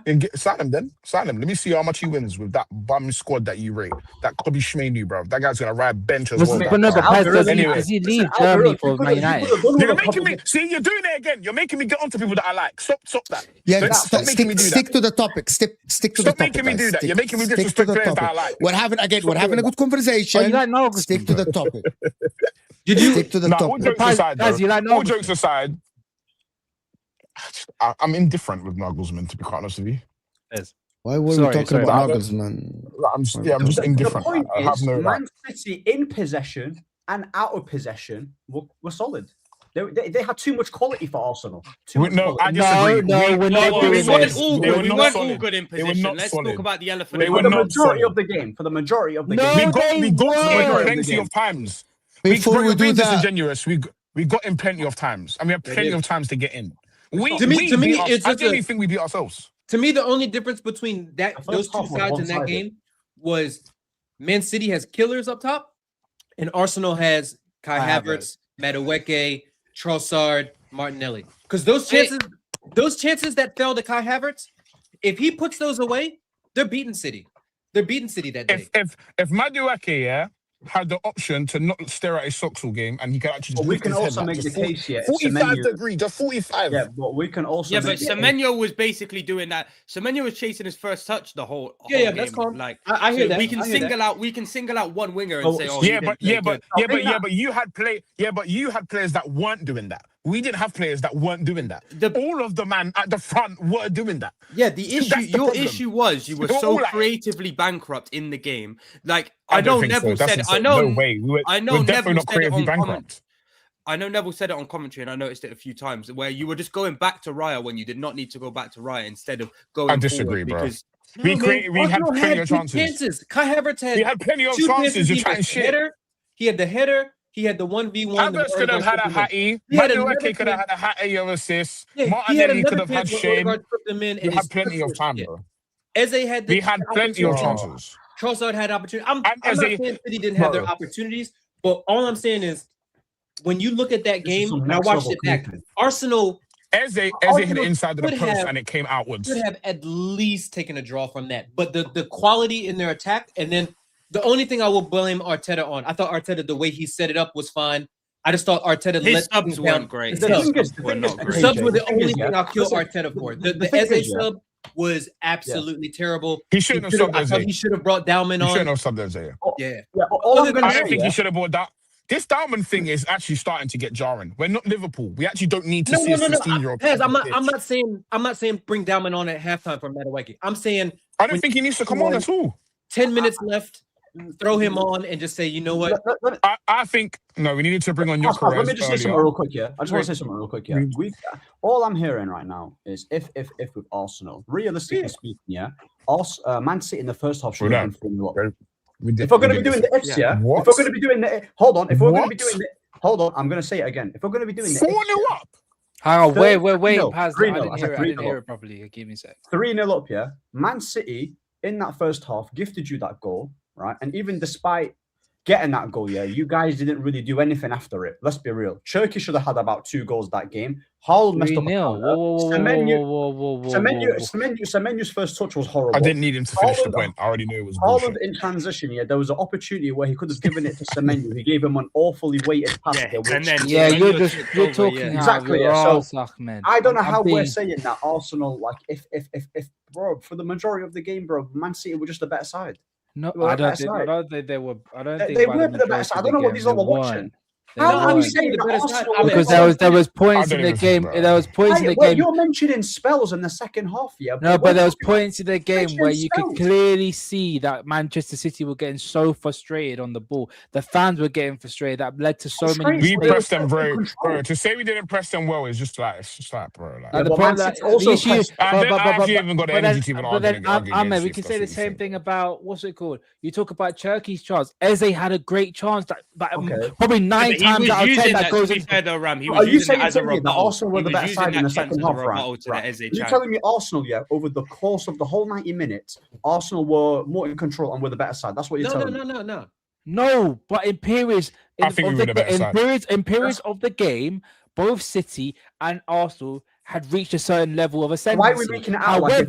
And sign him then. Sign him. Let me see how much he wins with that bum squad that you rate. That Kobe Schmeidu, bro. That guy's gonna ride bench as well. Does he leave Germany for Man United? You're making me see. You're doing it again. You're making me get onto people that I like. Stop that. Yeah, stick to the topic. Stick to the topic. Stop making me do that. You're making me disrespect players that I like. We're having a good conversation. Stick to the topic. Stick to the topic. All jokes aside. I'm indifferent with Nagelsmann, to be quite honest with you. Why were we talking about Nagelsmann? I'm just indifferent. I have no Man City in possession and out of possession were solid. They had too much quality for Arsenal. I disagree. We weren't all good in possession. Let's talk about the elephant. For the majority of the game. We got plenty of times. Before we do that, disingenuous. We got in plenty of times, and we had plenty of times to get in. To me, it's I just genuinely think we beat ourselves. To me, the only difference between those two sides in that game was Man City has killers up top, and Arsenal has Kai Havertz, Madueke, Trossard, Martinelli. Because those chances that fell to Kai Havertz, if he puts those away, they're beating City. They're beating City that day. If Madueke, had the option to not stare at his socks all game, and he can actually just we can also make the case here. 45 degrees, just 45. Yeah, but we can also. Yeah, but Semenyo was basically doing that. Semenyo was chasing his first touch the whole. Yeah, game. That's calm. Like I hear that. We can single out one winger and say, "Oh, but you had players that weren't doing that. We didn't have players that weren't doing that. All of the man at the front were doing that. Yeah, the issue, your issue was you were so creatively bankrupt in the game. Like I know Neville said, I know Neville said it on bankrupt. I know Neville said it on commentary, and I noticed it a few times where you were just going back to Raya when you did not need to go back to Raya instead of going. I disagree, bro. Because we had plenty of chances. Kai Havertz had plenty of chances. You're chatting shit. He had the header. He had the 1v1. Havertz could have had a hattie. Madueke could have had a hattie of assists. Martinelli could have had shame. You had plenty of time, bro. We had plenty of chances. Trossard had opportunities. I'm not saying City didn't have their opportunities, but all I'm saying is when you look at that game, and I watched it back, Arsenal. Eze hit it inside of the post and it came outwards. Could have at least taken a draw from that. But the quality in their attack, and then the only thing I will blame Arteta on, I thought Arteta, the way he set it up was fine. I just thought Arteta his subs weren't great. The subs were the only thing I'll kill Arteta for. The Eze sub was absolutely terrible. He shouldn't have subbed Eze. He should have brought Dalman on. He shouldn't have subbed Eze. Yeah. I don't think he should have brought that. This Dalman thing is actually starting to get jarring. We're not Liverpool. We actually don't need to see a 16-year-old. I'm not saying bring Dalman on at halftime for Madueke. I'm saying I don't think he needs to come on at all. 10 minutes left. Throw him on and just say, you know what? I think we needed to bring on Gyökeres. Let me just say something real quick. Yeah, I just want to say something real quick. Yeah, all I'm hearing right now is if with Arsenal, realistically speaking, Man City in the first half should have been 4-0 up. If we're going to be doing the ifs, if we're going to be doing the if we're going to be doing the I'm going to say it again. If we're going to be doing the 4-0 up. Hang on, wait. I didn't hear it properly. Give me a sec. 3-0 up. Yeah, Man City in that first half gifted you that goal. Right, and even despite getting that goal, you guys didn't really do anything after it. Let's be real. Cherki should have had about 2 goals that game. Haaland messed up. Semenyu's first touch was horrible. I didn't need him to finish the point. I already knew it was Haaland in transition. There was an opportunity where he could have given it to Semenyo. He gave him an awfully weighted pass. You're talking exactly. So I don't know how we're saying that Arsenal, like, if bro, for the majority of the game, bro, Man City were just a better side. No, I don't think they were. I don't think they were the better side. I don't know what these other watching. How are you saying that? Because there was points in the game. There was points in the game. You're mentioning spells in the second half, No, but there was points in the game where you could clearly see that Manchester City were getting so frustrated on the ball. The fans were getting frustrated. That led to so many. We pressed them very. Bro, to say we didn't press them well is just like bro. Like, the issue. I haven't even got the energy to even argue. We can say the same thing about what's it called? You talk about Cherki's chance. Eze had a great chance that probably 9 times out of 10 that goes in. Are you saying to me that Arsenal were the better side in the second half, right? You're telling me Arsenal, over the course of the whole 90 minutes, Arsenal were more in control and were the better side. That's what you're telling me. No, but in periods of the game, both City and Arsenal had reached a certain level of ascendancy. Why are we making it out? However,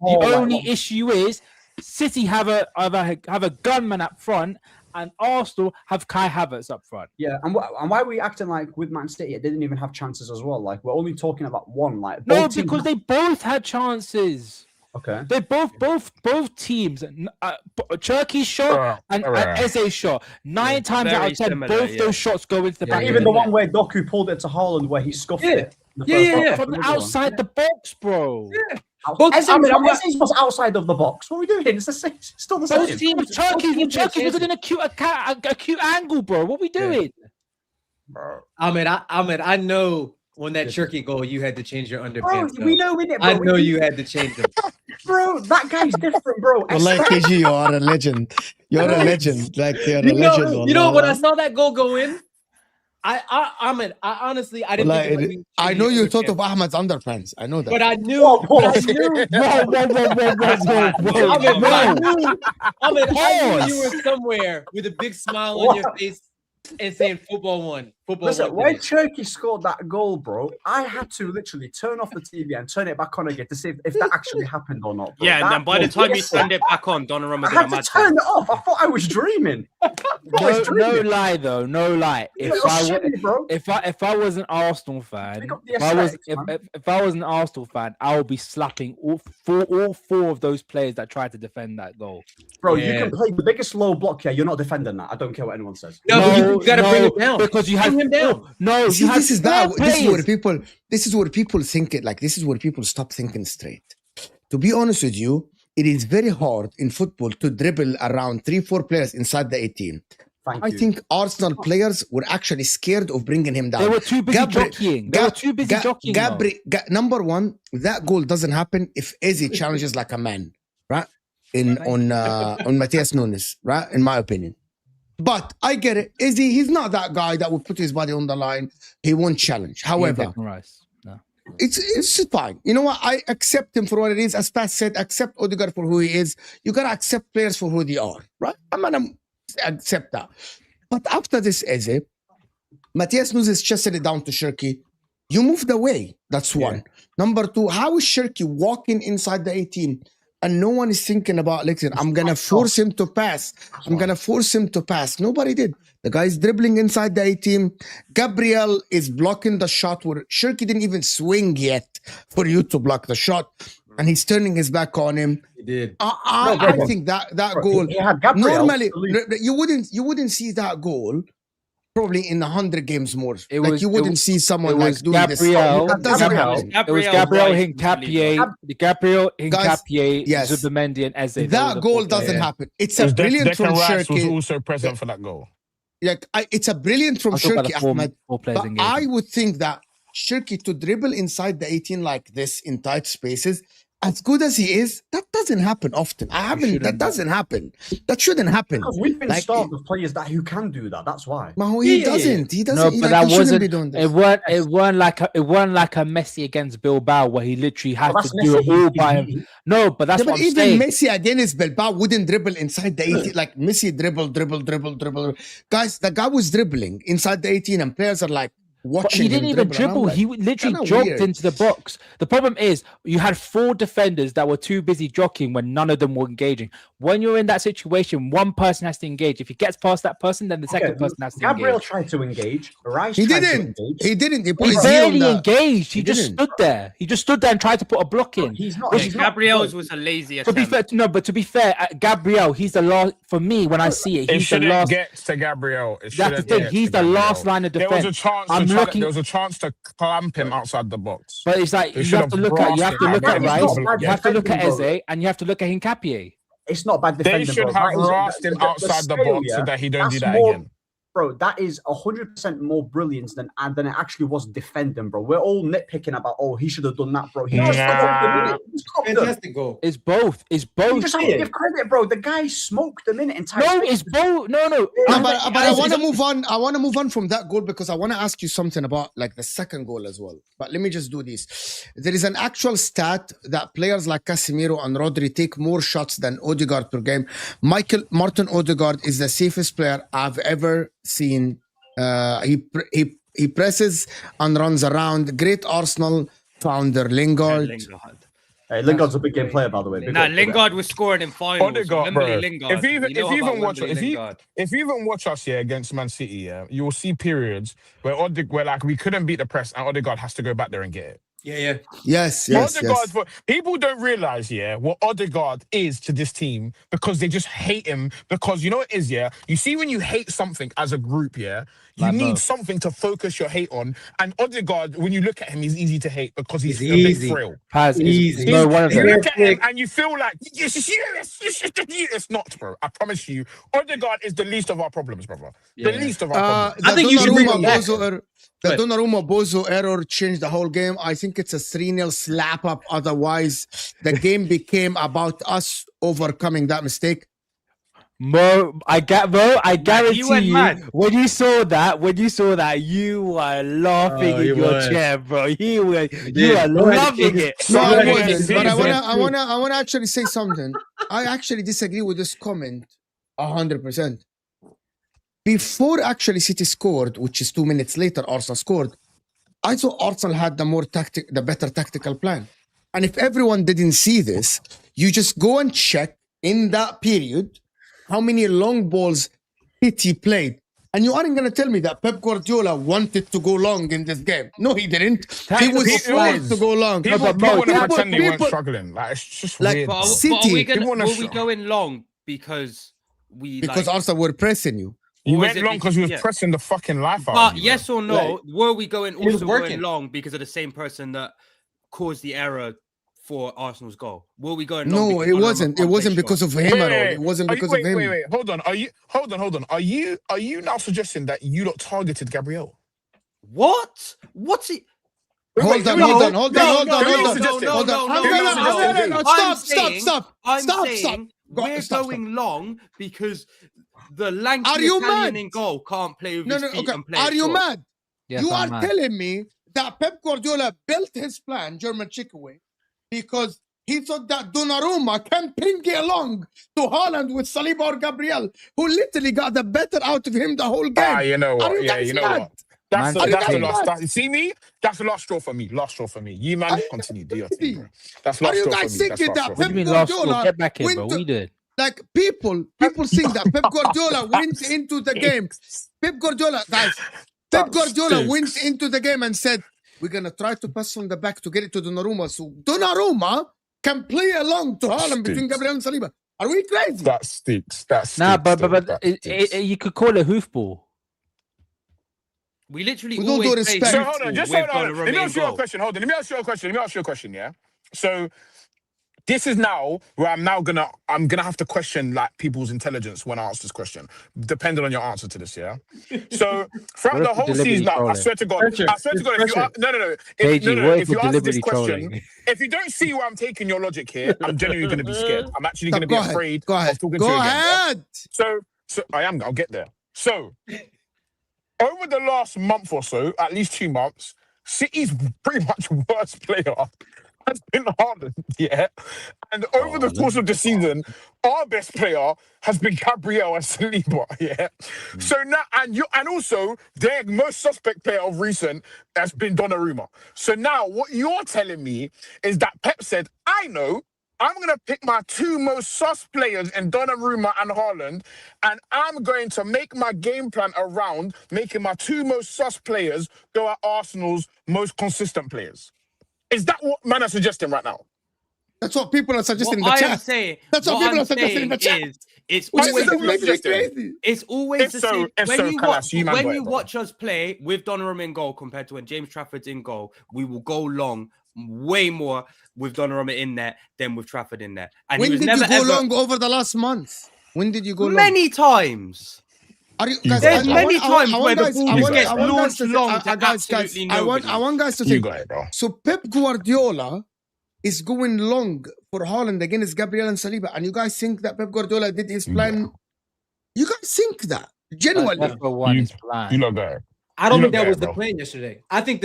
the only issue is City have a gunman up front, and Arsenal have Kai Havertz up front. Yeah, and why are we acting like with Man City it didn't even have chances as well? Like, we're only talking about one. Like, because they both had chances. Okay. They both teams. Cherki's shot and Eze's shot. 9 times out of 10, both those shots go into the back. Even the one where Doku pulled it to Haaland, where he scuffed it. From outside the box, bro. Yeah. Eze was outside of the box. What are we doing? It's still the same. Both teams. Cherki was in an acute angle, bro. What are we doing? Bro. I know when that Cherki goal, you had to change your underpants. Bro, we know in it, bro. I know you had to change them. Bro, that guy's different, bro. Well, like KG, you are a legend. You're a legend. Like, you're a legend. You know, when I saw that goal go in, Ahmed, I honestly, I didn't think it would I know you thought of Ahmed's underpants. I know that. but I knew. Ahmed, I knew you were somewhere with a big smile on your face and saying football won. Listen, when Cherki scored that goal, bro, I had to literally turn off the TV and turn it back on again to see if that actually happened or not. Bro. Yeah, and then by the time you turned it back on, Donnarumma I had to turn it off. I thought I was dreaming. No lie though, no lie. If I was an Arsenal fan, if I was an Arsenal fan, I would be slapping all four of those players that tried to defend that goal. Bro, you can play the biggest low block here. You're not defending that. I don't care what anyone says. No, you gotta bring it down because you have him down. No, see, this is where people think it. Like, this is where people stop thinking straight. To be honest with you, it is very hard in football to dribble around 3-4 players inside the 18. I think Arsenal players were actually scared of bringing him down. They were too busy jockeying. Number one, that goal doesn't happen if Eze challenges like a man, right? On Matheus Cunha, right? In my opinion. But I get it. He's not that guy that would put his body on the line. He won't challenge. However, it's fine. You know what? I accept him for what it is. As Pat said, accept Odegaard for who he is. You gotta accept players for who they are, right? I'm gonna accept that. But after this, Eze, Matheus Cunha chested it down to Cherki. You moved away. That's one. Number two, how is Cherki walking inside the 18? And no one is thinking about, listen, I'm going to force him to pass. Nobody did. The guy's dribbling inside the 18. Gabriel is blocking the shot where Cherki didn't even swing yet for you to block the shot. And he's turning his back on him. He did. I think that goal, normally, you wouldn't see that goal probably in 100 games more. You wouldn't see someone like doing Gabriel, this. That doesn't happen. It was Gabriel Hincapié, Zubimendi, and Eze. That goal doesn't happen. It's a brilliant from Cherki. Was also present for that goal. It's a brilliant from Cherki, Ahmed. But I would think that Cherki to dribble inside the 18 like this in tight spaces, as good as he is, that doesn't happen often. That doesn't happen. That shouldn't happen. Because we've been starved of players who can do that. That's why. He doesn't. No, but that wasn't. It weren't like a Messi against Bilbao where he literally had to do it all by him. No, but that's what I'm saying. Even Messi against Bilbao wouldn't dribble inside the 18. Like Messi dribble. Guys, the guy was dribbling inside the 18, and players are like, watching. He didn't even dribble. He literally jogged into the box. The problem is you had 4 defenders that were too busy jockeying when none of them were engaging. When you're in that situation, one person has to engage. If he gets past that person, then the second person has to engage. Gabriel tried to engage. He didn't. He barely engaged. He just stood there. He just stood there and tried to put a block in. Gabriel's was a lazy attempt. To be fair, Gabriel, he's the last. For me, when I see it, he's the last. Get to Gabriel. That's the thing. He's the last line of defense. There was a chance to clamp him outside the box. But it's like you have to look at Rice, you have to look at Eze, and you have to look at Hincapié. It's not bad defending. They should have rasped him outside the box so that he don't do that again. Bro, that is 100% more brilliance than it actually was defending, bro. We're all nitpicking about, he should have done that, bro. Fantastic goal. It's both. You just have to give credit, bro. The guy smoked them in it. No, it's both. No. But I want to move on. I want to move on from that goal because I want to ask you something about like the second goal as well. But let me just do this. There is an actual stat that players like Casemiro and Rodri take more shots than Odegaard per game. Martin Odegaard is the safest player I've ever seen. He presses and runs around. Great Arsenal founder Lingard. Hey, Lingard's a big game player, by the way. Lingard was scoring in finals. Odegaard, bro. If you even watch us here against Man City, you will see periods where like we couldn't beat the press and Odegaard has to go back there and get it. Yes. People don't realize, what Odegaard is to this team because they just hate him. Because you know what it is, you see when you hate something as a group, you need something to focus your hate on. And Odegaard, when you look at him, he's easy to hate because he's a bit frail. Easy. You look at him and you feel like it's not, bro. I promise you, Odegaard is the least of our problems, brother. The least of our problems. I think you should bring him back. The Donnarumma Bozo error changed the whole game. I think it's a 3-0 slap up. Otherwise, the game became about us overcoming that mistake. I guarantee you went you, mad. when you saw that, you were laughing Oh, in you your was. chair, bro. You were did. Go ahead, loving King. it. No, Go I ahead, wasn't. King. But I Season. wanna actually say something. I actually disagree with this comment 100%. Before actually City scored, which is 2 minutes later, Arsenal scored. I thought Arsenal had the better tactical plan. And if everyone didn't see this, you just go and check in that period how many long balls City played. And you aren't going to tell me that Pep Guardiola wanted to go long in this game. No, he didn't. He was forced to go long. People want to pretend they weren't struggling. Like, it's just Like, weird. But, bro. City- but are we People wanna will we show- go in long because we Because like, Arsenal were pressing you. You or is went it long because you was yeah. pressing the fucking life out But of you. yes or no, were we going was also working. going long because of the same person that caused the error for Arsenal's goal? Were we going long? No, because it Donnarumma wasn't. It can't wasn't play because short? of him at all. It wasn't Are you- because wait, of him. Wait. Hold on. Are you now suggesting that you lot targeted Gabriel? What? What's it? Hold on. no, Stop. I'm saying we're going long because the lanky Are you Italian mad? in goal can't play with No, his no, feet okay. and play Are you short. mad? Yes, You I'm are mad. telling me that Pep Guardiola built his plan, German Chickaway, because he thought that Donnarumma can ping it along to Haaland with Saliba or Gabriel, who literally got the better out of him the whole game. You know what? Are you Yeah, guys you know mad? what? That's Man, the you last. guys mad? See me? That's the last straw for me. You man, Are you continue. Do your crazy? thing, bro. That's Are last you straw guys for me. That's thinking last that straw What for do Pep you me. mean last score? Guardiola Get back in, went bro. to- We did. Like people think that Pep Guardiola went into the game. Pep Guardiola went into the game and said, "We're gonna try to pass on the back to get it to Donnarumma, so Donnarumma can play along to Haaland between Stinks. Gabriel and Saliba." Are we crazy? That stinks. Nah, but that stinks. you could call it hoofball. We literally With all always due play respect- So football hold on, with hold on. Donnarumma Let me in ask you a goal. question. Hold on. Let me ask you a question. Yeah. So this is now where I'm gonna have to question like people's intelligence when I ask this question, depending on your answer to this. Yeah. So throughout the whole season, I swear to God, Pressure. if you KG, what if if you we're answer this deliberately question, trolling? if you don't see where I'm taking your logic here, I'm genuinely gonna be scared. I'm actually gonna be Go ahead. afraid Go ahead. of talking Go to you again. yeah? ahead. So I am. I'll get there. So over the last month or so, at least 2 months, City's pretty much worst player has been Haaland, yeah. And over the course of the season, our best player has been Gabriel and Saliba, yeah. So now, and also their most suspect player of recent has been Donnarumma. So now, what you're telling me is that Pep said, "I know. I'm going to pick my 2 most sus players in Donnarumma and Haaland, and I'm going to make my game plan around making my 2 most sus players go at Arsenal's most consistent players." Is that what man are suggesting right now? That's what people are suggesting in the What I am chat. saying, That's what people I'm are suggesting in the saying chat. is, it's Which always is makes me crazy. It's always If the so- same. if When so, you Kalas, watch, you man when got you it, bro. watch us play with Donnarumma in goal compared to when James Trafford's in goal, we will go long way more with Donnarumma in there than with Trafford in there. And When he was did never you go ever long over the last month? When did you go long? many times. Are you You guys? got There's it, bro. many times where the guys- ball I just want- gets I want guys launched to say- long to guys, absolutely I nobody. want guys to You think. got it, bro. So Pep Guardiola is going long for Haaland against Gabriel and Saliba, and you guys think that Pep Guardiola did his plan? You guys think that genuinely? That's for one is blind. You lot got it. I don't You think look that was bad, the bro. plan yesterday. I think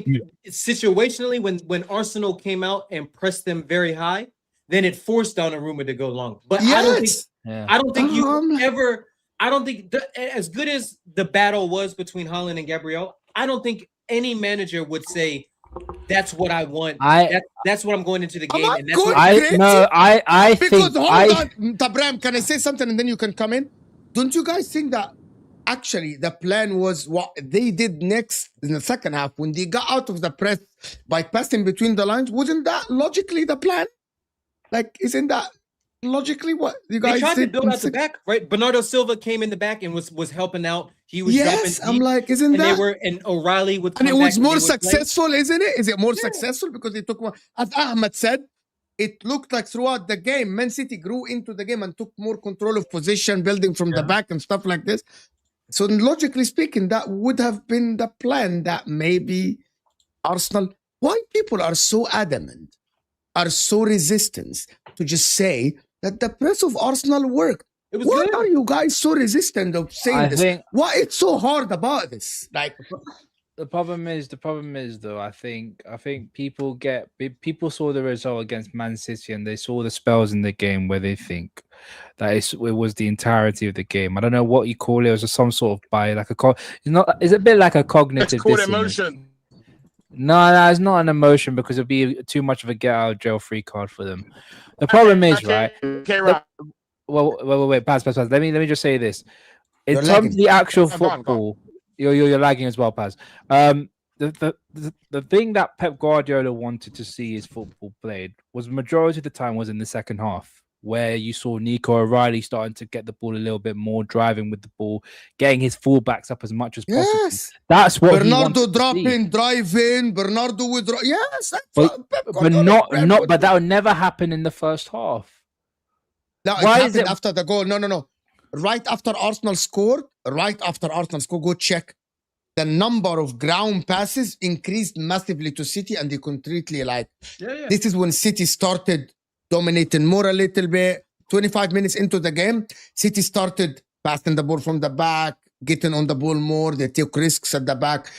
Yeah. situationally when Arsenal came out and pressed them very high, then it forced Donnarumma to go long. But I don't think Yes. Yeah. I don't think you Um, ever. I don't think as good as the battle was between Haaland and Gabriel, I don't think any manager would say that's what I want. That's what I'm going into the Am game. I And that's good? what I Because think hold on, Tabram, can I say something and then you can come in? Don't you guys think that actually the plan was what they did next in the second half when they got out of the press by passing between the lines? Wasn't that logically the plan? Like, isn't that logically what you they guys tried to did build in out the sec- back, right? Bernardo Silva came in the back and was helping out. He was Yes, dropping I'm deep, like, isn't and that? and O'Reilly would come And it back was and more they would play. successful, isn't it? Is it more successful because they took more? As Ahmed said, it looked like throughout the game, Man City grew into the game and took more control of position, building from the back and stuff like this. So logically speaking, that would have been the plan that maybe Arsenal. Why people are so adamant, are so resistant to just say that the press of Arsenal worked? It was What good. are you guys so resistant of saying I this? think Why it's so hard about this? Like, the problem is though, I think people saw the result against Man City and they saw the spells in the game where they think that it was the entirety of the game. I don't know what you call it. It was some sort of it's a bit like a cognitive It's called dissonance. emotion. No, it's not an emotion because it'd be too much of a get out of jail free card for them. The problem is, right? Right. Wait, Paz. Let me just say this. In You're terms lagging. of the actual Go on. football, you're lagging as well, Paz. The thing that Pep Guardiola wanted to see his football played was majority of the time was in the second half, where you saw Nico O'Reilly starting to get the ball a little bit more, driving with the ball, getting his fullbacks up as much as possible. yes. That's what Bernardo he drop wanted to see. in, drive in. Bernardo withdraw. Yes, that's But, what Pep but Guardiola but that would never happen in the first half. No, it Why is happened it- after the goal. No. Right after Arsenal scored, go check. The number of ground passes increased massively to City, and they completely this is when City started dominating more a little bit. 25 minutes into the game, City started passing the ball from the back, getting on the ball more. They took risks at the back.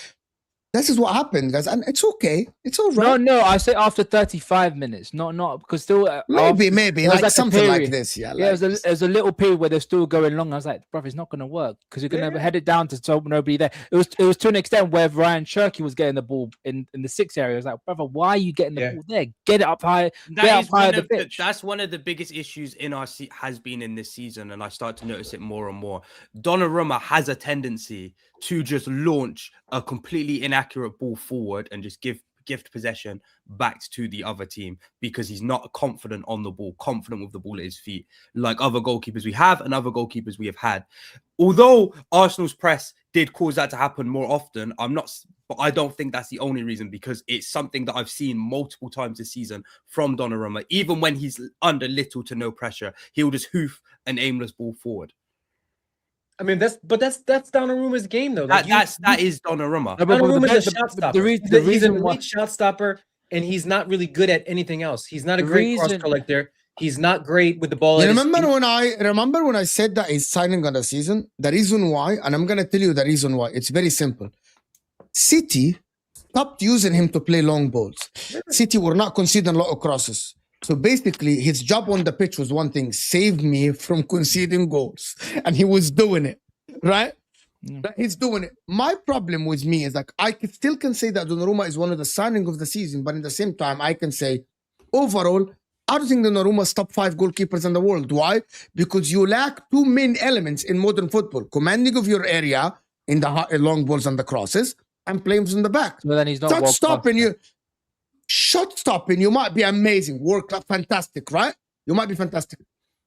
This is what happened, guys, and it's okay. It's all right. No, I say after 35 minutes, not because still Maybe there was like a something like period. this. Yeah, Yeah, it was a little period where they're still going long. I was like, bro, it's not going to work because you're going to head it down to nobody there. It was to an extent where Rayan Cherki was getting the ball in the 6 area. I was like, brother, why are you getting the ball there? Get it up high. That's one of the biggest issues has been in this season, and I start to notice it more and more. Donnarumma has a tendency to just launch a completely inaccurate ball forward and just gift possession back to the other team because he's not confident on the ball, confident with the ball at his feet, like other goalkeepers we have and other goalkeepers we have had. Although Arsenal's press did cause that to happen more often, but I don't think that's the only reason, because it's something that I've seen multiple times this season from Donnarumma. Even when he's under little to no pressure, he'll just hoof an aimless ball forward. I mean, that's Donnarumma's game, though. That is Donnarumma. Donnarumma's a shot stopper. He's an reason elite shot stopper, and he's not really good at anything else. He's not a great cross collector. He's not great with the ball. You remember when I said that he's signing on the season? The reason why, and I'm gonna tell you the reason why. It's very simple. City stopped using him to play long balls. City were not conceding a lot of crosses. So basically, his job on the pitch was one thing: save me from conceding goals, and he was doing it, right? He's doing it. My problem with me is like I still can say that Donnarumma is one of the signing of the season, but at the same time, I can say overall, I don't think Donnarumma is top 5 goalkeepers in the world. Why? Because you lack 2 main elements in modern football: commanding of your area in the long balls and the crosses, and playing from the back. So then he's not Shot stopping you. Shot stopping, you might be amazing, world class, fantastic, right? You might be fantastic.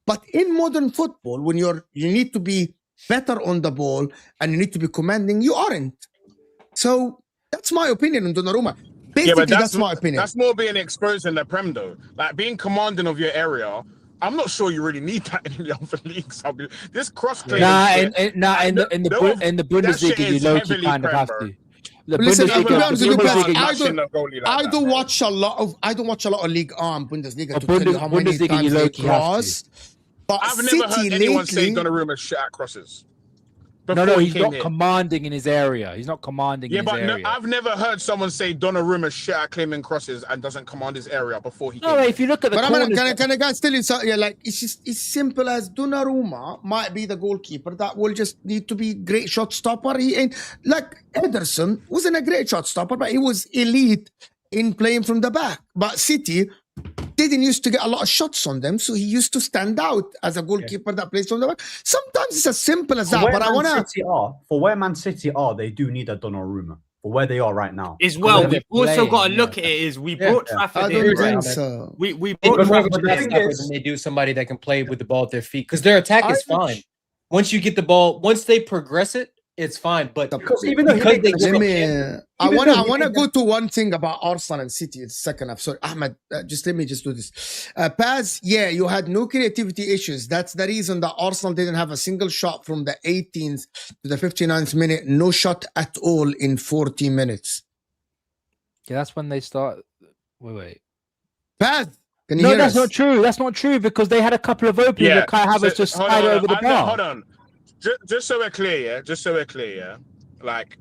But in modern football, when you need to be better on the ball and you need to be commanding, you aren't. So that's my opinion on Donnarumma. Basically, that's my opinion. That's more being exposed in the Prem, though. Like being commanding of your area. I'm not sure you really need that in the other leagues. This cross play. In the Bundesliga, you low-key kind of have to. Listen, to be honest with you, I don't watch a lot of League Bundesliga to tell you how many times they crossed. But I've never heard anyone say Donnarumma shit at crosses. No, he's not commanding in his area. He's not commanding in his area. I've never heard someone say Donnarumma shit at claiming crosses and doesn't command his area before he came. No, if you look at the corners... Can I guys tell you something? Yeah, like it's just as simple as Donnarumma might be the goalkeeper that will just need to be great shot stopper. He ain't like Ederson wasn't a great shot stopper, but he was elite in playing from the back. But City didn't used to get a lot of shots on them, so he used to stand out as a goalkeeper that plays from the back. Sometimes it's as simple as that. But for where Man City are, they do need a Donnarumma for where they are right now. As well, we've also got to look at it is we brought Trafford in. I don't think so. We brought Trafford in. Than they do somebody that can play with the ball at their feet, because their attack is fine. Once you get the ball, once they progress it, it's fine. But even though I want to go to one thing about Arsenal and City. It's second half. Sorry, Ahmed. Let me just do this. Paz, yeah, you had no creativity issues. That's the reason that Arsenal didn't have a single shot from the 18th to the 59th minute. No shot at all in 40 minutes. Yeah, that's when they start. Wait. Paz, Can you No, hear that's us? not true. That's not true because they had a couple of openings that Kai Havertz just slid over the bar. Hold on. Just so we're clear, yeah. Like,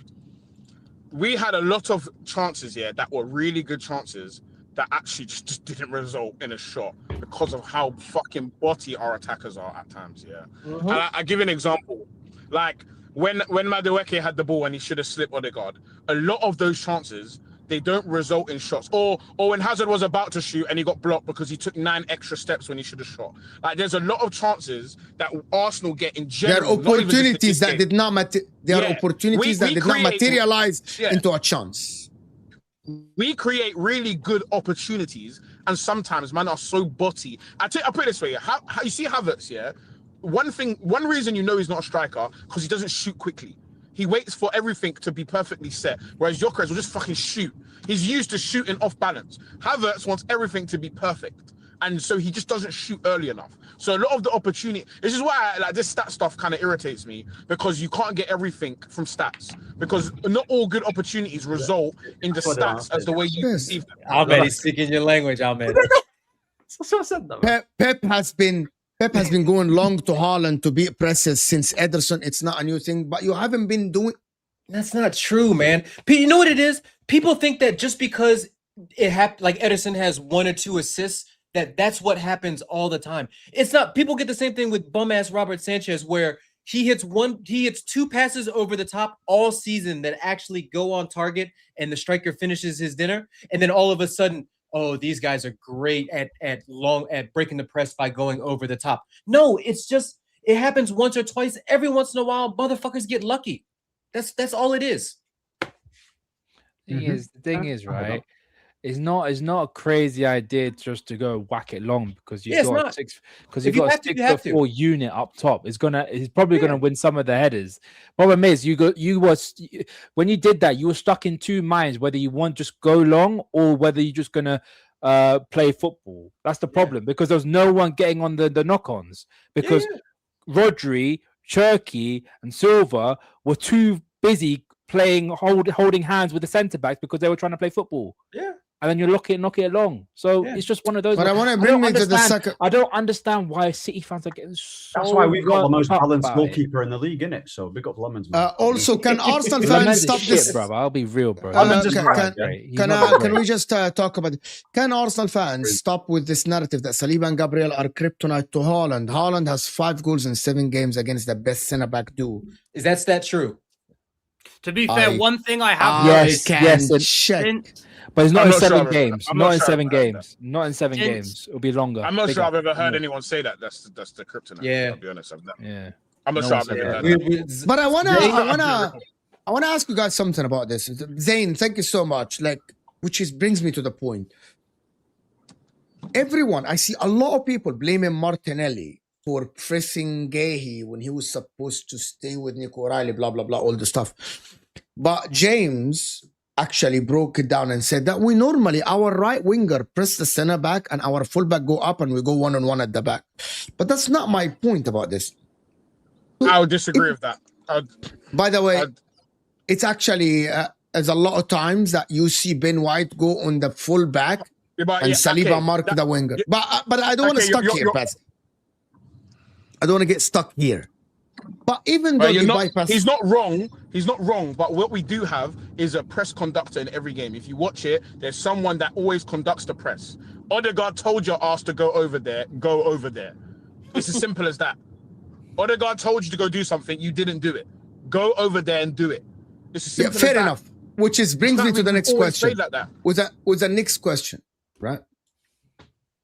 we had a lot of chances here that were really good chances that actually just didn't result in a shot because of how fucking botty our attackers are at times, yeah. And I give you an example. Like, when Madueke had the ball and he should have slipped Odegaard, a lot of those chances, they don't result in shots. Or when Hazard was about to shoot and he got blocked because he took 9 extra steps when he should have shot. Like, there's a lot of chances that Arsenal get in general. There are opportunities that did not materialize into a chance. We create really good opportunities, and sometimes man are so botty. I put it this way: how you see Havertz, yeah. One reason you know he's not a striker because he doesn't shoot quickly. He waits for everything to be perfectly set, whereas Gyökeres will just fucking shoot. He's used to shooting off balance. Havertz wants everything to be perfect, and so he just doesn't shoot early enough. So a lot of the opportunity. This is why this stat stuff kind of irritates me, because you can't get everything from stats, because not all good opportunities result in the stats as the way you perceive them. Ahmed, he's speaking your language, Ahmed. Pep has been going long to Haaland to beat presses since Ederson. It's not a new thing, but you haven't been doing. That's not true, man. You know what it is? People think that just because it happened, like Ederson has 1 or 2 assists, that's what happens all the time. It's not. People get the same thing with bum ass Robert Sanchez, where he hits 2 passes over the top all season that actually go on target, and the striker finishes his dinner, and then all of a sudden, oh, these guys are great at breaking the press by going over the top. No, it's just it happens once or twice. Every once in a while, motherfuckers get lucky. That's all it is. The thing is, right? It's not a crazy idea just to go whack it long because you've got a 6'4" unit up top. He's probably gonna win some of the headers. Problem is, when you did that, you were stuck in 2 minds whether you want to just go long or whether you're just gonna play football. That's the problem because there's no one getting on the knock-ons because Rodri, Cherki, and Silva were too busy holding hands with the centre backs because they were trying to play football. Yeah. And then you knock it long. So it's just one of those. But I want to bring me to the second. I don't understand why City fans are getting so. That's why we've got the most balanced goalkeeper in the league, innit? So big up Lemons. Also, can Arsenal fans stop this? Bro, I'll be real, bro. Can we just talk about it? Can Arsenal fans stop with this narrative that Saliba and Gabriel are kryptonite to Haaland? Haaland has 5 goals in 7 games against the best centre back duo. Is that true? To be fair, one thing I have check. But it's not in 7 games. Not in 7 games. Not in 7 games. It'll be longer. I'm not sure I've ever heard anyone say that. That's the kryptonite. Yeah. I'll be honest. I'm not No sure I've ever heard that. But I wanna ask you guys something about this. Zayn, thank you so much. Brings me to the point. I see a lot of people blaming Martinelli for pressing Gehi when he was supposed to stay with Nico O'Reilly, blah blah blah, all the stuff. But James actually broke it down and said that our right winger press the center back and our fullback go up and we go 1-on-1 at the back. But that's not my point about this. I would disagree with that. By the way, it's actually there's a lot of times that you see Ben White go on the fullback and Saliba mark the winger. But I don't want to stuck here, Paz. I don't want to get stuck here. But even though he's not wrong. He's not wrong. But what we do have is a press conductor in every game. If you watch it, there's someone that always conducts the press. Odegaard told your ass to go over there. Go over there. It's as simple as that. Odegaard told you to go do something. You didn't do it. Go over there and do it. It's as simple as that. Fair enough. Which brings me to the next question. Like that. With the next question, right?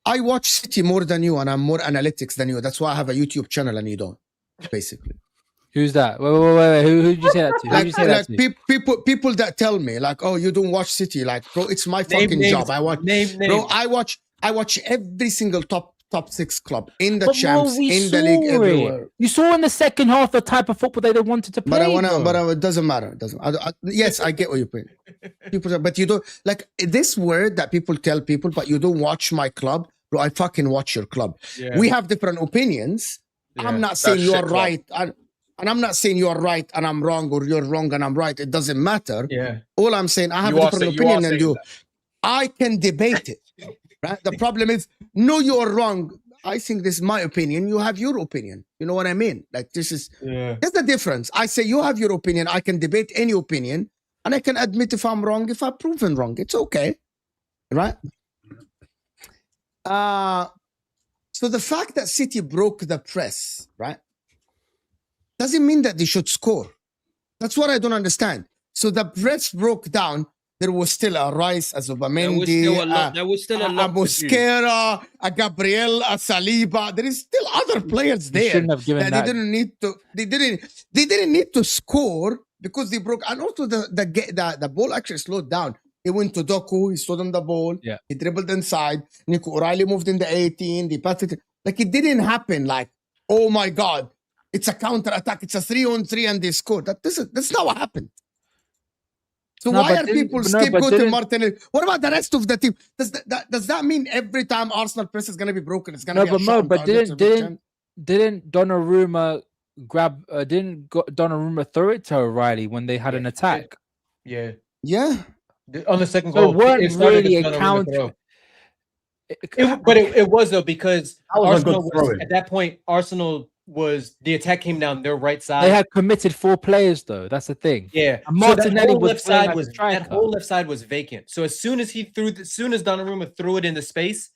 I watch City more than you, and I'm more analytics than you. That's why I have a YouTube channel and you don't. Basically, who's that? Wait. Who did you say that to? People that tell me oh, you don't watch City, bro, it's my fucking job. I watch every single top 6 club in the champs, in the league, everywhere. You saw in the second half the type of football they wanted to play. It doesn't matter. Yes, I get what you're playing. People, but you don't this word that people tell people, but you don't watch my club, bro. I fucking watch your club. Yeah. We have different opinions. Yeah, I'm not saying you're right, and I'm not saying you're right and I'm wrong, or you're wrong and I'm right. It doesn't matter. Yeah. All I'm saying, I have a different opinion than you. I can debate it. Right? The problem is, no, you're wrong. I think this is my opinion. You have your opinion. You know what I mean? Like this is that's the difference. I say you have your opinion. I can debate any opinion, and I can admit if I'm wrong, if I'm proven wrong. It's okay, right? So the fact that City broke the press, right, doesn't mean that they should score. That's what I don't understand. So the press broke down. There was still a Rice, a Zubamendi, there was still a lot a Mosquera, a Gabriel, a Saliba. There is still other players there shouldn't have given that. they didn't need to. They didn't need to score because they broke. And also the ball actually slowed down. He went to Doku. He stood on the ball. Yeah. He dribbled inside. Nico O'Reilly moved in the 18. They passed it. Like it didn't happen. Like, oh my God, it's a counter attack. It's a 3-on-3 and they scored. That's not what happened. So why are people scapegoating Martinelli? What about the rest of the team? Does that mean every time Arsenal press is going to be broken, it's going to be a shot? But didn't Donnarumma didn't Donnarumma throw it to O'Reilly when they had an attack? Yeah. On the second goal, it weren't really a counter. But it was though, because Arsenal was, at that point, the attack came down their right side. They had committed 4 players though. That's the thing. Yeah, and Martinelli that whole left side was vacant. So as soon as Donnarumma threw it into space,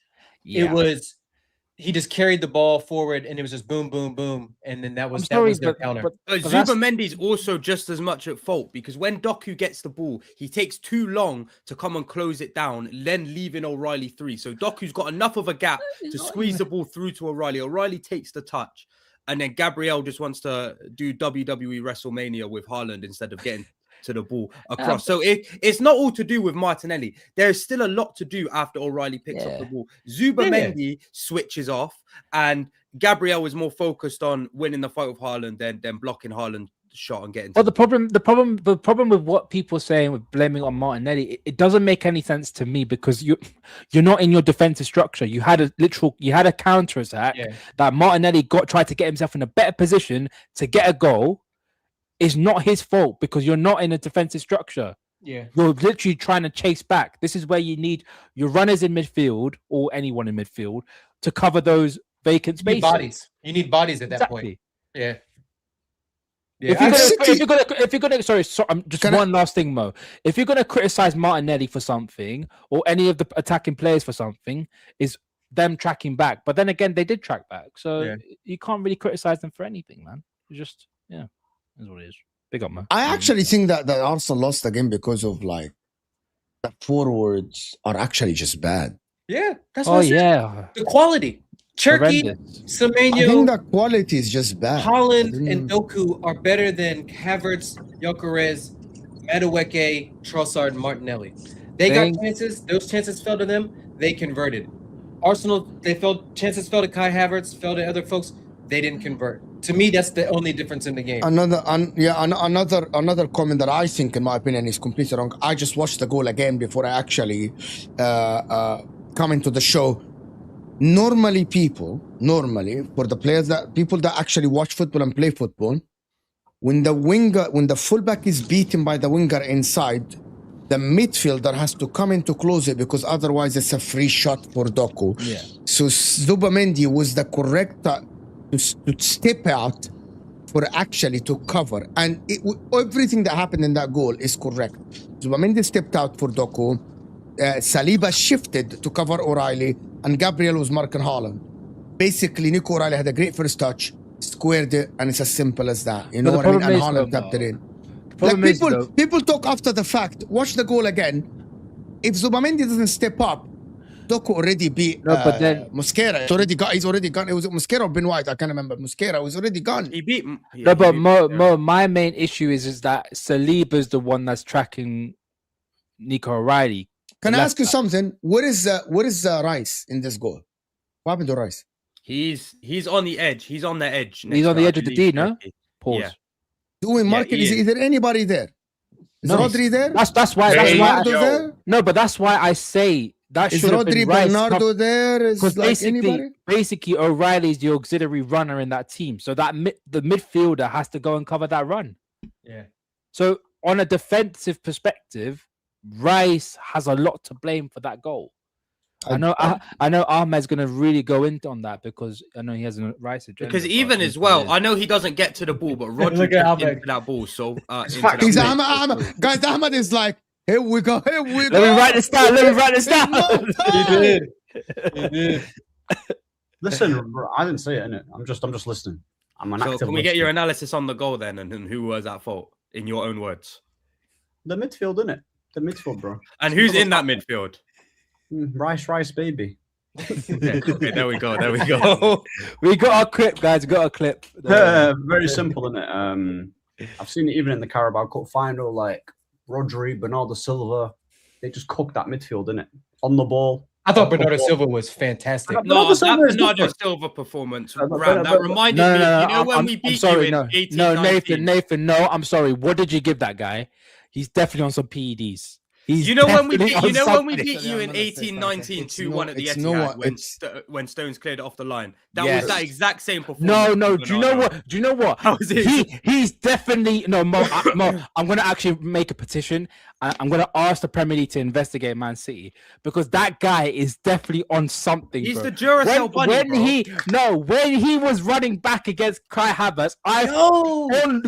he just carried the ball forward, and it was just boom, boom, boom, and then that was their counter. But Zubamendi's also just as much at fault, because when Doku gets the ball, he takes too long to come and close it down, then leaving O'Reilly 3. So Doku's got enough of a gap to squeeze the ball through to O'Reilly. O'Reilly takes the touch, and then Gabriel just wants to do WWE WrestleMania with Haaland instead of getting to the ball across. So it's not all to do with Martinelli. There's still a lot to do after O'Reilly picks up the ball. Zubamendi switches off, and Gabriel is more focused on winning the fight with Haaland than blocking Haaland's shot and getting. Well, the problem with what people are saying with blaming on Martinelli, it doesn't make any sense to me, because you're not in your defensive structure. You had a counter attack that Martinelli tried to get himself in a better position to get a goal. Is not his fault, because you're not in a defensive structure. Yeah, you're literally trying to chase back. This is where you need your runners in midfield, or anyone in midfield, to cover those vacant spaces. You need bodies at that point. Yeah. If you're gonna, sorry, one last thing, Mo. If you're gonna criticize Martinelli for something, or any of the attacking players for something, is them tracking back. But then again, they did track back, so you can't really criticize them for anything, man. You just is what it is. Big up, man. I actually think that Arsenal lost the game because of the forwards are actually just bad. Yeah, that's what the quality. Cherki, Semenyo. I think the quality is just bad. Haaland and Doku are better than Havertz, Gyökeres, Madueke, Trossard, and Martinelli. They got chances. Those chances fell to them. They converted. Arsenal, chances fell to Kai Havertz, fell to other folks. They didn't convert. To me, that's the only difference in the game. Another comment that I think, in my opinion, is completely wrong. I just watched the goal again before I actually come into the show. Normally, for the people that actually watch football and play football, when the fullback is beaten by the winger inside, the midfielder has to come in to close it, because otherwise it's a free shot for Doku. Yeah. So Zubamendi was the correct to step out for actually to cover, and everything that happened in that goal is correct. Zubamendi stepped out for Doku. Saliba shifted to cover O'Reilly, and Gabriel was marking Haaland. Basically, Nico O'Reilly had a great first touch, squared it, and it's as simple as that. You know what I mean? And Haaland tapped it in. Like people talk after the fact. Watch the goal again. If Zubamendi doesn't step up, Doku already beat Mosquera. He's already gone. It was Mosquera or Ben White. I can't remember. Mosquera was already gone. He beat. Mo, my main issue is that Saliba's the one that's tracking Nico O'Reilly. Can I ask you something? What is Rice in this goal? What happened to Rice? He's on the edge. He's on the edge. He's on the edge of the D, no? Pause. Yeah. Doing market. Is there anybody there? Is Rodri there? That's why. No, but that's why I say that should have been Rice. Bernardo there? Is like basically O'Reilly is the auxiliary runner in that team, so that the midfielder has to go and cover that run. Yeah. So on a defensive perspective, Rice has a lot to blame for that goal. I know Ahmed's gonna really go into on that because I know he has a rice agenda. Because even as well, I know he doesn't get to the ball, but Rodri Look at gets Ahmed. into that ball. So He's guys, Ahmed is like, here we go. Let me write this down. He did. He did. Listen, bro, I didn't say it, innit? I'm just listening. I'm an So active can we get your listener. analysis on the goal then, and who was at fault in your own words? The midfield, innit? The midfield, bro. And who's in that midfield? Rice, baby. Okay, there we go. We got our clip, guys. Got our clip. Very simple, innit? I've seen it even in the Carabao Cup final, like Rodri, Bernardo Silva. They just cooked that midfield, innit? On the ball. I thought Bernardo Silva was fantastic. No, that Bernardo Silva performance, Ram, that reminded me. You know when we beat you in 18, no, 19? Nathan, no, I'm sorry. What did you give that guy? He's definitely on some PEDs. You know when we beat definitely on when we something. beat you in 18, 19, 2-1 at the Etihad when Stones cleared it off the line. That was that exact same performance. No. Do you know what? How is it? He's definitely Mo. I'm gonna actually make a petition. I'm gonna ask the Premier League to investigate Man City because that guy is definitely on something. He's bro. the Duracell bunny, when he was running back against Kai Havertz, on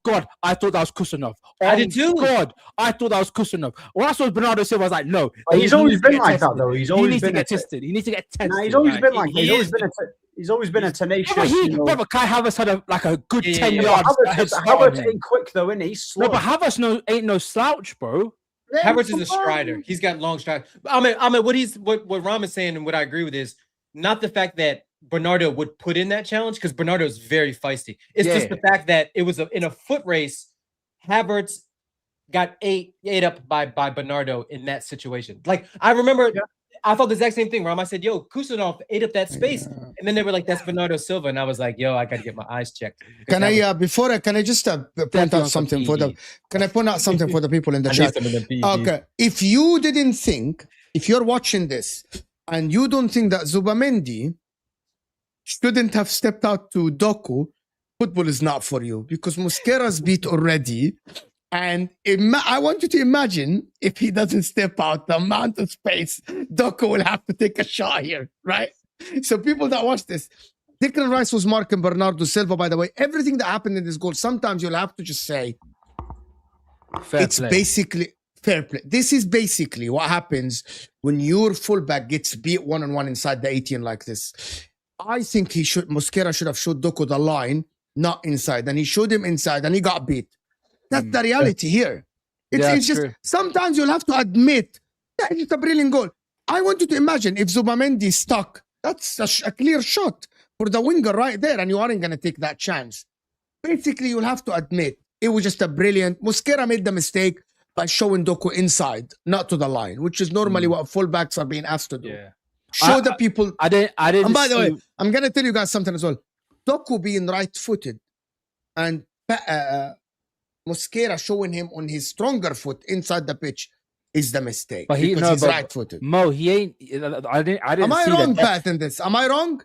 God, I thought that was Kusanov. I did too. God, I thought that was Kusanov. When I saw Bernardo Silva, I was like, no. He's always been like that, though. He's always been tested. He needs to get tested. Nah, he's always been like that. He's always been a tenacious. Brother, Kai Havertz had a good 10 yards. Havertz ain't quick though, isn't he? He's slow. No, but Havertz ain't no slouch, bro. Havertz is a strider. He's got long strides. I mean, what Ram is saying and what I agree with is not the fact that Bernardo would put in that challenge because Bernardo is very feisty. It's just the fact that it was in a foot race. Havertz got ate up by Bernardo in that situation. Like I remember. Yeah. I thought the exact same thing, Ram. I said, yo, Kusanov ate up that space. And then they were like, that's Bernardo Silva. And I was like, yo, I got to get my eyes checked. Can I just point out something for the people in the chat? Okay. If you didn't think, if you're watching this and you don't think that Zubamendi shouldn't have stepped out to Doku, football is not for you because Mosquera's beat already. And I want you to imagine if he doesn't step out, the amount of space Doku will have to take a shot here, right? So people that watch this, Declan Rice was marking Bernardo Silva, by the way. Everything that happened in this goal, sometimes you'll have to just say, basically fair play. This is basically what happens when your fullback gets beat one-on-one inside the 18 like this. I think Mosquera should have showed Doku the line, not inside. And he showed him inside and he got beat. That's the reality here. It's just true. Sometimes you'll have to admit that it's a brilliant goal. I want you to imagine if Zubamendi is stuck. That's a clear shot for the winger right there, and you aren't going to take that chance. Basically, you'll have to admit it was just a brilliant. Mosquera made the mistake by showing Doku inside, not to the line, which is normally what fullbacks are being asked to do. Yeah. Show the people. I didn't. And by the way, I'm going to tell you guys something as well. Doku being right-footed and Mosquera showing him on his stronger foot inside the pitch is the mistake. But he's right-footed. Mo, he ain't. I didn't. Am I wrong, Pat, in this? Am I wrong?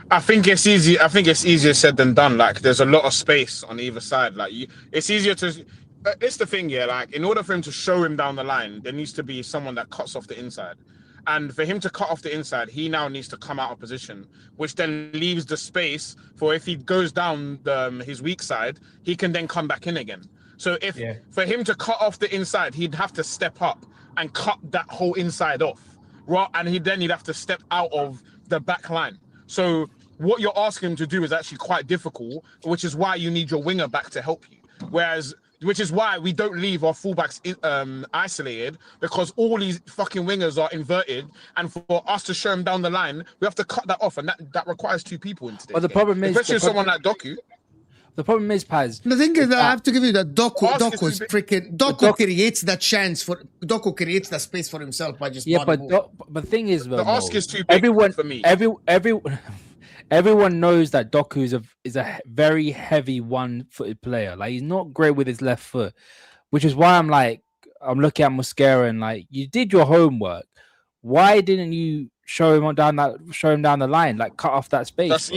I think it's easy. I think it's easier said than done. Like, there's a lot of space on either side. Like, it's easier to. It's the thing, yeah. Like, in order for him to show him down the line, there needs to be someone that cuts off the inside. And for him to cut off the inside, he now needs to come out of position, which then leaves the space for if he goes down his weak side, he can then come back in again. So for him to cut off the inside, he'd have to step up and cut that whole inside off. And he'd have to step out of the back line. So what you're asking him to do is actually quite difficult, which is why you need your winger back to help you. Which is why we don't leave our fullbacks isolated, because all these fucking wingers are inverted, and for us to show them down the line, we have to cut that off, and that requires two people in today's But the game. problem is, especially someone like Doku. The problem is, Paz. The thing is that I have to give you that Doku creates that chance for Doku creates the space for himself by just but the thing is, the ask is too big for me. Everyone knows that Doku is a very heavy one-footed player. Like, he's not great with his left foot, which is why I'm looking at Mosquera and like, you did your homework. Why didn't you show him down the line, like cut off that space?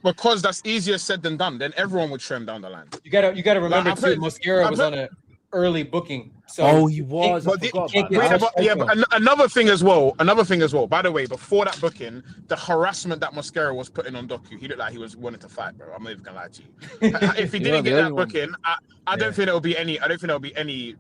Because that's easier said than done. Then everyone would show him down the line. You gotta remember too, Mosquera was on a early booking. So he was. I But the- forgot can't about get that. but another thing as well. By the way, before that booking, the harassment that Mosquera was putting on Doku, he looked like he was wanting to fight, bro. I'm not even gonna lie to you. If he didn't the get that only one. booking, I don't think there'll be any. I don't think there'll be any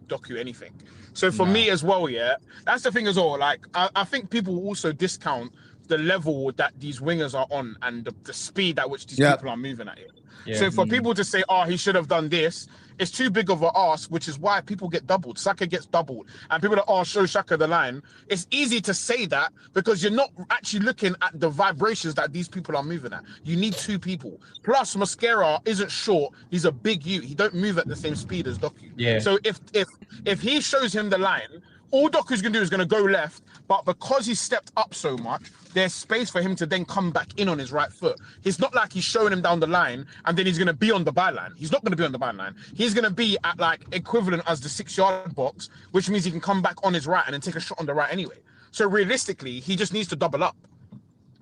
Doku anything. So for me as well, yeah, that's the thing as well. Like I think people also discount the level that these wingers are on and the speed at which these people are moving at it. So for people to say, "Oh, he should have done this," it's too big of an ask, which is why people get doubled. Saka gets doubled, and people are, show Saka the line. It's easy to say that because you're not actually looking at the vibrations that these people are moving at. You need two people. Plus, Mosquera isn't short; he's a big youth. He don't move at the same speed as Doku. Yeah. So if he shows him the line, all Doku's gonna do is gonna go left, but because he stepped up so much, there's space for him to then come back in on his right foot. It's not like he's showing him down the line and then he's going to be on the byline. He's not going to be on the byline. He's going to be at like equivalent as the 6-yard box, which means he can come back on his right and then take a shot on the right anyway. So realistically, he just needs to double up.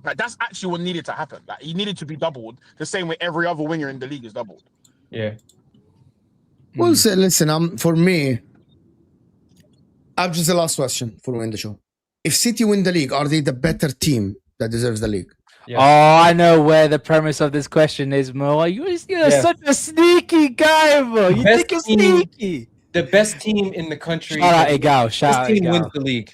Like that's actually what needed to happen. Like he needed to be doubled the same way every other winger in the league is doubled. Yeah. Well, so listen, for me, I'm just the last question for win the show. If City win the league, are they the better team that deserves the league? Yeah. Oh, I know where the premise of this question is, Mo. You're such a sneaky guy, Mo. You think you're sneaky. The best team in the country. Shout out Egal. Shout out Best team Egal. wins the league.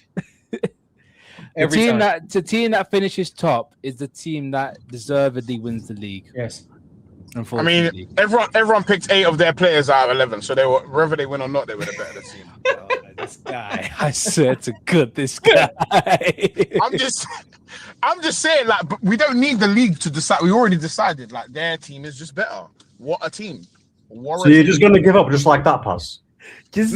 The team that finishes top is the team that deservedly wins the league. Yes. I mean, everyone picked 8 of their players out of 11, so they were whether they win or not, they were the better team. Oh, this guy, I swear to God, this guy. I'm just saying, like, but we don't need the league to decide. We already decided, like, their team is just better. What a team! So you're just going to give up just like that, Paz? Wait. They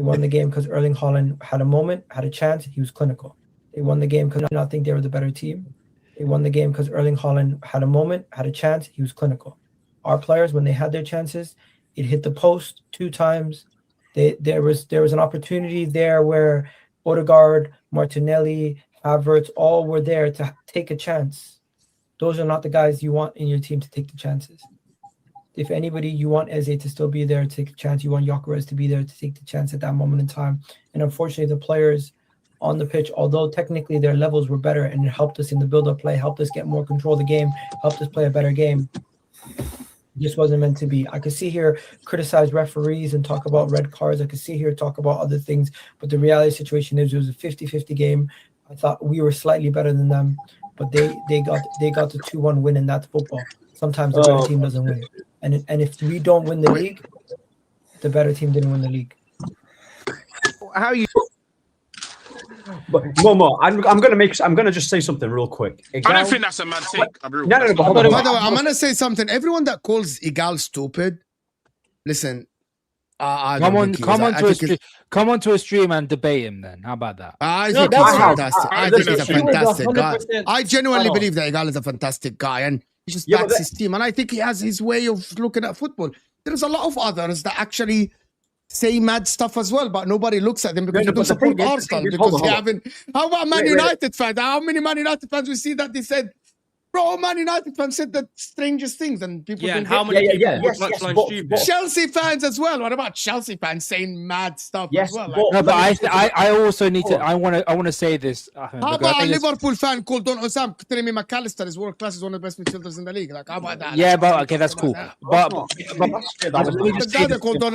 won the game because Erling Haaland had a moment, had a chance, he was clinical. They won the game because I did not think they were the better team. They won the game because Erling Haaland had a moment, had a chance, he was clinical. Our players, when they had their chances, it hit the post 2 times. There was an opportunity there where Odegaard, Martinelli, Havertz, all were there to take a chance. Those are not the guys you want in your team to take the chances. If anybody, you want Eze to still be there to take a chance. You want Gyökeres to be there to take the chance at that moment in time. And unfortunately, the players on the pitch, although technically their levels were better and it helped us in the build-up play, helped us get more control of the game, helped us play a better game, it just wasn't meant to be. I could see here criticize referees and talk about red cards. I could see here talk about other things. But the reality situation is it was a 50-50 game. I thought we were slightly better than them, but they got the 2-1 win, and that's football. Sometimes the better team doesn't win. And if we don't win the league, the better team didn't win the league. How are you? But Momo, I'm gonna just say something real quick. I don't think that's a mad take. No, but hold on. By the way, I'm gonna say something. Everyone that calls Egal stupid, listen. Come on to a stream and debate him. Then how about that? I think he's fantastic. I think he's a fantastic guy. I genuinely believe that Egal is a fantastic guy, and he just backs his team. And I think he has his way of looking at football. There's a lot of others that actually say mad stuff as well, but nobody looks at them because they don't support Arsenal. Because they haven't. How about Man United fans? How many Man United fans we see that they said, bro, Man United fans said the strangest things, and people. Yeah, and how many people Chelsea fans as well. What about Chelsea fans saying mad stuff as well? No, but I also need to. I want to say this. How about a Liverpool fan called Don Osam telling me McAllister is world class, is one of the best midfielders in the league? Like, how about that? Yeah, but okay, that's cool. But this guy that called Don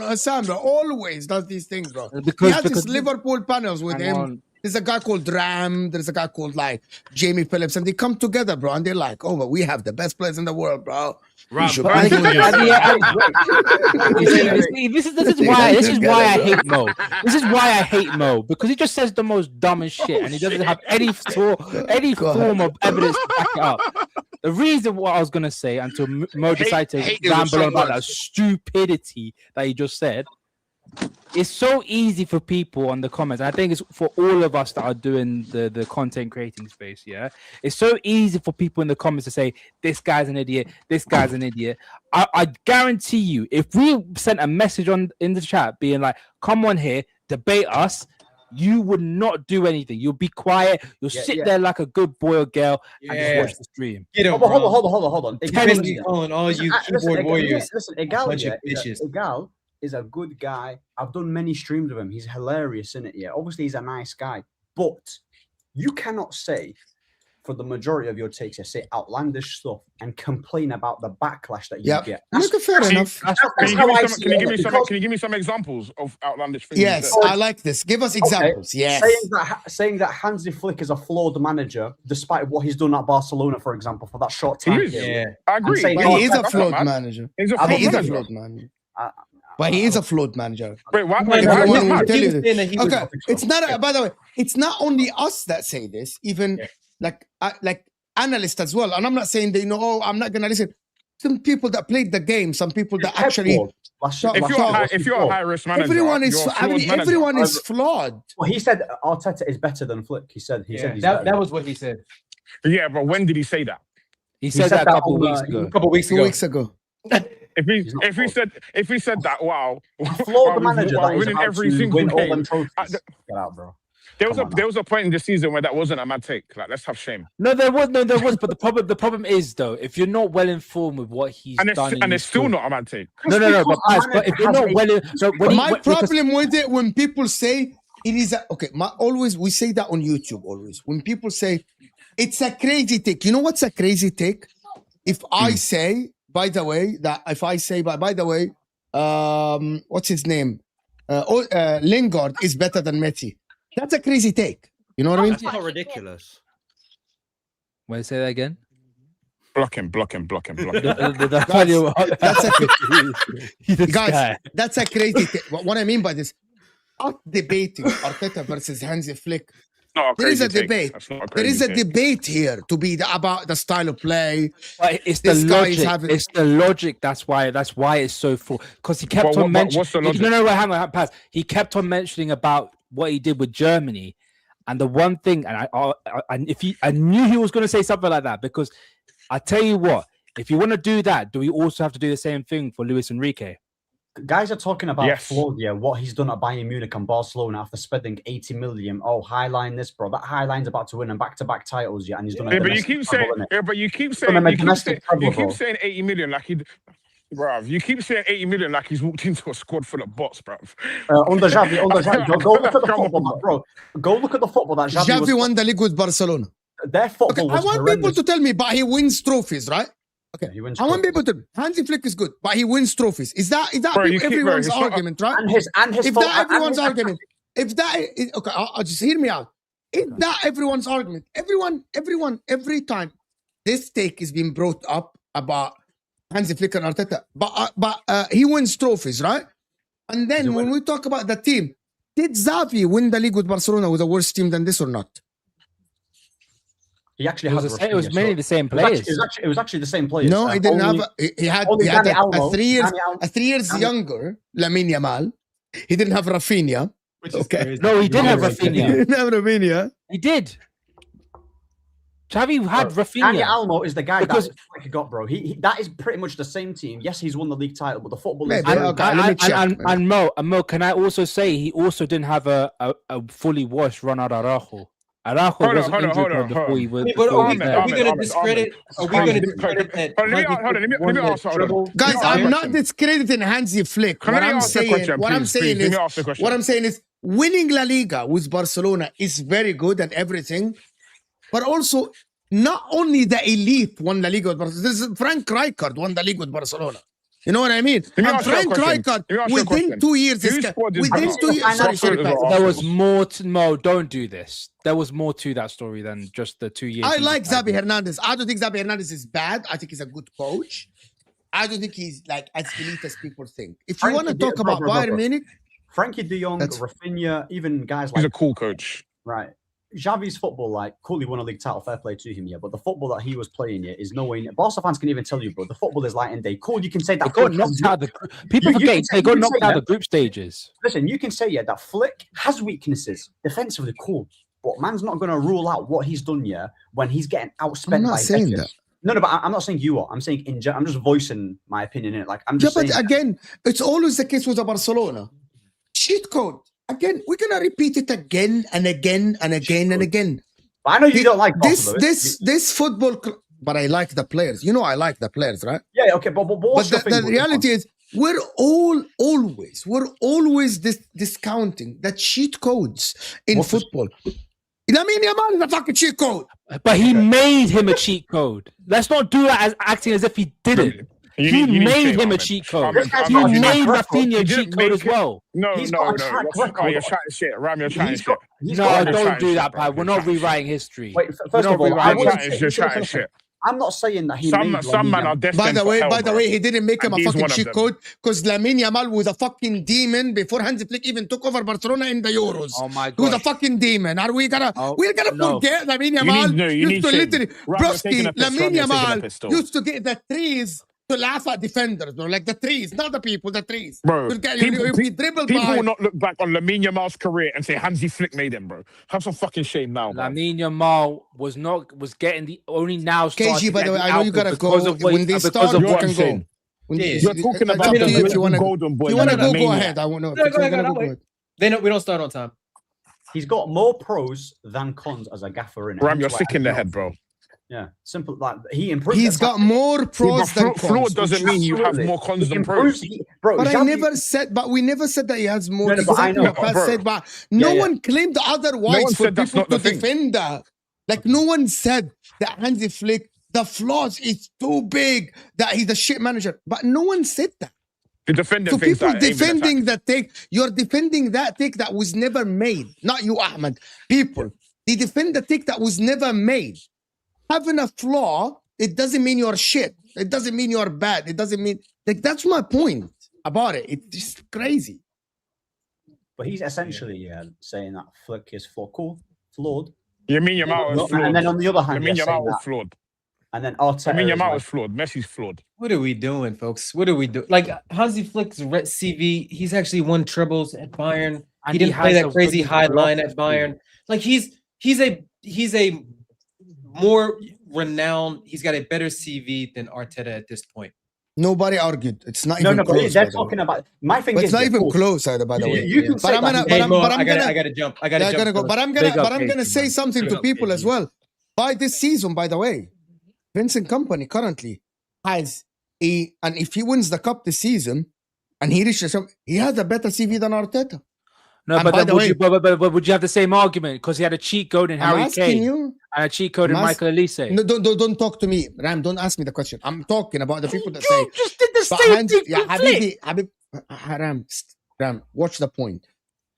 Osam, bro, always does these things, bro. He has his Liverpool panels with him. There's a guy called Ram. There's a guy called like Jamie Phillips, and they come together, bro, and they're like, "Oh, but we have the best players in the world, bro." This is why I hate Mo. This is why I hate Mo, because he just says the most dumbest shit, and he doesn't have any form of evidence to back it up. The reason what I was gonna say until Mo decided to ramble about that stupidity that he just said. It's so easy for people on the comments. I think it's for all of us that are doing the content creating space. Yeah, it's so easy for people in the comments to say this guy's an idiot. This guy's an idiot. I guarantee you, if we sent a message in the chat being like, "Come on here, debate us," you would not do anything. You'll be quiet. You'll sit there like a good boy or girl and just watch the stream. Hold on. Calling all you keyboard warriors. Listen, Egal is a good guy. I've done many streams with him. He's hilarious, isn't it? Yeah, obviously he's a nice guy, but you cannot say for the majority of your takes, say outlandish stuff and complain about the backlash that you get. That's fair enough. Can you give me some examples of outlandish things? Yes, I like this. Give us examples. Yes. Saying that Hansi Flick is a flawed manager, despite what he's done at Barcelona, for example, for that short time. I agree. He is a flawed manager. He's a flawed manager. But he is a flawed manager. Wait, why? Okay, it's not. By the way, it's not only us that say this. Even like analysts as well. And I'm not saying they know. Oh, I'm not gonna listen. Some people that played the game. Some people that actually. If you're a high risk manager, everyone is flawed. Well, he said Arteta is better than Flick. He said that was what he said. Yeah, but when did he say that? He said that a couple of weeks ago. 2 weeks ago. If he said that, wow, flawed manager that is winning about every to single win game. all them trophies. Get out, bro. There was a point in the season where that wasn't a mad take. Like, let's have shame. No, there was. But the problem is though, if you're not well informed with what he's done, and it's still not a mad take. No. But if you're not well, my problem with it when people say it is we say that on YouTube always. When people say it's a crazy take, you know what's a crazy take? If I say, by the way, what's his name? Lingard is better than Messi. That's a crazy take. You know what I mean? That's not ridiculous. Wait, say that again. Block him. That's a crazy take. What I mean by this, not debating Arteta versus Hansi Flick. There is a debate. There is a debate here to be about the style of play. But it's the logic. It's the logic. That's why it's so full. Because he kept on mentioning. Hang on, pass. He kept on mentioning about what he did with Germany, and the one thing, and I knew he was going to say something like that, because I tell you what, if you want to do that, do we also have to do the same thing for Luis Enrique? Guys are talking about what he's done at Bayern Munich and Barcelona after spending 80 million. Oh, Highline this, bro. That Highline's about to win and back-to-back titles, and he's done. But you keep saying 80 million like he. Bruv, you keep saying 80 million like he's walked into a squad full of bots, bruv. Under Xavi, go look at the football, bro. Go look at the football that Xavi won the league with Barcelona. Their football was I want people to tell me, but he wins trophies, right? Okay, I want people to. Hansi Flick is good, but he wins trophies. Is that everyone's argument, right? And his if that everyone's argument, if that is, okay, I'll just hear me out. Is that everyone's argument? Everyone, every time this take is being brought up about Hansi Flick and Arteta, but he wins trophies, right? And then when we talk about the team, did Xavi win the league with Barcelona with a worse team than this or not? He actually it was mainly the same players. It was actually the same players. No, he didn't have. He had a 3 years younger Lamine Yamal. He didn't have Rafinha. No, he did have Rafinha. He didn't have Rafinha. He did. Xavi had Rafinha. Dani Almo is the guy that Flick got, bro. That is pretty much the same team. Yes, he's won the league title, but the football is. And Mo, can I also say he also didn't have a fully washed Ronald Araujo. Araujo was injured before he was. Are we going to discredit? Let me ask you. Guys, I'm not discrediting Hansi Flick. What I'm saying is winning La Liga with Barcelona is very good and everything, but also not only the elite won La Liga with Barcelona. Frank Rijkaard won the league with Barcelona. You know what I mean? And Frank Rijkaard, within 2 years, there was more to Mo. Don't do this. There was more to that story than just the 2 years. I like Xavi Hernandez. I don't think Xavi Hernandez is bad. I think he's a good coach. I don't think he's like as elite as people think. If you want to talk about Bayern Munich, Frankie de Jong, Rafinha, even guys like he's a cool coach, right? Xavi's football, like, cool, he won a league title, fair play to him, yeah, but the football that he was playing, yeah, is no way. Barca fans can even tell you, bro, the football is light and day. Cool, you can say that. They got knocked out people forget they got knocked out of the group stages. Listen, you can say, yeah, that Flick has weaknesses. Defensively, cool, but man's not going to rule out what he's done, yeah, when he's getting outspent. I'm not saying that. No, but I'm not saying you are. I'm saying I'm just voicing my opinion in it. Like, I'm just saying. But again, it's always the case with the Barcelona. Cheat code. again, we're gonna repeat it again and again and again and again. But I know you don't like this football, but I like the players. You know, I like the players, right? Yeah, okay, but what's your the reality is, we're always discounting the cheat codes in football. Lamine Yamal is a fucking cheat code. But he made him a cheat code. Let's not do that as acting as if he didn't. He made him a cheat code. He made Rafinha a cheat code as well. No. You're chatting shit. Ram, you're chatting shit. No, don't do that, Pat. We're not rewriting history. Wait, first of all, you're chatting shit. I'm not saying that he some man are destined by the way, he didn't make him a fucking cheat code because Lamine Yamal was a fucking demon before Hansi Flick even took over Barcelona in the Euros. Oh my god, he was a fucking demon. Are we gonna forget Lamine Yamal? You to literally, broski, Lamine Yamal used to get the trees to laugh at defenders, bro. Like the trees, not the people, the trees. Bro, people will not look back on Lamine Yamal's career and say Hansi Flick made him, bro. Have some fucking shame now, bro. Lamine Yamal was getting the only now. KG, by the way, I know you gotta go. When they start, you can go. You're talking about if you wanna golden boy. You wanna go ahead. I won't know. We don't start on time. He's got more pros than cons as a gaffer in it. Ram, you're sick in the head, bro. Yeah, simple. Like he improved. He's got more pros than cons. Fraud doesn't mean you have more cons than pros. Bro, but we never said that he has more. But no one claimed otherwise for people to defend that. Like no one said that Hansi Flick, the flaws is too big, that he's a shit manager. But no one said that. So people defending that take, you're defending that take that was never made. Not you, Ahmed. People, they defend the take that was never made. Having a flaw, it doesn't mean you're shit. It doesn't mean you're bad. It doesn't mean, like, that's my point about it. It's just crazy. But he's essentially saying that Flick is flawed. You mean Yamal is flawed? And then on the other hand, you mean Yamal was flawed? And then Arteta. I mean Yamal was flawed. Messi's flawed. What are we doing, folks? What are we doing? Like Hansi Flick's CV, he's actually won trebles at Bayern. He didn't play that crazy high line at Bayern. Like he's a more renowned. He's got a better CV than Arteta at this point. Nobody argued. It's not even close. They're talking about my thing. It's not even close, by the way. But I gotta jump. I gotta go. But I'm gonna say something to people as well. By this season, by the way, Vincent Kompany currently has and if he wins the cup this season and he reaches he has a better CV than Arteta. No, but would you have the same argument because he had a cheat code in Harry Kane and a cheat code in Michael Elise? No, don't talk to me, Ram. Don't ask me the question. I'm talking about the people that say you just did the same thing. Ram, watch the point.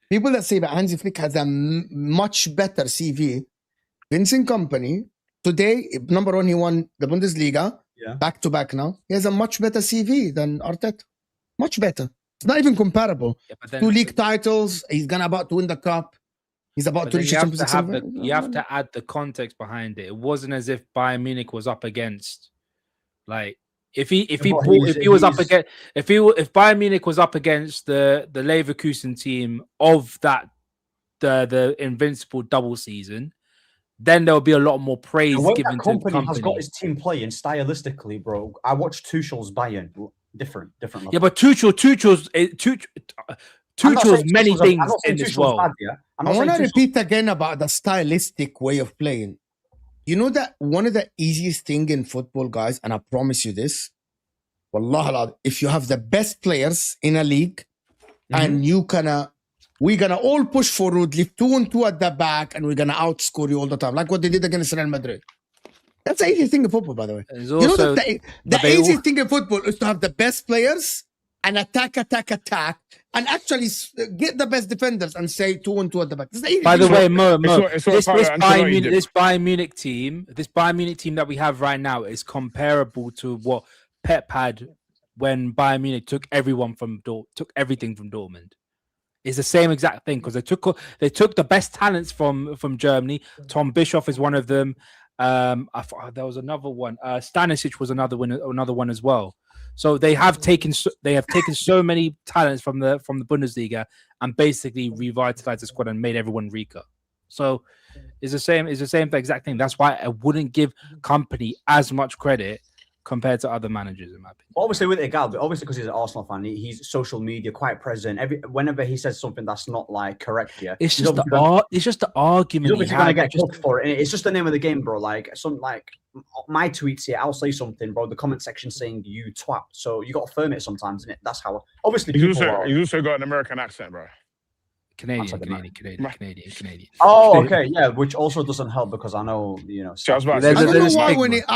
People that say that Hansi Flick has a much better CV. Vincent Kompany today, number one, he won the Bundesliga back to back. Now he has a much better CV than Arteta. Much better. It's not even comparable. Yeah, 2 league titles. He's about to win the cup. He's about to reach the Champions League. You have to add the context behind it. It wasn't as if Bayern Munich was up against, like, if Bayern Munich was up against the Leverkusen team of that the invincible double season, then there will be a lot more praise given to the company. Has got his team playing stylistically, bro. I watched Tuchel's Bayern. Different. Yeah, but Tuchel's many things in as well. I want to repeat again about the stylistic way of playing. You know that one of the easiest thing in football, guys, and I promise you this, wallah, if you have the best players in a league, and we're gonna all push forward, leave 2-2 at the back, and we're gonna outscore you all the time, like what they did against Real Madrid. That's the easiest thing in football, by the way. You know that the easiest thing in football is to have the best players and attack, and actually get the best defenders and say 2-2 at the back. By the way, Mo, this Bayern Munich team that we have right now is comparable to what Pep had when Bayern Munich took everything from Dortmund. It's the same exact thing because they took the best talents from Germany. Tom Bischoff is one of them. There was another one. Stanisic was another one as well. So they have taken so many talents from the Bundesliga and basically revitalized the squad and made everyone Rica. So it's the same exact thing. That's why I wouldn't give Kompany as much credit compared to other managers, in my opinion. Obviously, with Igal, obviously because he's an Arsenal fan, he's social media quite present. Whenever he says something that's not like correct here, it's just the argument. He's obviously gonna get cooked for it. It's just the name of the game, bro. Like my tweets here, I'll say something, bro. The comment section saying you twat. So you got to firm it sometimes, innit? That's how. Obviously, he's also got an American accent, bro. Canadian. Oh, okay, yeah, which also doesn't help because I know, I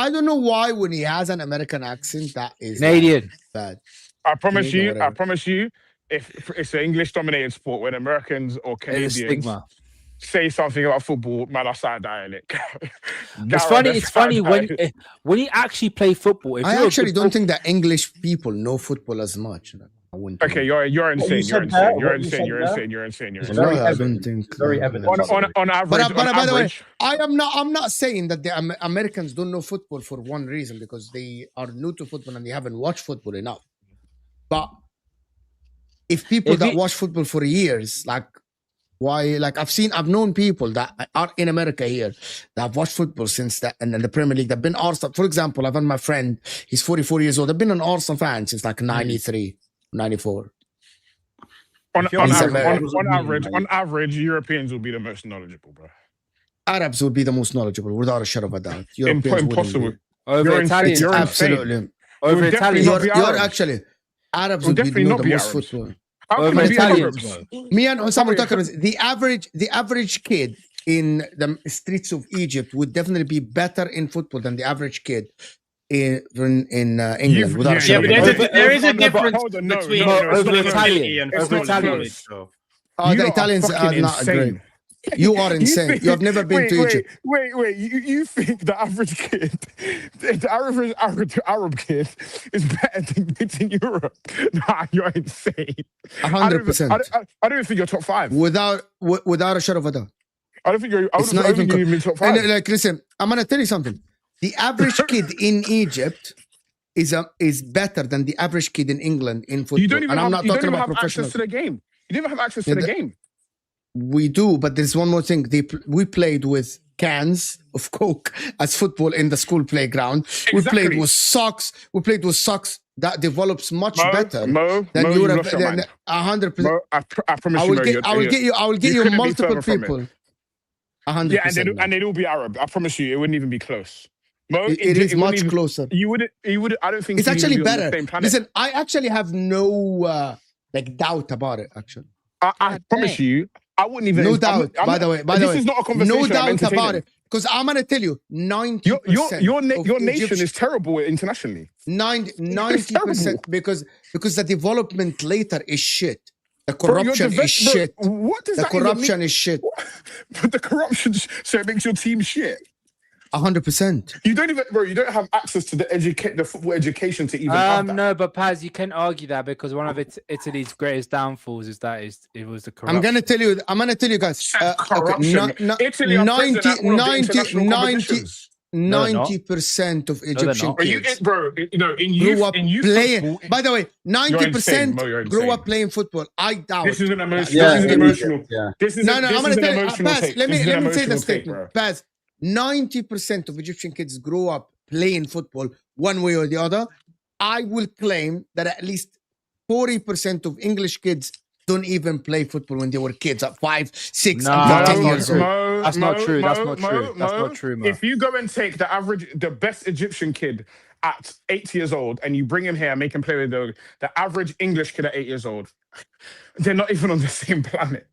don't know why when he has an American accent that is Canadian. Bad. I promise you, if it's an English-dominated sport, when Americans or Canadians say something about football, man, I start dying it. It's funny when you actually play football. I actually don't think that English people know football as much. Okay, you're insane. You're insane. Very evident. On average, but by the way, I'm not saying that the Americans don't know football for one reason, because they are new to football and they haven't watched football enough. But if people that watch football for years, I've known people that are in America here that have watched football since that, and in the Premier League, they've been Arsenal. For example, I've had my friend, he's 44 years old. I've been an Arsenal fan since 93. 94. On average, Europeans will be the most knowledgeable, bro. Arabs will be the most knowledgeable, without a shadow of a doubt. Impossible. Over Italians, absolutely. Over Italians, you're actually Arabs will be the most football. Over Italians, me and Osama talking about the average kid in the streets of Egypt would definitely be better in football than the average kid in England. But there is a difference between Italian. The Italians are not great. You are insane. You have never been to Egypt. Wait. You think the average kid, the average Arab kid is better than kids in Europe? Nah, you're insane. 100%. I don't think you're top 5. Without a shadow of a doubt. I don't think you're. It's not even top 5. Listen, I'm gonna tell you something. The average kid in Egypt is better than the average kid in England in football. You don't even have access to the game. You don't even have access to the game. We do, but there's one more thing. We played with cans of Coke as football in the school playground. Exactly. We played with socks. That develops much better than Europe. 100%. I promise I will get you multiple people. 100%. Yeah, and they'd all be Arab. I promise you, it wouldn't even be close. It is much closer. You would. I don't think it's actually better. Listen, I actually have no doubt about it. Actually, I promise you, I wouldn't even. No doubt. By the way, this is not a conversation. No doubt about it. Because I'm gonna tell you, 90%. Your nation is terrible internationally. 90% because the development later is shit. The corruption is shit. What does the corruption is shit? But the corruption, so it makes your team shit. 100%. You don't have access to the football education to even have that. No, but Paz, you can argue that because one of Italy's greatest downfalls is that it was the corruption. I'm gonna tell you guys. Corruption. Italy are present at one of the international competitions. 90% of Egyptian kids grew up playing football. By the way, 90% grew up playing football. I doubt. This is an emotional. I'm gonna tell you. Paz, let me say the statement. Paz, 90% of Egyptian kids grow up playing football one way or the other. I will claim that at least 40% of English kids don't even play football when they were kids at 5, 6, and 10 years old. That's not true. That's not true, Mo. If you go and take the best Egyptian kid at 8 years old and you bring him here and make him play with the average English kid at 8 years old, they're not even on the same planet.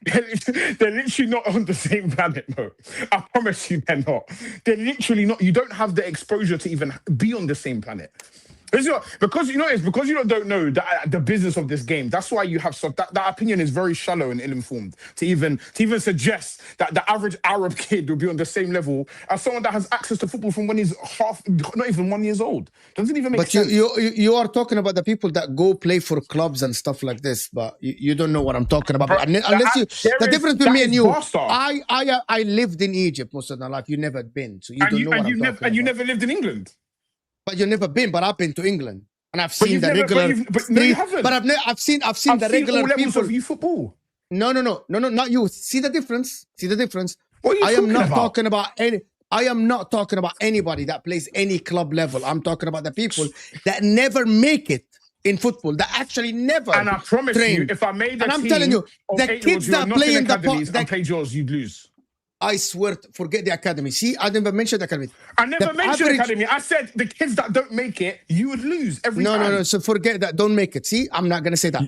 They're literally not on the same planet, Mo. I promise you they're not. They're literally not. You don't have the exposure to even be on the same planet. Because you don't know the business of this game. That's why you have that opinion is very shallow and ill-informed to even suggest that the average Arab kid will be on the same level as someone that has access to football from when he's not even 1 year old. Doesn't even make sense. But you are talking about the people that go play for clubs and stuff like this, but you don't know what I'm talking about. The difference between me and you, I lived in Egypt most of my life. You never been, so you don't know what I'm talking about. And you never lived in England. But you've never been, but I've been to England and I've seen the regular. No, you haven't. But I've seen the regular all levels people. Of youth football. No, not you. See the difference. What are you I am not about? talking about any. I am not talking about anybody that plays any club level. I'm talking about the people that never make it in football, that actually never. And I promise train. you, if I made and I'm telling you, the kids that play in the academies and played yours, you'd lose. I swear, forget the academy. See, I didn't even mention the academy. I never mentioned the academy. I said the kids that don't make it, you would lose every time. No. So forget that. Don't make it. See, I'm not gonna say that.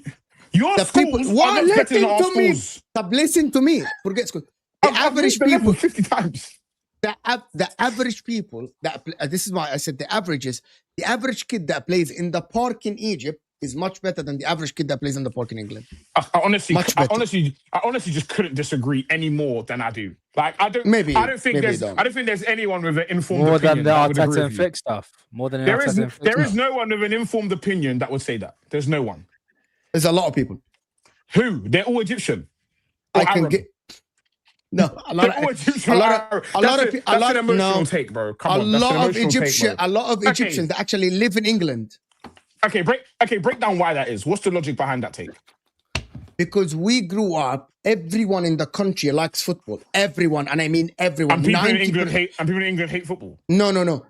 Your the schools people, are not getting our schools. Listen to me. Forget school. The average people. 50 times. The average people that this is why I said the averages. The average kid that plays in the park in Egypt is much better than the average kid that plays in the park in England. I honestly just couldn't disagree any more than I do. Like I don't think there's anyone with an informed more opinion than the Arteta and Flick stuff. More than there is no one with an informed opinion that would say that. There's no one. There's a lot of people. Who? They're all Egyptian. I can get. No, a lot of emotional take, bro. Come on, a lot of Egyptians that actually live in England. Okay, break down why that is. What's the logic behind that take? Because we grew up, everyone in the country likes football. Everyone, and I mean everyone. And people in England hate football. No.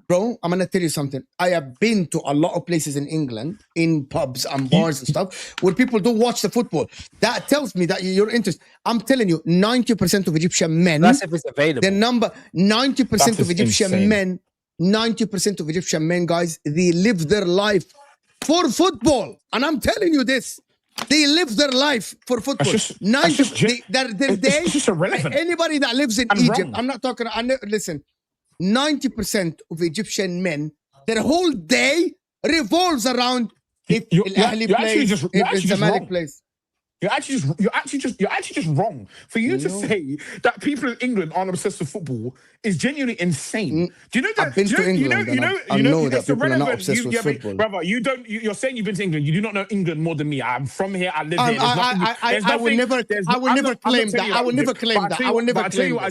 Bro, I'm gonna tell you something. I have been to a lot of places in England, in pubs and bars and stuff, where people don't watch the football. That tells me that you're interested. I'm telling you, 90% of Egyptian men. That's if it's available. The number 90% of Egyptian men. 90% of Egyptian men, guys, they live their life for football. And I'm telling you this. They live their life for football. It's just irrelevant. Anybody that lives in Egypt, I'm not talking, listen, 90% of Egyptian men, their whole day revolves around if Al-Ahli plays, if Zamalek plays. You're actually just wrong. For you to say that people in England aren't obsessed with football is genuinely insane. Do you know that? I've been to England. I know that people are not obsessed with football. Brother, you're saying you've been to England. You do not know England more than me. I'm from here. I live here. I will never claim that. I will never claim that. I will never claim that. I'll tell you what I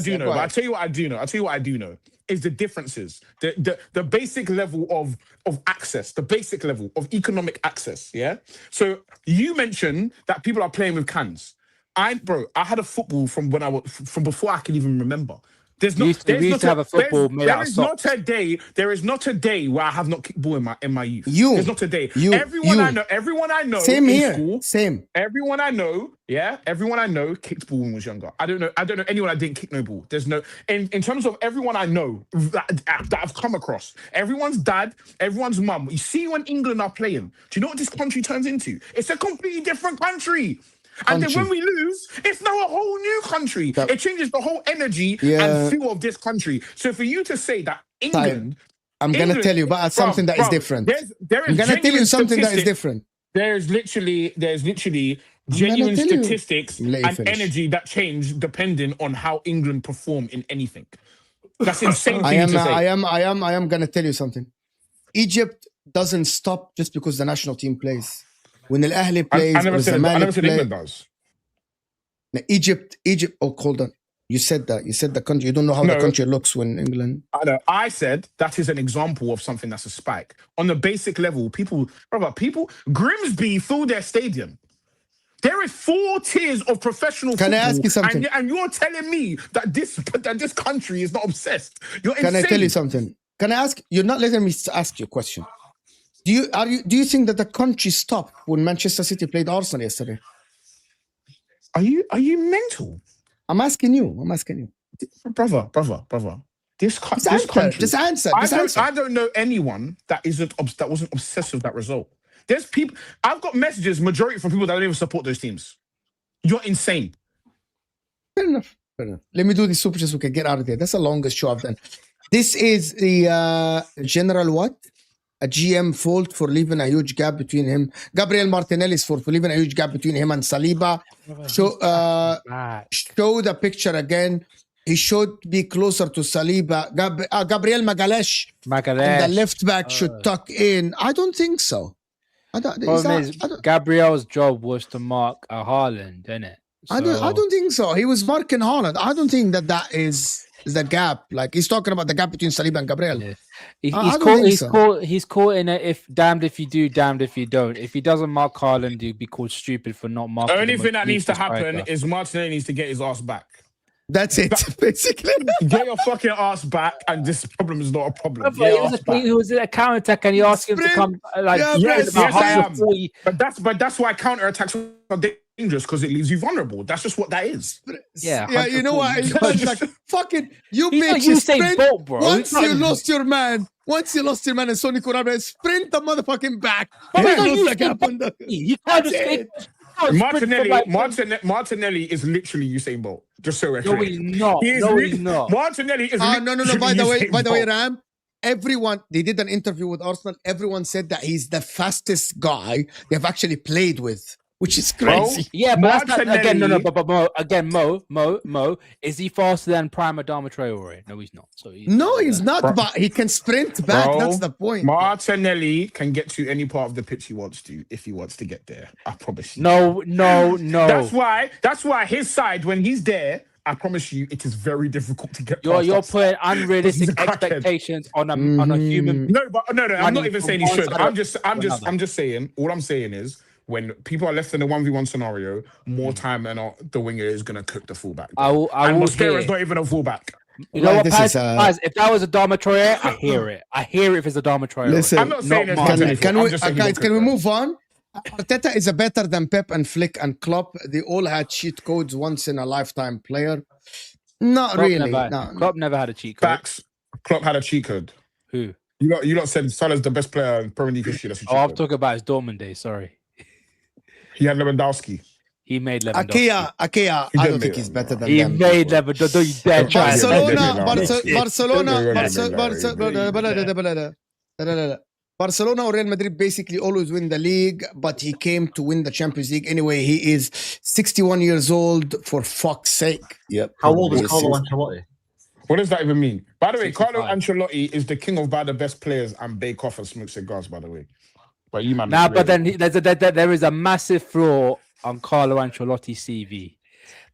do know. I'll tell you what I do know is the differences, the basic level of access, the basic level of economic access. Yeah. So you mentioned that people are playing with cans. I had a football from before I can even remember. There is not a day where I have not kicked ball in my youth. There's not a day. Everyone I know. Same here. School, same. Everyone I know kicked ball when I was younger. I don't know anyone that didn't kick no ball. There's no in terms of everyone I know that I've come across. Everyone's dad, everyone's mum. You see when England are playing, do you know what this country turns into? It's a completely different country. And then when we lose, it's now a whole new country. It changes the whole energy and feel of this country. So for you to say that England... I'm going to tell you about something that is different. I'm going to tell you something that is different. There's literally genuine statistics and energy that change depending on how England perform in anything. That's insane for you to say. I am going to tell you something. Egypt doesn't stop just because the national team plays. When Al-Ahli plays, I never said England does. Egypt. Oh, hold on. You said that. You said the country. You don't know how the country looks when England. I know. I said that is an example of something that's a spike. On the basic level, people, Grimsby fill their stadium. There is 4 tiers of professional football. Can I ask you something? And you're telling me that this country is not obsessed. You're insane. Can I tell you something? Can I ask? You're not letting me ask you a question. Do you think that the country stopped when Manchester City played Arsenal yesterday? Are you mental? I'm asking you. Brother. This country. Just answer. I don't know anyone that wasn't obsessed with that result. There's people. I've got messages, majority from people that don't even support those teams. You're insane. Fair enough. Let me do the super chat so we can get out of there. That's the longest show I've done. This is the general what? A GM fault for leaving a huge gap between him. Gabriel Martinelli's fault for leaving a huge gap between him and Saliba. Show the picture again. He should be closer to Saliba. Gabriel Magalhaes. The left back should tuck in. I don't think so. Gabriel's job was to mark a Haaland, isn't it? So... I don't think so. He was marking Haaland. I don't think that is the gap. Like he's talking about the gap between Saliba and Gabriel. Yeah. He's caught in a damned if you do, damned if you don't. If he doesn't mark Haaland, he'd be called stupid for not marking. The only thing that needs to happen is Martinelli needs to get his ass back. That's it, basically. Get your fucking ass back, and this problem is not a problem. But he was in a counter attack, and he asked him to come. Like, yes, I am. 40. But that's why counter attacks are dangerous, because it leaves you vulnerable. That's just what that is. Yeah, you know what? Like, fucking, you He's not bitch. You Usain sprint. Bolt, bro. Once you lost your man, and Sonny Kurabe, sprint the motherfucking back. You can't just say. Martinelli is literally Usain Bolt. Just so we're No, clear. he's not. He's not. Martinelli is. No. By the way, Bolt. Ram. Everyone, they did an interview with Arsenal. Everyone said that he's the fastest guy they've actually played with, which is crazy. Yeah, but that's not, again, no. But Mo, is he faster than Prime Adama Traore? No, he's not. So he's not. But he can sprint back. That's the point. Martinelli can get to any part of the pitch he wants to, if he wants to get there. I promise you. No. That's why his side, when he's there, I promise you, it is very difficult to get. You're putting unrealistic expectations on a human. No. I'm not even saying he should. I'm just saying. All I'm saying is, when people are left in a 1v1 scenario, more time than not, the winger is going to cook the fullback. And Mosquera's not even a fullback. You know what, Paz, if that was a Dharma Traore, I hear it. I hear it if it's a Dharma Traore. Listen, I'm not saying it's can we move on? Arteta is a better than Pep and Flick and Klopp. They all had cheat codes, once in a lifetime player. Not Klopp really. Klopp never had a cheat code. Facts. Klopp had a cheat code. Who? You lot said Salah's the best player in Premier League history. I'm talking about his Dortmund days. Sorry. He had Lewandowski. He made Lewandowski. Akea. I don't think he's better than he them. He made Lewandowski. Don't you dare try. Barcelona or Real Madrid basically always win the league, but he came to win the Champions League anyway. He is 61 years old, for fuck's sake. Yep. How old is Carlo Ancelotti? What does that even mean? By the way, Carlo Ancelotti is the king of the best players and bake off and smoke cigars, by the way. But you man. But then there is a massive flaw on Carlo Ancelotti's CV.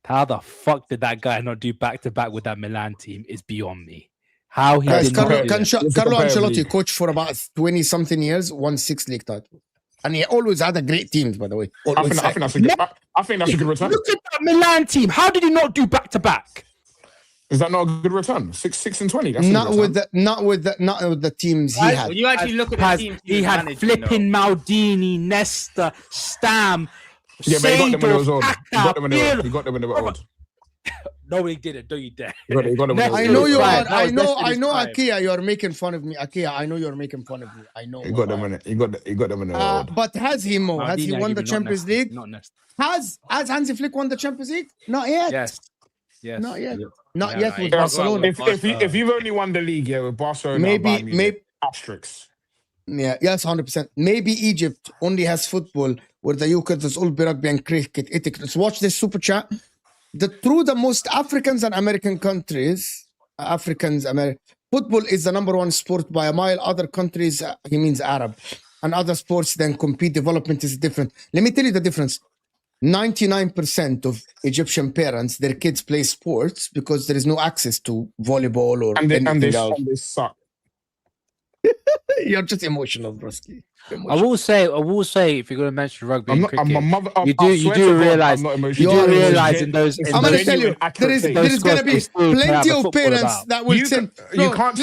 How the fuck did that guy not do back-to-back with that Milan team is beyond me. How he did Carlo Ancelotti coached for about 20-something years, won 6 league titles. And he always had a great team, by the way. I think that's a good return. Look at that Milan team. How did he not do back-to-back? Is that not a good return? 6 and 20. That's not with the teams he had. When you actually look at the team, he had flipping Maldini, Nesta, Stam. Yeah, but he got them when they was old. He got them when they were old. No, he didn't. Don't you dare. I know you are. I know, Akea, you're making fun of me. Akea, I know you're making fun of me. I know. He got them when they were old. But has he, Mo? Has he won the Champions League? Not Nesta. Has Hansi Flick won the Champions League? Not yet. Yes. Not yet. Not yet with Barcelona. If you've only won the league, with Barcelona, maybe asterisks. Yeah, yes, 100%. Maybe Egypt only has football, where the UK does all rugby and cricket. Let's watch this super chat. The most Africans and American countries, football is the number one sport by a mile. Other countries, he means Arab, and other sports then compete. Development is different. Let me tell you the difference. 99% of Egyptian parents, their kids play sports because there is no access to volleyball or anything else. And they suck. You're just emotional, Broski. I will say, if you're going to mention rugby and cricket, you do realize in those. I'm going to tell you, there is going to be plenty of parents that will send. You can't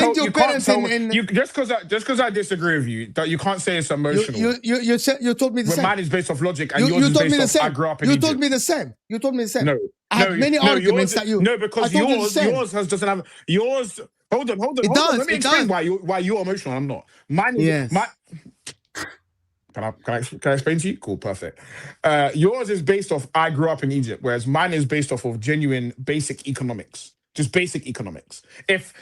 tell me just because I disagree with you that you can't say it's emotional. You told me the same. Mine is based off logic, and yours is based off I grew up in Egypt. You told me the same. No, I have many arguments that you. No, because yours doesn't have yours. Hold on. Let me explain why you're emotional. I'm not. Mine is Can I explain to you? Cool, perfect. Yours is based off I grew up in Egypt, whereas mine is based off of genuine basic economics. Just basic economics. If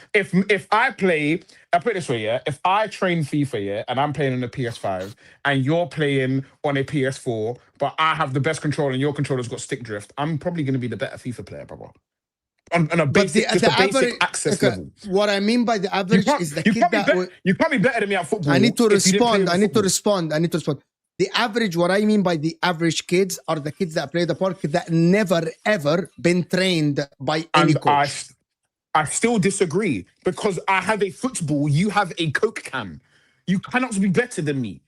I put it this way, yeah. If I train FIFA, yeah, and I'm playing on a PS5, and you're playing on a PS4, but I have the best control and your controller's got stick drift, I'm probably going to be the better FIFA player, brother. On a basic, basic access level. What I mean by the average is the kid that you can't be better than me at football. I need to respond. The average, what I mean by the average kids are the kids that play the park that never ever been trained by any coach. I still disagree because I have a football, you have a Coke can. You cannot be better than me.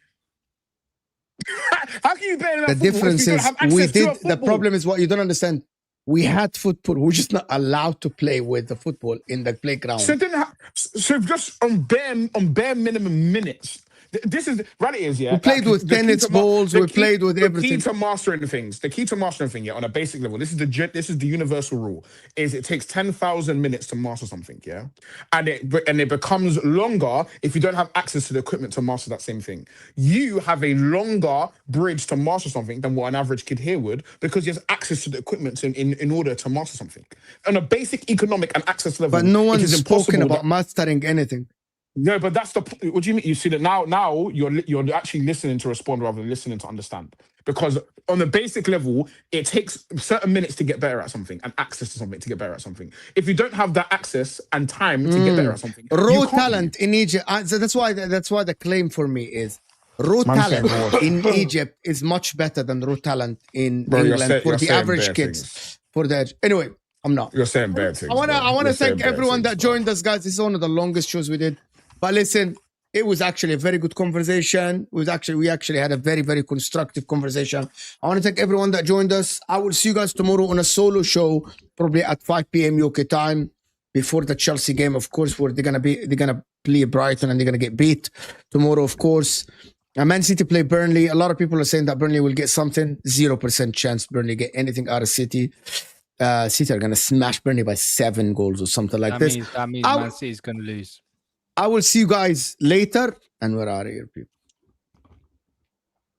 How can you be better than the difference is the problem is what you don't understand. We had football. We're just not allowed to play with the football in the playground. So just on bare minimum minutes. This is reality is We played with tennis balls. We played with everything. The key to mastering things. The key to mastering thing, yeah, on a basic level. This is the universal rule. Is it takes 10,000 minutes to master something, yeah, and it becomes longer if you don't have access to the equipment to master that same thing. You have a longer bridge to master something than what an average kid here would because he has access to the equipment in order to master something on a basic economic and access level. But no one's spoken about mastering anything. No, but that's the. What do you mean? You see that now you're actually listening to respond rather than listening to understand. Because on the basic level, it takes certain minutes to get better at something and access to something to get better at something. If you don't have that access and time to get better at something, raw talent in Egypt. So that's why the claim for me is raw talent in Egypt is much better than raw talent in England for the average kids. Anyway, I'm not. You're saying bad things. I want to thank everyone that joined us, guys. This is one of the longest shows we did. But listen, it was actually a very good conversation. We actually had a very, very constructive conversation. I want to thank everyone that joined us. I will see you guys tomorrow on a solo show, probably at 5 p.m. UK time, before the Chelsea game, of course, where they're gonna play Brighton and they're gonna get beat tomorrow, of course. And Man City play Burnley. A lot of people are saying that Burnley will get something. 0% chance Burnley get anything out of City. City are gonna smash Burnley by 7 goals or something like this. That means Man City is gonna lose. I will see you guys later, and we're out of here, people.